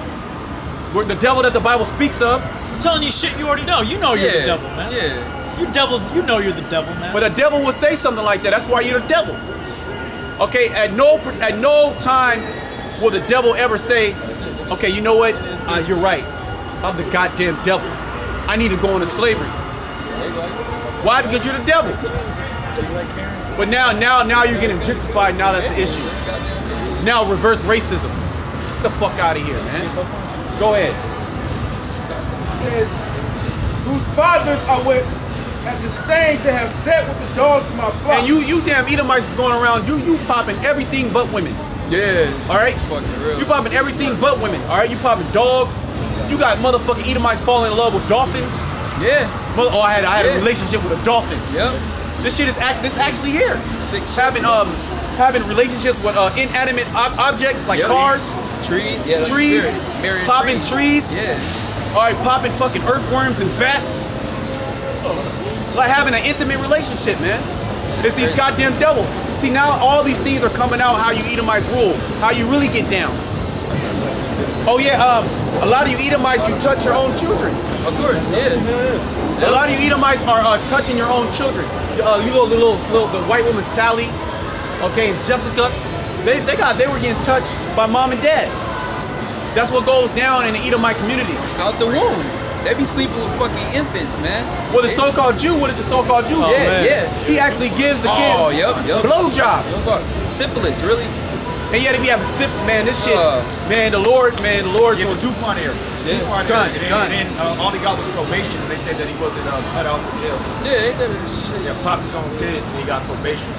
We're the devil that the Bible speaks of. I'm telling you shit you already know. You know you're the devil, man. Yeah. You devils, you know you're the devil, man. But the devil will say something like that. That's why you're the devil. Okay, at no time will the devil ever say, okay, you know what? You're right. I'm the goddamn devil. I need to go into slavery. Why? Because you're the devil. But now you're getting gentrified. Now that's the issue. Now reverse racism. Get the fuck out of here, man. Go ahead. It says, whose fathers I would at disdain to have set with the dogs of my flock. And you damn Edomites is going around. You popping everything but women. Yeah. All right. Fucking real. You popping everything but women. All right. You popping dogs. You got motherfucking Edomites falling in love with dolphins. Yeah. I had a relationship with a dolphin. Yep. This shit is actually here. Having relationships with inanimate objects like cars, trees, popping trees. Yeah. All right, popping fucking earthworms and bats. It's like having an intimate relationship, man. It's these goddamn devils. See, now all these things are coming out how you Edomites rule, how you really get down. Oh yeah, a lot of you Edomites, you touch your own children. Of course, yeah. A lot of you Edomites are touching your own children. The white woman Sally, okay, and Jessica, they were getting touched by mom and dad. That's what goes down in the Edomite community. Out the womb. They be sleeping with fucking infants, man. Well, the so-called Jew, what is the so-called Jew? Yeah. He actually gives the kid blowjobs. Syphilis, really? And yet if you have a sip, man, this shit, man, the Lord's gonna DuPont here. DuPont here. And all he got was probation. They said that he wasn't cut out for jail. Yeah, they did shit. Yeah, popped his own kid and he got probation.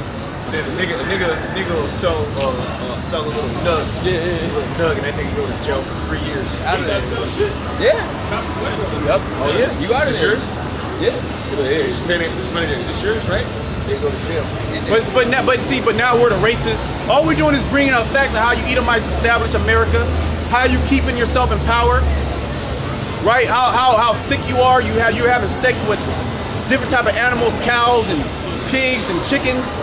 Then a nigga will sell a little nug. Yeah. A little nug, and that nigga go to jail for 3 years. Out of that shit. Yeah. Yep. Oh yeah. You got it. Yours? Yeah. This money, this yours, right? They go to jail. But now we're the racists. All we're doing is bringing up facts of how you Edomites established America, how you keeping yourself in power, right? How sick you are. You're having sex with different type of animals, cows and pigs and chickens.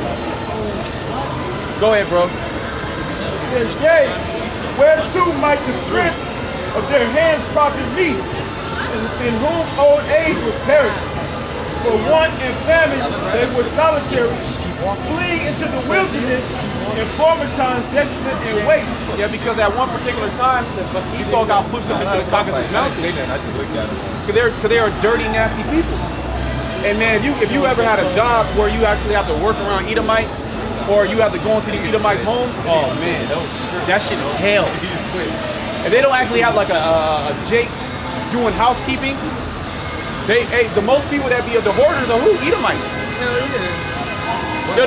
Go ahead, bro. It says, yea, whereto might the strength of their hands profit me, in whom old age was perished. For want and famine, they were solitary, fleeing into the wilderness, in former times desolate and waste. Yeah, because at one particular time, Esau got pushed up into the Caucasus Mountains. I just looked at him. Because they are dirty, nasty people. And man, if you ever had a job where you actually have to work around Edomites, or you have to go into the Edomites' homes, oh man, that shit is hell. And they don't actually have like a Jake doing housekeeping. The most people that be the hoarders are who? Edomites. Hell yeah.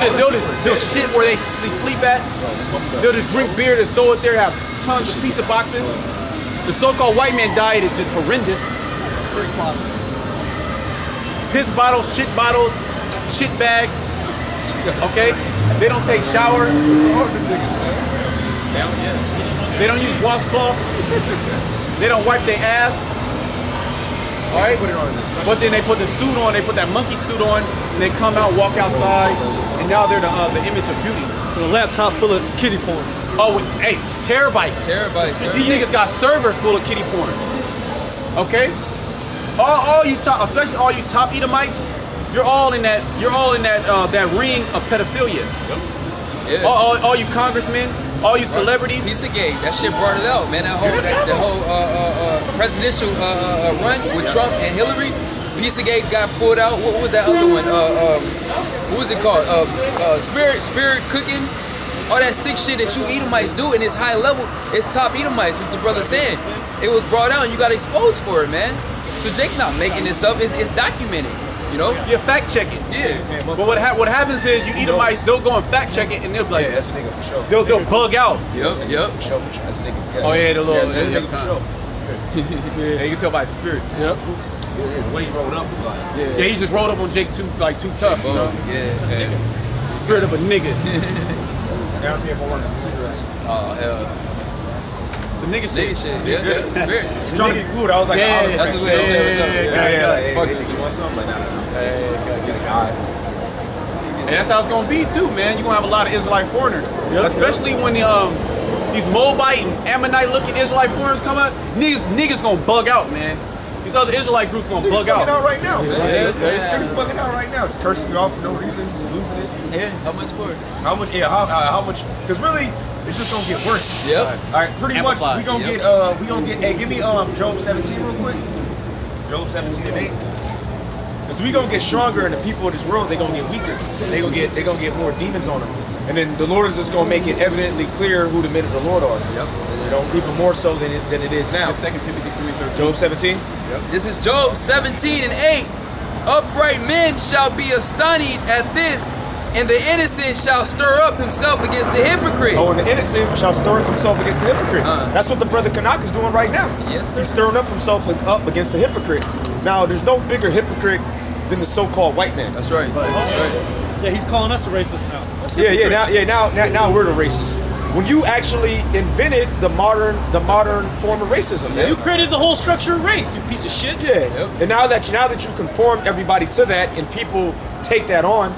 They'll shit where they sleep at. They'll just drink beer, just throw it there, have tons of pizza boxes. The so-called white man diet is just horrendous. Piss bottles, shit bags. Okay? They don't take showers. They don't use washcloths. They don't wipe their ass. All right? But then they put the suit on, they put that monkey suit on, and they come out, walk outside, and now they're the image of beauty. With a laptop full of kitty porn. Oh, hey, terabytes. These niggas got servers full of kitty porn. Okay? All you top, especially all you top Edomites, you're all in that that ring of pedophilia. Yeah. All you congressmen, all you celebrities. Pizzagate, that shit brought it out, man. That whole presidential run with Trump and Hillary. Pizzagate got pulled out. What was that other one? What was it called? Spirit cooking. All that sick shit that you Edomites do, and it's high level. It's top Edomites. What the brother saying. It was brought out, and you got exposed for it, man. So Jake's not making this up. It's documented. You know? Yeah, fact check it. Yeah. But what happens is you Edomites, they'll go and fact check it, and they'll be like, yeah, that's a nigga for sure. They'll bug out. Yep. For sure. That's a nigga. Yeah. Oh yeah, the little. That's a nigga for sure. Yeah, you can tell by his spirit. Yep. Yeah, the way he rolled up was like. Yeah, he just rolled up on Jake too tough. You know? Yeah. Spirit of a nigga. Ask me if I wanted some cigarettes. Oh hell. Some nigga shit. Yeah. Spirit. He's trying to be cool. I was like, that's what I said. What's up? Yeah. Fuck it. You want something like that? Hey, all right. And that's how it's gonna be too, man. You're gonna have a lot of Israelite foreigners, especially when these Moabite and Ammonite looking Israelite foreigners come up. Niggas gonna bug out, man. These other Israelite groups gonna bug out. Bugging out right now, man. He's bugging out right now. Just cursing me off for no reason, just losing it. Yeah. How much for it? How much? Yeah. How much? Because really, it's just gonna get worse. Yep. All right. Pretty much, we gonna get. Hey, give me Job 17 real quick. Job 17 and 8. Because we gonna get stronger, and the people of this world they gonna get weaker. They gonna get more demons on them, and then the Lord is just gonna make it evidently clear who the men of the Lord are. Yep. You know, even more so than it is now. 2 Timothy 3:13. Job 17. Yep. This is Job 17 and 8. Upright men shall be astonished at this, and the innocent shall stir up himself against the hypocrite. Oh, and the innocent shall stir up himself against the hypocrite. That's what the brother Kanak is doing right now. Yes, sir. He's stirring up himself up against the hypocrite. Now, there's no bigger hypocrite than the so-called white man. That's right. That's right. Yeah, he's calling us a racist now. Now we're the racists. When you actually invented the modern form of racism, man. You created the whole structure of race, you piece of shit. Yeah. Yep. And now that you conformed everybody to that, and people take that on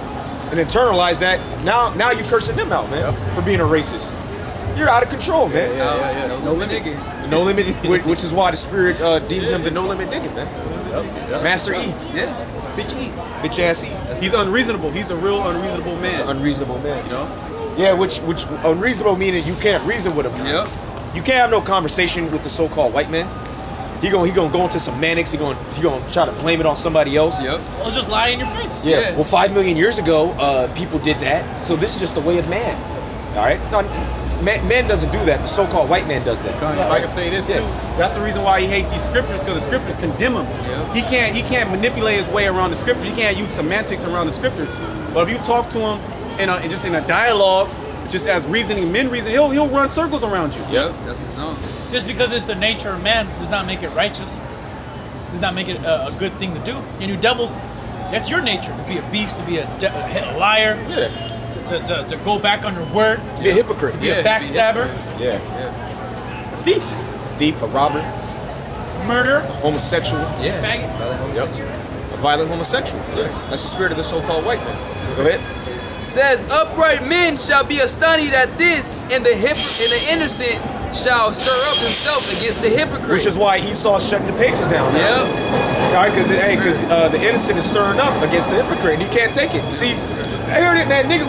and internalize that, now you're cursing them out, man, for being a racist. You're out of control, man. Yeah. No limit nigga. No limit, which is why the spirit deemed him the no limit nigga, man. Yep. Master E. Yeah. Bitch E. Bitch ass E. He's unreasonable. He's a real unreasonable man. He's an unreasonable man, you know? Yeah, which unreasonable meaning you can't reason with him. Yep. you can't have no conversation with the so-called white man. He gonna go into semantics. He gonna try to blame it on somebody else. Yep. Well, just lie in your face. Yeah. Well, 5 million years ago, people did that. So this is just the way of man. All right. No, man doesn't do that. The so-called white man does that. If I can say this too, that's the reason why he hates these scriptures, because the scriptures condemn him. Yeah. He can't manipulate his way around the scriptures. He can't use semantics around the scriptures. But if you talk to him just in a dialogue, just as men reason, he'll run circles around you. Yep, that's his own. Just because it's the nature of man does not make it righteous. Does not make it a good thing to do. And you devils, that's your nature, to be a beast, to be a liar. Yeah. To go back on your word. Be a hypocrite. To be a backstabber. Yeah. A thief. Thief, a robber. Murder. A homosexual. Yeah. Faggot. Yep. A violent homosexual. Yeah. That's the spirit of the so-called white man. Go ahead. Says, upright men shall be astonished at this, and the innocent shall stir up himself against the hypocrite. Which is why Esau's shutting the pages down. Yep. All right, because the innocent is stirring up against the hypocrite. He can't take it. See, I heard it, man. Nigga,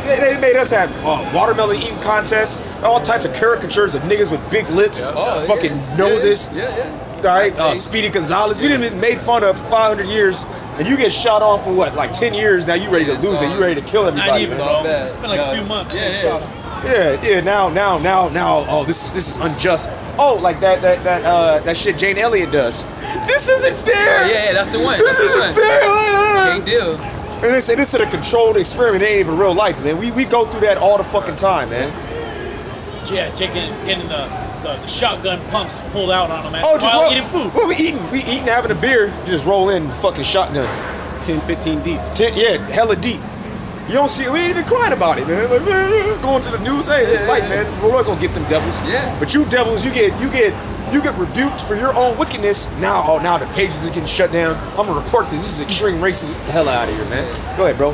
they made us have watermelon eating contests, all types of caricatures of niggas with big lips, fucking noses. All right, Speedy Gonzalez. We didn't made fun of 500 years. And you get shot off for what, like 10 years? Now you ready to lose it? You ready to kill everybody? Not even, bro. It's been like a few months. Yeah. Now. Oh, this is unjust. Oh, like that shit Jane Elliott does. This isn't fair. Yeah, that's the one. This isn't fair. Can't deal. And they say this is a controlled experiment. It ain't even real life, man. We go through that all the fucking time, man. Yeah, getting the shotgun pumps pulled out on them while eating food. Well, we eating, having a beer. You just roll in fucking shotgun. 10, 15 deep. Hella deep. You don't see, we ain't even crying about it, man. Like, man, going to the news, hey, it's light, man. We're not gonna get them devils. Yeah. But you devils, you get rebuked for your own wickedness. Now the pages are getting shut down. I'm gonna report this. This is extreme racism. Get the hell out of here, man. Go ahead, bro.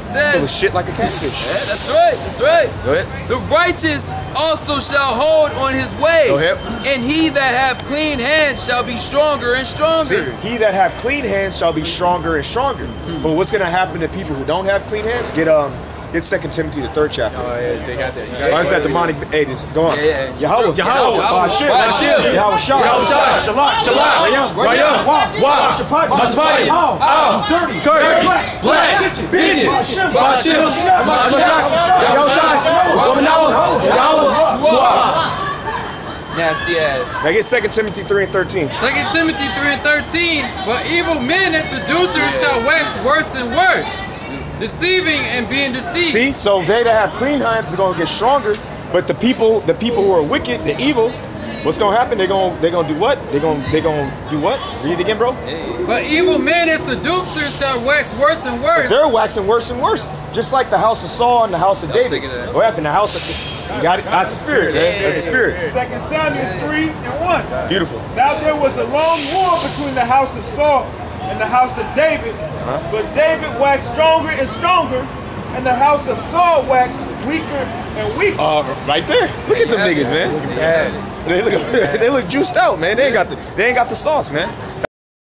Says, full of shit like a catfish. Yeah, that's right. Go ahead. The righteous also shall hold on his way. Go ahead. And he that hath clean hands shall be stronger and stronger. See, he that hath clean hands shall be stronger and stronger. But what's gonna happen to people who don't have clean hands? Get 2 Timothy, the 3rd chapter. Oh yeah, they got that. Why is that demonic? Hey, just go on. Yeah. Yahawah. YAHAWASHI. YAHAWASHI. Shalom. Rayam. Wah. Masvayim. Dirty. Black. Bitches. Bashim. Nasty ass. Now get 2 Timothy 3 and 13. 2 Timothy 3 and 13. But evil men and seducers shall wax worse and worse, deceiving and being deceived. See, so they that have clean hands are gonna get stronger, but the people who are wicked, the evil, what's gonna happen? They're gonna do what? They're gonna do what? Read it again, bro. But evil men and seducers shall wax worse and worse. But they're waxing worse and worse, just like the house of Saul and the house of David. What happened? The house of you got it. That's the spirit. That's the spirit. 2 Samuel 3 and 1. Beautiful. Now there was a long war between the house of Saul and the house of David, but David waxed stronger and stronger, and the house of Saul waxed weaker and weaker. Right there. Look at them niggas, man. They look juiced out, man. They ain't got the sauce, man.